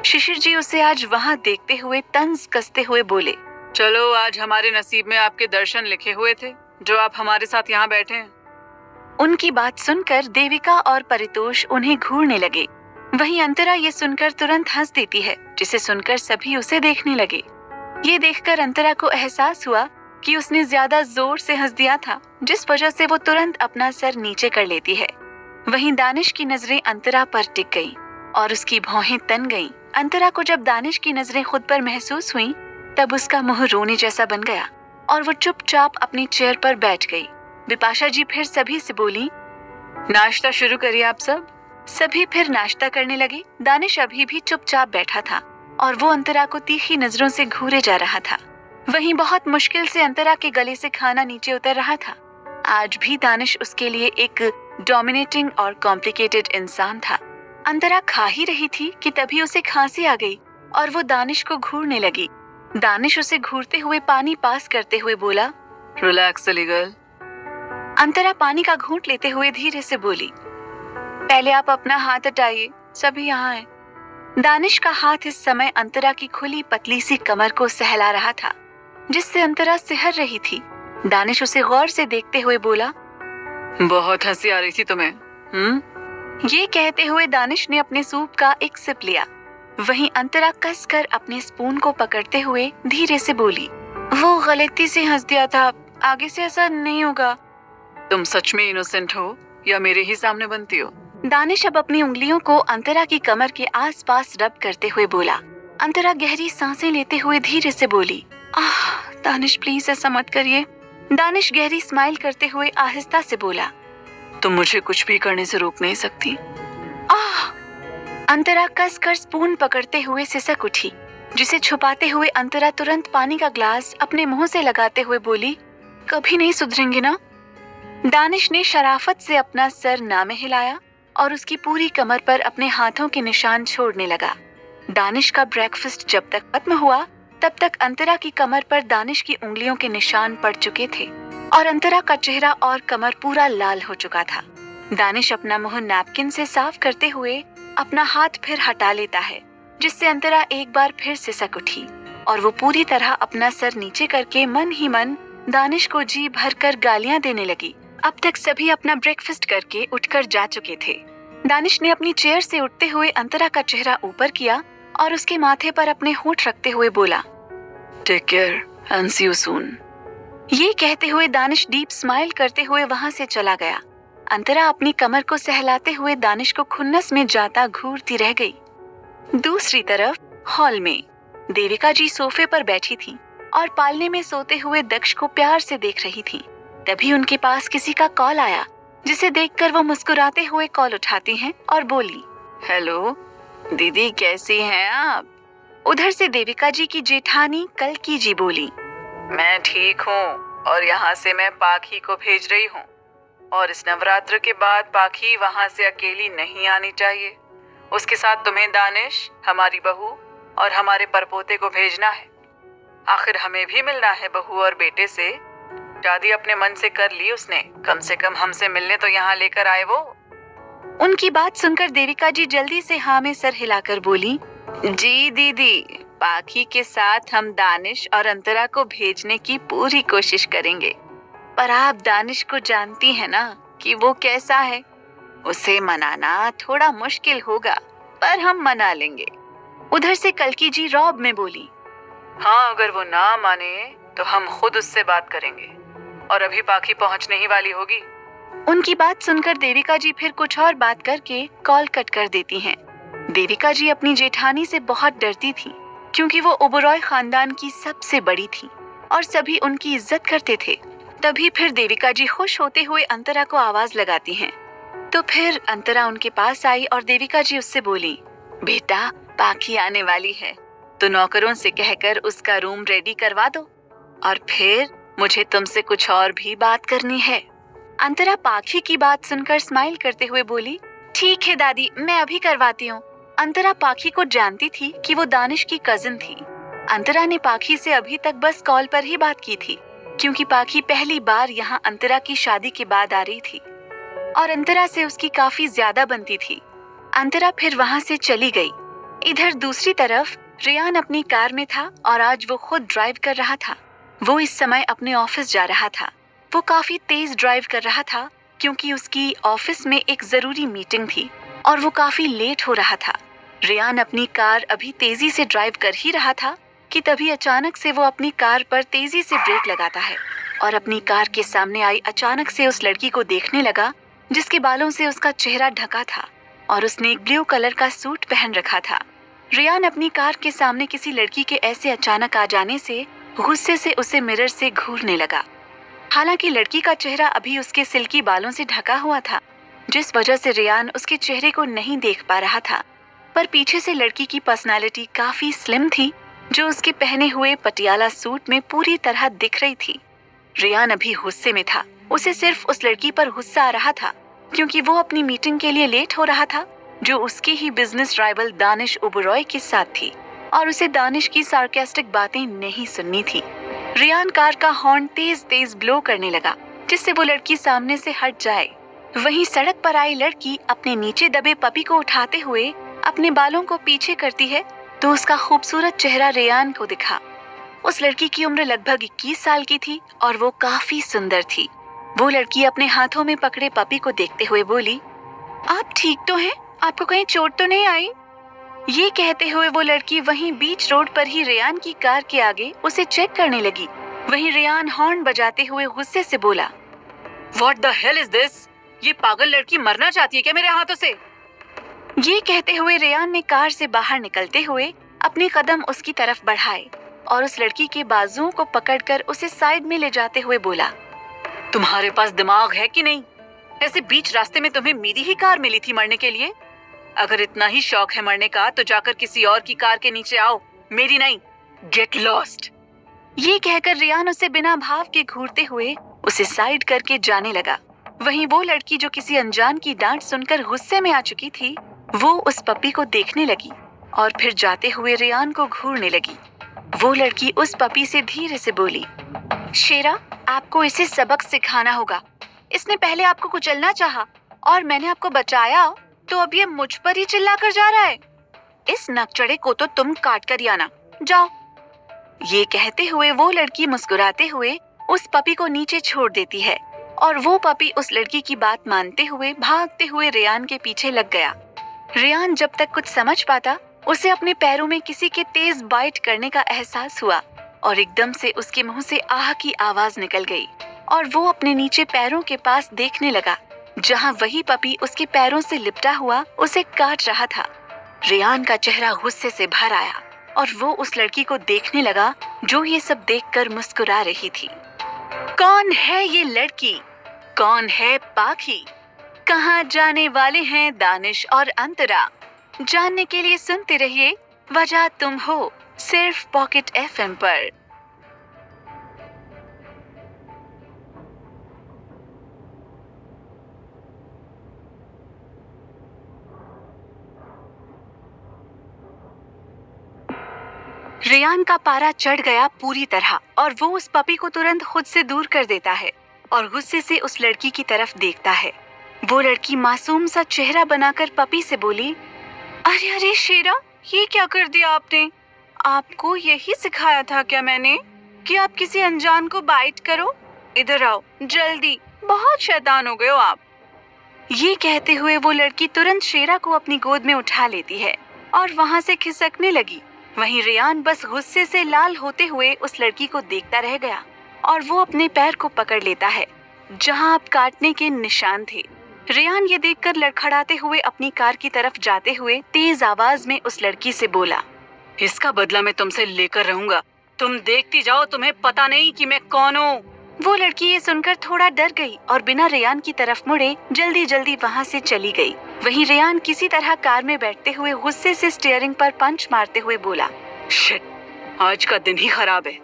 शिशिर जी उसे आज वहां देखते हुए तंज कसते हुए बोले, चलो आज हमारे नसीब में आपके दर्शन लिखे हुए थे, जो आप हमारे साथ यहाँ बैठे हैं। उनकी बात सुनकर देविका और परितोष उन्हें घूरने लगे वहीं अंतरा ये सुनकर तुरंत हंस देती है, जिसे सुनकर सभी उसे देखने लगे। ये देखकर अंतरा को एहसास हुआ कि उसने ज्यादा जोर से हंस दिया था, जिस वजह से वो तुरंत अपना सर नीचे कर लेती है। वहीं दानिश की नजरें अंतरा पर टिक गईं और उसकी भौहें तन गईं। अंतरा को जब दानिश की नजरें खुद पर महसूस हुईं, तब उसका मुंह रोने जैसा बन गया और वो चुपचाप अपनी चेयर पर बैठ गई। बिपाशा जी फिर सभी से बोली, नाश्ता शुरू करिए आप सब। सभी फिर नाश्ता करने लगे। दानिश अभी भी चुपचाप बैठा था और वो अंतरा को तीखी नजरों से घूरे जा रहा था। वहीं बहुत मुश्किल से अंतरा के गले से खाना नीचे उतर रहा था। आज भी दानिश उसके लिए एक डोमिनेटिंग और कॉम्प्लिकेटेड इंसान था। अंतरा खा ही रही थी कि तभी उसे खांसी आ गई और वो दानिश को घूरने लगी। दानिश उसे घूरते हुए पानी पास करते हुए बोला, रिलैक्स अली गर्ल। अंतरा पानी का घूंट लेते हुए धीरे से बोली, पहले आप अपना हाथ हटाइए, सभी यहाँ हैं। दानिश का हाथ इस समय अंतरा की खुली पतली सी कमर को सहला रहा था, जिससे अंतरा सिहर रही थी। दानिश उसे गौर से देखते हुए बोला, बहुत हंसी आ रही थी तुम्हें, ये कहते हुए दानिश ने अपने सूप का एक सिप लिया। वहीं अंतरा कसकर अपने स्पून को पकड़ते हुए धीरे से बोली, वो गलती से हंस दिया था, आगे से ऐसा नहीं होगा। तुम सच में इनोसेंट हो या मेरे ही सामने बनती हो? दानिश अब अपनी उंगलियों को अंतरा की कमर के आसपास रब करते हुए बोला। अंतरा गहरी सांसें लेते हुए धीरे से बोली, आह दानिश प्लीज ऐसा मत करिए। दानिश गहरी स्माइल करते हुए आहिस्ता से बोला, तुम मुझे कुछ भी करने से रोक नहीं सकती। आह! अंतरा कसकर स्पून पकड़ते हुए सिसक उठी, जिसे छुपाते हुए अंतरा तुरंत पानी का ग्लास अपने मुंह से लगाते हुए बोली, कभी नहीं सुधरेंगे ना? दानिश ने शराफत से अपना सर ना में हिलाया और उसकी पूरी कमर पर अपने हाथों के निशान छोड़ने लगा। दानिश का ब्रेकफास्ट जब तक खत्म हुआ, तब तक अंतरा की कमर पर दानिश की उंगलियों के निशान पड़ चुके थे और अंतरा का चेहरा और कमर पूरा लाल हो चुका था। दानिश अपना मुंह नैपकिन से साफ करते हुए अपना हाथ फिर हटा लेता है, जिससे अंतरा एक बार फिर सिसक उठी और वो पूरी तरह अपना सर नीचे करके मन ही मन दानिश को जी भरकर गालियां देने लगी। अब तक सभी अपना ब्रेकफास्ट करके उठकर जा चुके थे। दानिश ने अपनी चेयर से उठते हुए अंतरा का चेहरा ऊपर किया और उसके माथे पर अपने होंठ रखते हुए बोला, take care and see you soon. ये कहते हुए दानिश डीप स्माइल करते हुए वहां से चला गया। अंतरा अपनी कमर को सहलाते हुए दानिश को खुन्नस में जाता घूरती रह गई। दूसरी तरफ हॉल में देविका जी सोफे पर बैठी थी और पालने में सोते हुए दक्ष को प्यार से देख रही थी। तभी उनके पास किसी का कॉल आया, जिसे देखकर वो मुस्कुराते हुए कॉल उठाती हैं और बोली, हेलो दीदी, कैसी हैं आप? उधर से देविका जी की जेठानी कल्की जी बोली, मैं ठीक हूँ और यहाँ से मैं पाखी को भेज रही हूँ और इस नवरात्र के बाद पाखी वहाँ से अकेली नहीं आनी चाहिए। उसके साथ तुम्हें दानिश, हमारी बहू और हमारे परपोते को भेजना है। आखिर हमें भी मिलना है बहू और बेटे से। शादी अपने मन से कर ली उसने, कम से कम हमसे मिलने तो यहाँ लेकर आए वो। उनकी बात सुनकर देविका जी जल्दी से हाँ में सर हिलाकर बोली, जी दीदी, पाखी के साथ हम दानिश और अंतरा को भेजने की पूरी कोशिश करेंगे, पर आप दानिश को जानती हैं ना कि वो कैसा है। उसे मनाना थोड़ा मुश्किल होगा, पर हम मना लेंगे। उधर से कल्की जी रौब में बोली, हाँ अगर वो ना माने तो हम खुद उससे बात करेंगे और अभी पाखी पहुंचने ही वाली होगी। उनकी बात सुनकर देविका जी फिर कुछ और बात करके कॉल कट कर देती हैं। देविका जी अपनी जेठानी से बहुत डरती थी, क्योंकि वो ओबरॉय खानदान की सबसे बड़ी थी और सभी उनकी इज्जत करते थे। तभी फिर देविका जी खुश होते हुए अंतरा को आवाज लगाती हैं। तो फिर अंतरा उनके पास आई और देविका जी उससे बोली, बेटा पाखी आने वाली है, तो नौकरों से कहकर उसका रूम रेडी करवा दो और फिर मुझे तुमसे कुछ और भी बात करनी है। अंतरा पाखी की बात सुनकर स्माइल करते हुए बोली, ठीक है दादी, मैं अभी करवाती हूँ। अंतरा पाखी को जानती थी कि वो दानिश की कजिन थी। अंतरा ने पाखी से अभी तक बस कॉल पर ही बात की थी, क्योंकि पाखी पहली बार यहाँ अंतरा की शादी के बाद आ रही थी और अंतरा से उसकी काफी ज्यादा बनती थी। अंतरा फिर वहाँ से चली गई। इधर दूसरी तरफ रियान अपनी कार में था और आज वो खुद ड्राइव कर रहा था। वो इस समय अपने ऑफिस जा रहा था। वो काफी तेज ड्राइव कर रहा था क्योंकि उसकी ऑफिस में एक जरूरी मीटिंग थी और वो काफी लेट हो रहा था। रेयान अपनी कार अभी तेजी से ड्राइव कर ही रहा था कि तभी अचानक से वो अपनी कार पर तेजी से ब्रेक लगाता है और अपनी कार के सामने आई अचानक से उस लड़की को देखने लगा जिसके बालों से उसका चेहरा ढका था और उसने एक ब्लू कलर का सूट पहन रखा था। रेयान अपनी कार के सामने किसी लड़की के ऐसे अचानक आ जाने से गुस्से से उसे मिरर से घूरने लगा। हालांकि लड़की का चेहरा अभी उसके सिल्की बालों से ढका हुआ था, जिस वजह से रेयान उसके चेहरे को नहीं देख पा रहा था, पर पीछे से लड़की की पर्सनालिटी काफी स्लिम थी जो उसके पहने हुए पटियाला सूट में पूरी तरह दिख रही थी। रेयान अभी गुस्से में था। उसे सिर्फ उस लड़की पर गुस्सा आ रहा था क्योंकि वो अपनी मीटिंग के लिए लेट हो रहा था जो उसके ही बिजनेस राइवल दानिश ओबरॉय के साथ थी और उसे दानिश की सार्केस्टिक बातें नहीं सुननी थी। रेयान कार का हॉर्न तेज तेज ब्लो करने लगा जिससे वो लड़की सामने से हट जाए। वहीं सड़क पर आई लड़की अपने नीचे दबे पपी को उठाते हुए अपने बालों को पीछे करती है तो उसका खूबसूरत चेहरा रेयान को दिखा। उस लड़की की उम्र लगभग 21 साल की थी और वो काफी सुंदर थी। वो लड़की अपने हाथों में पकड़े पपी को देखते हुए बोली, आप ठीक तो हैं? आपको कहीं चोट तो नहीं आई? ये कहते हुए वो लड़की वहीं बीच रोड पर ही रेयान की कार के आगे उसे चेक करने लगी। वहीं रेयान हॉर्न बजाते हुए गुस्से से बोला, what the hell is this? ये पागल लड़की मरना चाहती है क्या मेरे हाथों से? ये कहते हुए रेयान ने कार से बाहर निकलते हुए अपने कदम उसकी तरफ बढ़ाए और उस लड़की के बाजुओं को पकड़कर उसे साइड में ले जाते हुए बोला, तुम्हारे पास दिमाग है कि नहीं? ऐसे बीच रास्ते में तुम्हें मेरी ही कार मिली थी मरने के लिए? अगर इतना ही शौक है मरने का तो जाकर किसी और की कार के नीचे आओ, मेरी नहीं। Get lost. ये कहकर रेयान उसे बिना भाव के घूरते हुए उसे साइड करके जाने लगा। वहीं वो लड़की जो किसी अनजान की डांट सुनकर गुस्से में आ चुकी थी, वो उस पपी को देखने लगी और फिर जाते हुए रेयान को घूरने लगी। वो लड़की उस पपी से धीरे से बोली, शेरा, आपको इसे सबक सिखाना होगा। इसने पहले आपको कुचलना चाहा और मैंने आपको बचाया तो अब ये मुझ पर ही चिल्लाकर जा रहा है। इस नकचढ़े को तो तुम काट कर ही आना, जाओ। ये कहते हुए वो लड़की मुस्कुराते हुए उस पपी को नीचे छोड़ देती है और वो पपी उस लड़की की बात मानते हुए भागते हुए रेयान के पीछे लग गया। रेयान जब तक कुछ समझ पाता, उसे अपने पैरों में किसी के तेज बाइट करने का एहसास हुआ और एकदम से उसके मुंह से आह की आवाज निकल गई और वो अपने नीचे पैरों के पास देखने लगा जहां वही पपी उसके पैरों से लिपटा हुआ उसे काट रहा था। रेयान का चेहरा गुस्से से भर आया और वो उस लड़की को देखने लगा जो ये सब देखकर मुस्कुरा रही थी। कौन है ये लड़की? कौन है पाखी? कहाँ जाने वाले हैं दानिश और अंतरा? जानने के लिए सुनते रहिए वजह तुम हो, सिर्फ पॉकेट एफएम पर। रेयान का पारा चढ़ गया पूरी तरह और वो उस पपी को तुरंत खुद से दूर कर देता है और गुस्से से उस लड़की की तरफ देखता है। वो लड़की मासूम सा चेहरा बनाकर पपी से बोली, अरे अरे शेरा, ये क्या कर दिया आपने? आपको यही सिखाया था क्या मैंने कि आप किसी अनजान को बाइट करो? इधर आओ जल्दी, बहुत शैतान हो गए हो आप। ये कहते हुए वो लड़की तुरंत शेरा को अपनी गोद में उठा लेती है और वहाँ से खिसकने लगी। वहीं रेयान बस गुस्से से लाल होते हुए उस लड़की को देखता रह गया और वो अपने पैर को पकड़ लेता है जहाँ अब काटने के निशान थे। रेयान ये देखकर लड़खड़ाते हुए अपनी कार की तरफ जाते हुए तेज आवाज में उस लड़की से बोला, इसका बदला मैं तुमसे लेकर रहूंगा। तुम देखती जाओ, तुम्हें पता नहीं कि मैं कौन हूँ। वो लड़की ये सुनकर थोड़ा डर गई और बिना रेयान की तरफ मुड़े जल्दी जल्दी वहाँ से चली गई। वहीं रेयान किसी तरह कार में बैठते हुए गुस्से से स्टीयरिंग पर पंच मारते हुए बोला, शिट, आज का दिन ही खराब है।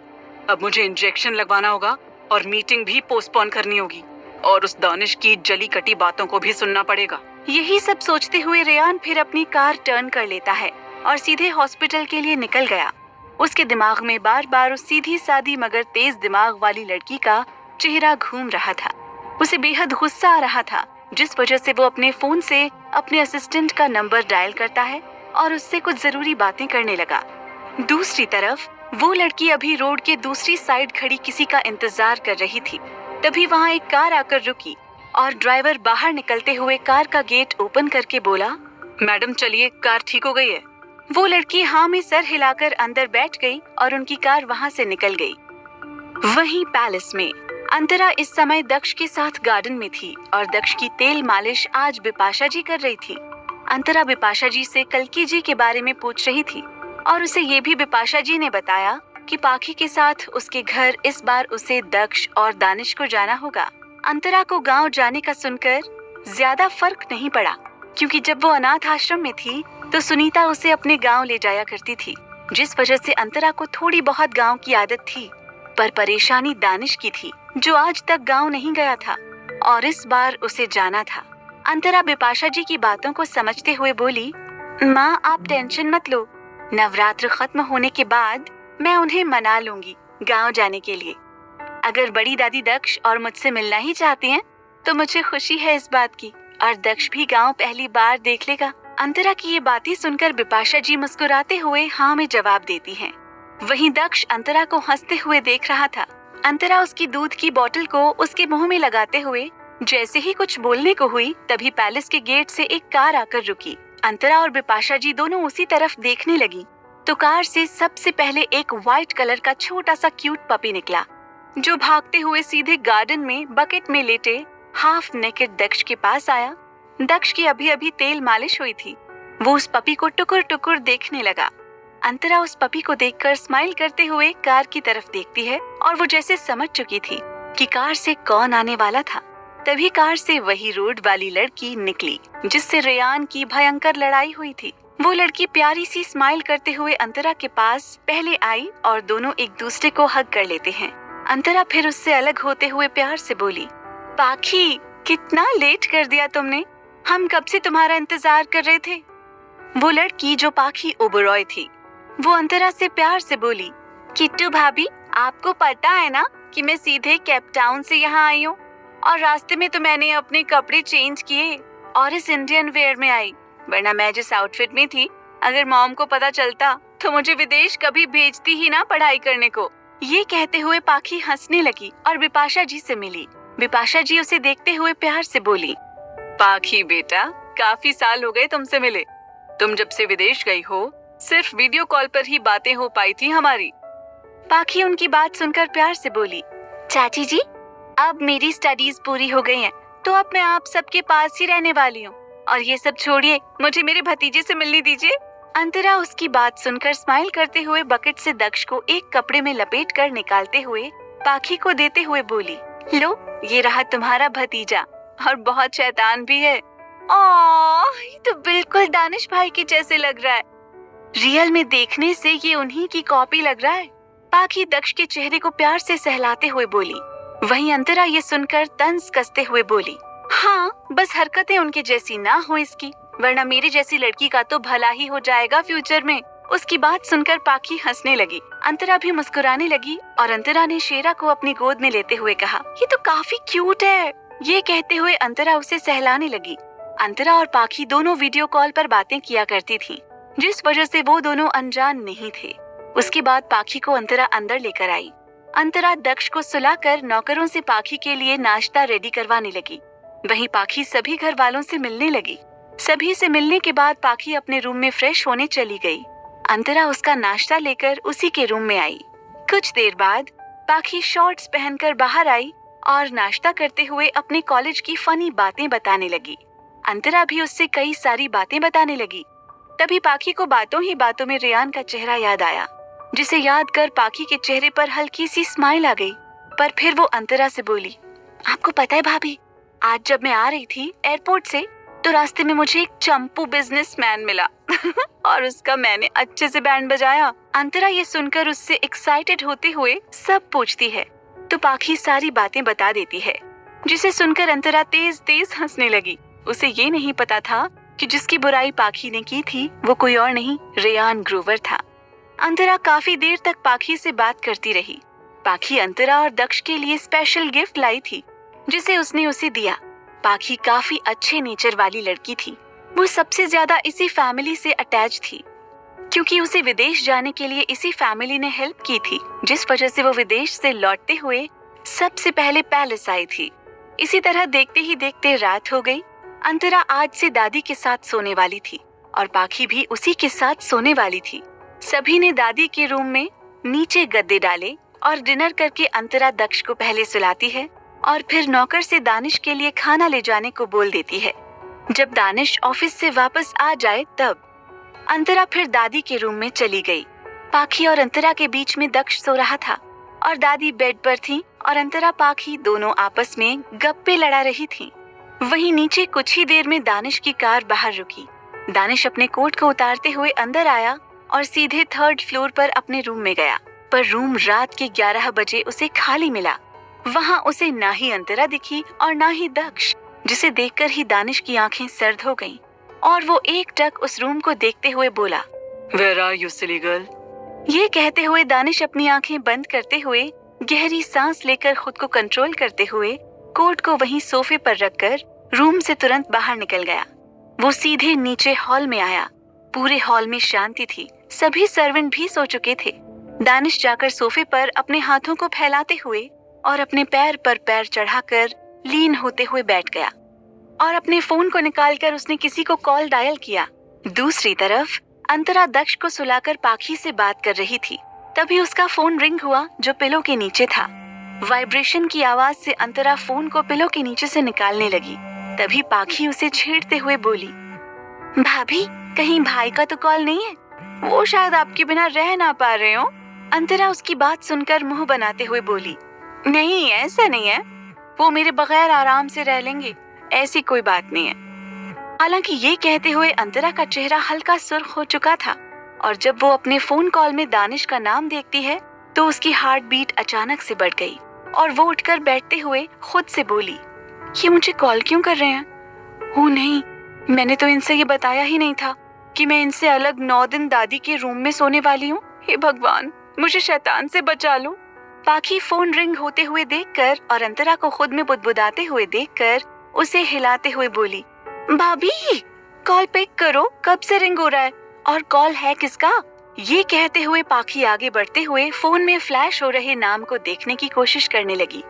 अब मुझे इंजेक्शन लगवाना होगा और मीटिंग भी पोस्टपोन करनी होगी और उस दानिश की जली कटी बातों को भी सुनना पड़ेगा। यही सब सोचते हुए रेयान फिर अपनी कार टर्न कर लेता है और सीधे हॉस्पिटल के लिए निकल गया। उसके दिमाग में बार बार उस सीधी सादी मगर तेज दिमाग वाली लड़की का चेहरा घूम रहा था। उसे बेहद गुस्सा आ रहा था, जिस वजह से वो अपने फोन से अपने असिस्टेंट का नंबर डायल करता है और उससे कुछ जरूरी बातें करने लगा। दूसरी तरफ वो लड़की अभी रोड के दूसरी साइड खड़ी किसी का इंतजार कर रही थी। तभी वहाँ एक कार आकर रुकी और ड्राइवर बाहर निकलते हुए कार का गेट ओपन करके बोला, मैडम चलिए, कार ठीक हो गई है। वो लड़की हाँ में सर हिलाकर अंदर बैठ गई और उनकी कार वहाँ से निकल गई। वहीं पैलेस में अंतरा इस समय दक्ष के साथ गार्डन में थी और दक्ष की तेल मालिश आज बिपाशा जी कर रही थी। अंतरा बिपाशा जी से कल्कि जी के बारे में पूछ रही थी और उसे ये भी बिपाशा जी ने बताया कि पाखी के साथ उसके घर इस बार उसे दक्ष और दानिश को जाना होगा। अंतरा को गांव जाने का सुनकर ज्यादा फर्क नहीं पड़ा, क्योंकि जब वो अनाथ आश्रम में थी तो सुनीता उसे अपने गांव ले जाया करती थी, जिस वजह से अंतरा को थोड़ी बहुत गांव की आदत थी। पर परेशानी दानिश की थी, जो आज तक गांव नहीं गया था और इस बार उसे जाना था। अंतरा बिपाशा जी की बातों को समझते हुए बोली, माँ आप टेंशन मत लो, नवरात्र खत्म होने के बाद मैं उन्हें मना लूंगी गांव जाने के लिए। अगर बड़ी दादी दक्ष और मुझसे मिलना ही चाहती हैं, तो मुझे खुशी है इस बात की, और दक्ष भी गांव पहली बार देख लेगा। अंतरा की ये बातें सुनकर बिपाशा जी मुस्कुराते हुए हाँ में जवाब देती हैं। वहीं दक्ष अंतरा को हंसते हुए देख रहा था। अंतरा उसकी दूध की बोतल को उसके मुंह में लगाते हुए जैसे ही कुछ बोलने को हुई, तभी पैलेस के गेट से एक कार आकर रुकी। अंतरा और बिपाशा जी दोनों उसी तरफ देखने लगी तो कार से सबसे पहले एक व्हाइट कलर का छोटा सा क्यूट पपी निकला, जो भागते हुए सीधे गार्डन में बकेट में लेटे हाफ नेकेड दक्ष के पास आया। दक्ष की अभी अभी तेल मालिश हुई थी। वो उस पपी को टुकुर टुकुर देखने लगा। अंतरा उस पपी को देखकर स्माइल करते हुए कार की तरफ देखती है और वो जैसे समझ चुकी थी कि कार से कौन आने वाला था। तभी कार से वही रोड वाली लड़की निकली जिससे रेयान की भयंकर लड़ाई हुई थी। वो लड़की प्यारी सी स्माइल करते हुए अंतरा के पास पहले आई और दोनों एक दूसरे को हग कर लेते हैं। अंतरा फिर उससे अलग होते हुए प्यार से बोली, पाखी कितना लेट कर दिया तुमने, हम कब से तुम्हारा इंतजार कर रहे थे। वो लड़की जो पाखी ओबरॉय थी, वो अंतरा से प्यार से बोली, किट्टू भाभी आपको पता है ना कि मैं सीधे केप टाउन से यहाँ आई हूँ, और रास्ते में तो मैंने अपने कपड़े चेंज किए और इस इंडियन वेयर में आई, वरना मैं जिस आउटफिट में थी, अगर मॉम को पता चलता तो मुझे विदेश कभी भेजती ही ना पढ़ाई करने को। ये कहते हुए पाखी हंसने लगी और बिपाशा जी से मिली। बिपाशा जी उसे देखते हुए प्यार से बोली, पाखी बेटा काफी साल हो गए तुमसे मिले, तुम जब से विदेश गई हो सिर्फ वीडियो कॉल पर ही बातें हो पाई थी हमारी। पाखी उनकी बात सुनकर प्यार से बोली, चाची जी अब मेरी स्टडीज पूरी हो गई हैं, तो अब मैं आप सबके पास ही रहने वाली हूँ, और ये सब छोड़िए, मुझे मेरे भतीजे से मिलने दीजिए। अंतरा उसकी बात सुनकर स्माइल करते हुए बकेट से दक्ष को एक कपड़े में लपेट कर निकालते हुए पाखी को देते हुए बोली, लो ये रहा तुम्हारा भतीजा, और बहुत शैतान भी है। ये तो बिल्कुल दानिश भाई के जैसे लग रहा है, रियल में देखने से ये उन्हीं की कॉपी लग रहा है। पाखी दक्ष के चेहरे को प्यार से सहलाते हुए बोली। वहीं अंतरा ये सुनकर तंज कसते हुए बोली, हाँ बस हरकतें उनके जैसी ना हो इसकी, वरना मेरी जैसी लड़की का तो भला ही हो जाएगा फ्यूचर में। उसकी बात सुनकर पाखी हंसने लगी। अंतरा भी मुस्कुराने लगी और अंतरा ने शेरा को अपनी गोद में लेते हुए कहा, ये तो काफी क्यूट है। ये कहते हुए अंतरा उसे सहलाने लगी। अंतरा और पाखी दोनों वीडियो कॉल पर बातें किया करती थी, जिस वजह से वो दोनों अनजान नहीं थे। उसके बाद पाखी को अंतरा अंदर लेकर आई। अंतरा दक्ष को सुलाकर नौकरों से पाखी के लिए नाश्ता रेडी करवाने लगी। वहीं पाखी सभी घर वालों से मिलने लगी। सभी से मिलने के बाद पाखी अपने रूम में फ्रेश होने चली गई। अंतरा उसका नाश्ता लेकर उसी के रूम में आई। कुछ देर बाद पाखी शॉर्ट्स पहनकर बाहर आई और नाश्ता करते हुए अपने कॉलेज की फनी बातें बताने लगी। अंतरा भी उससे कई सारी बातें बताने लगी। तभी पाखी को बातों ही बातों में रेयान का चेहरा याद आया, जिसे याद कर पाखी के चेहरे पर हल्की सी स्माइल आ गई। पर फिर वो अंतरा से बोली, आपको पता है भाभी, आज जब मैं आ रही थी एयरपोर्ट से, तो रास्ते में मुझे एक चंपू बिजनेसमैन मिला और उसका मैंने अच्छे से बैंड बजाया। अंतरा ये सुनकर उससे एक्साइटेड होते हुए सब पूछती है, तो पाखी सारी बातें बता देती है, जिसे सुनकर अंतरा तेज तेज हंसने लगी। उसे ये नहीं पता था कि जिसकी बुराई पाखी ने की थी वो कोई और नहीं, रेयान ग्रोवर था। अंतरा काफी देर तक पाखी से बात करती रही। पाखी अंतरा और दक्ष के लिए स्पेशल गिफ्ट लाई थी, जिसे उसने उसे दिया। पाखी काफी अच्छे नेचर वाली लड़की थी। वो सबसे ज्यादा इसी फैमिली से अटैच थी, क्योंकि उसे विदेश जाने के लिए इसी फैमिली ने हेल्प की थी, जिस वजह से वो विदेश से लौटते हुए सबसे पहले पैलेस आई थी। इसी तरह देखते ही देखते रात हो गई। अंतरा आज से दादी के साथ सोने वाली थी। और पाखी भी उसी के साथ सोने वाली थी। सभी ने दादी के रूम में नीचे गद्दे डाले और डिनर करके अंतरा दक्ष को पहले सुलाती है और फिर नौकर से दानिश के लिए खाना ले जाने को बोल देती है। जब दानिश ऑफिस से वापस आ जाए तब अंतरा फिर दादी के रूम में चली गई। पाखी और अंतरा के बीच में दक्ष सो रहा था और दादी बेड पर थी और अंतरा पाखी दोनों आपस में गप्पे लड़ा रही थी। वहीं नीचे कुछ ही देर में दानिश की कार बाहर रुकी। दानिश अपने कोट को उतारते हुए अंदर आया और सीधे 3rd फ्लोर पर अपने रूम में गया, पर रूम रात के 11 बजे उसे खाली मिला। वहाँ उसे ना ही अंतरा दिखी और ना ही दक्ष, जिसे देखकर ही दानिश की आंखें सर्द हो गईं और वो एकटक उस रूम को देखते हुए बोला, Where are you, silly girl? ये कहते हुए दानिश अपनी आंखें बंद करते हुए गहरी सांस लेकर खुद को कंट्रोल करते हुए कोट को वहीं सोफे पर रखकर रूम से तुरंत बाहर निकल गया। वो सीधे नीचे हॉल में आया। पूरे हॉल में शांति थी, सभी सर्वेंट भी सो चुके थे। दानिश जाकर सोफे पर अपने हाथों को फैलाते हुए और अपने पैर पर पैर चढ़ाकर लीन होते हुए बैठ गया और अपने फोन को निकालकर उसने किसी को कॉल डायल किया। दूसरी तरफ अंतरा दक्ष को सुलाकर पाखी से बात कर रही थी। तभी उसका फोन रिंग हुआ जो पिलो के नीचे था। वाइब्रेशन की आवाज से अंतरा फोन को पिलो के नीचे से निकालने लगी। तभी पाखी उसे छेड़ते हुए बोली, भाभी कहीं भाई का तो कॉल नहीं है? वो शायद आपके बिना रह ना पा रहे हो। अंतरा उसकी बात सुनकर मुंह बनाते हुए बोली, नहीं ऐसा नहीं है, वो मेरे बगैर आराम से रह लेंगे, ऐसी कोई बात नहीं है। हालांकि ये कहते हुए अंतरा का चेहरा हल्का सुर्ख हो चुका था और जब वो अपने फोन कॉल में दानिश का नाम देखती है तो उसकी हार्ट बीट अचानक से बढ़ गई और वो उठकर बैठते हुए खुद से बोली, ये मुझे कॉल क्यों कर रहे हैं? ओह नहीं, मैंने तो इनसे ये बताया ही नहीं था कि मैं इनसे अलग 9 दिन दादी के रूम में सोने वाली हूँ। हे भगवान, मुझे शैतान से बचा लो। पाखी फोन रिंग होते हुए देखकर और अंतरा को खुद में बुदबुदाते हुए देखकर उसे हिलाते हुए बोली, भाभी कॉल पिक करो, कब से रिंग हो रहा है और कॉल है किसका? ये कहते हुए पाखी आगे बढ़ते हुए फोन में फ्लैश हो रहे नाम को देखने की कोशिश करने लगी,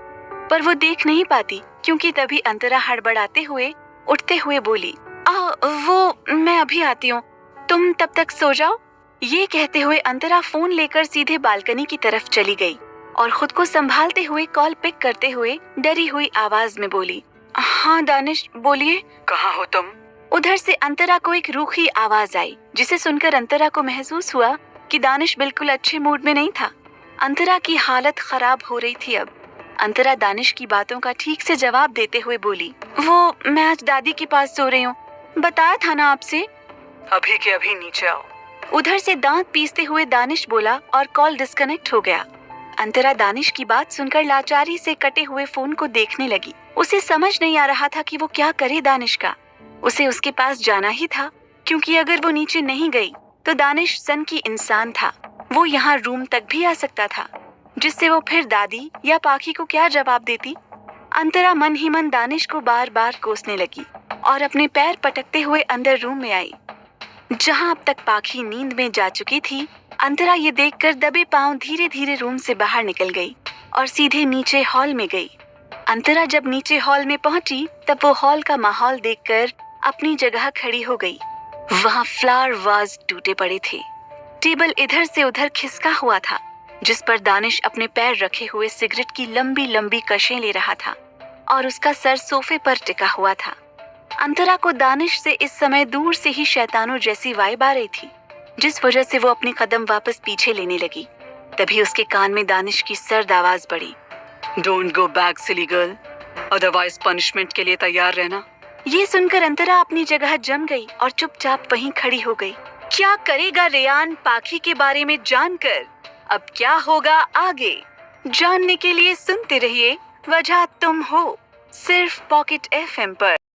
पर वो देख नहीं पाती क्योंकि तभी अंतरा हड़बड़ाते हुए उठते हुए बोली, वो मैं अभी आती हूँ, तुम तब तक सो जाओ। ये कहते हुए अंतरा फोन लेकर सीधे बालकनी की तरफ चली गई और खुद को संभालते हुए कॉल पिक करते हुए डरी हुई आवाज में बोली, हाँ दानिश बोलिए। कहाँ हो तुम? उधर से अंतरा को एक रूखी आवाज आई, जिसे सुनकर अंतरा को महसूस हुआ कि दानिश बिल्कुल अच्छे मूड में नहीं था। अंतरा की हालत खराब हो रही थी। अब अंतरा दानिश की बातों का ठीक से जवाब देते हुए बोली, वो मैं आज दादी के पास सो रही हूँ, बताया था ना आपसे। अभी के अभी नीचे आओ। उधर से दांत पीसते हुए दानिश बोला और कॉल डिस्कनेक्ट हो गया। अंतरा दानिश की बात सुनकर लाचारी से कटे हुए फोन को देखने लगी। उसे समझ नहीं आ रहा था कि वो क्या करे दानिश का। उसे उसके पास जाना ही था, क्योंकि अगर वो नीचे नहीं गई तो दानिश सन की इंसान था। वो यहाँ रूम तक भी आ सकता था, जिससे वो फिर दादी या पाखी को क्या जवाब देती। अंतरा मन ही मन दानिश को बार बार कोसने लगी और अपने पैर पटकते हुए अंदर रूम में आई, जहाँ अब तक पाखी नींद में जा चुकी थी। अंतरा ये देखकर दबे पांव धीरे धीरे रूम से बाहर निकल गई और सीधे नीचे हॉल में गई। अंतरा जब नीचे हॉल में पहुंची तब वो हॉल का माहौल देखकर अपनी जगह खड़ी हो गई। वहाँ फ्लावर वाज टूटे पड़े थे। टेबल इधर से उधर खिसका हुआ था, जिस पर दानिश अपने पैर रखे हुए सिगरेट की लंबी लंबी कशें ले रहा था और उसका सर सोफे पर टिका हुआ था। अंतरा को दानिश से इस समय दूर से ही शैतानों जैसी वाइब आ रही थी, जिस वजह से वो अपनी कदम वापस पीछे लेने लगी। तभी उसके कान में दानिश की सर्द आवाज पड़ी, don't go back silly girl, otherwise punishment के लिए तैयार रहना। ये सुनकर अंतरा अपनी जगह जम गई और चुपचाप वहीं खड़ी हो गई। क्या करेगा रेयान पाखी के बारे में जानकर? अब क्या होगा आगे जानने के लिए सुनते रहिए वजह तुम हो, सिर्फ पॉकेट FM पर।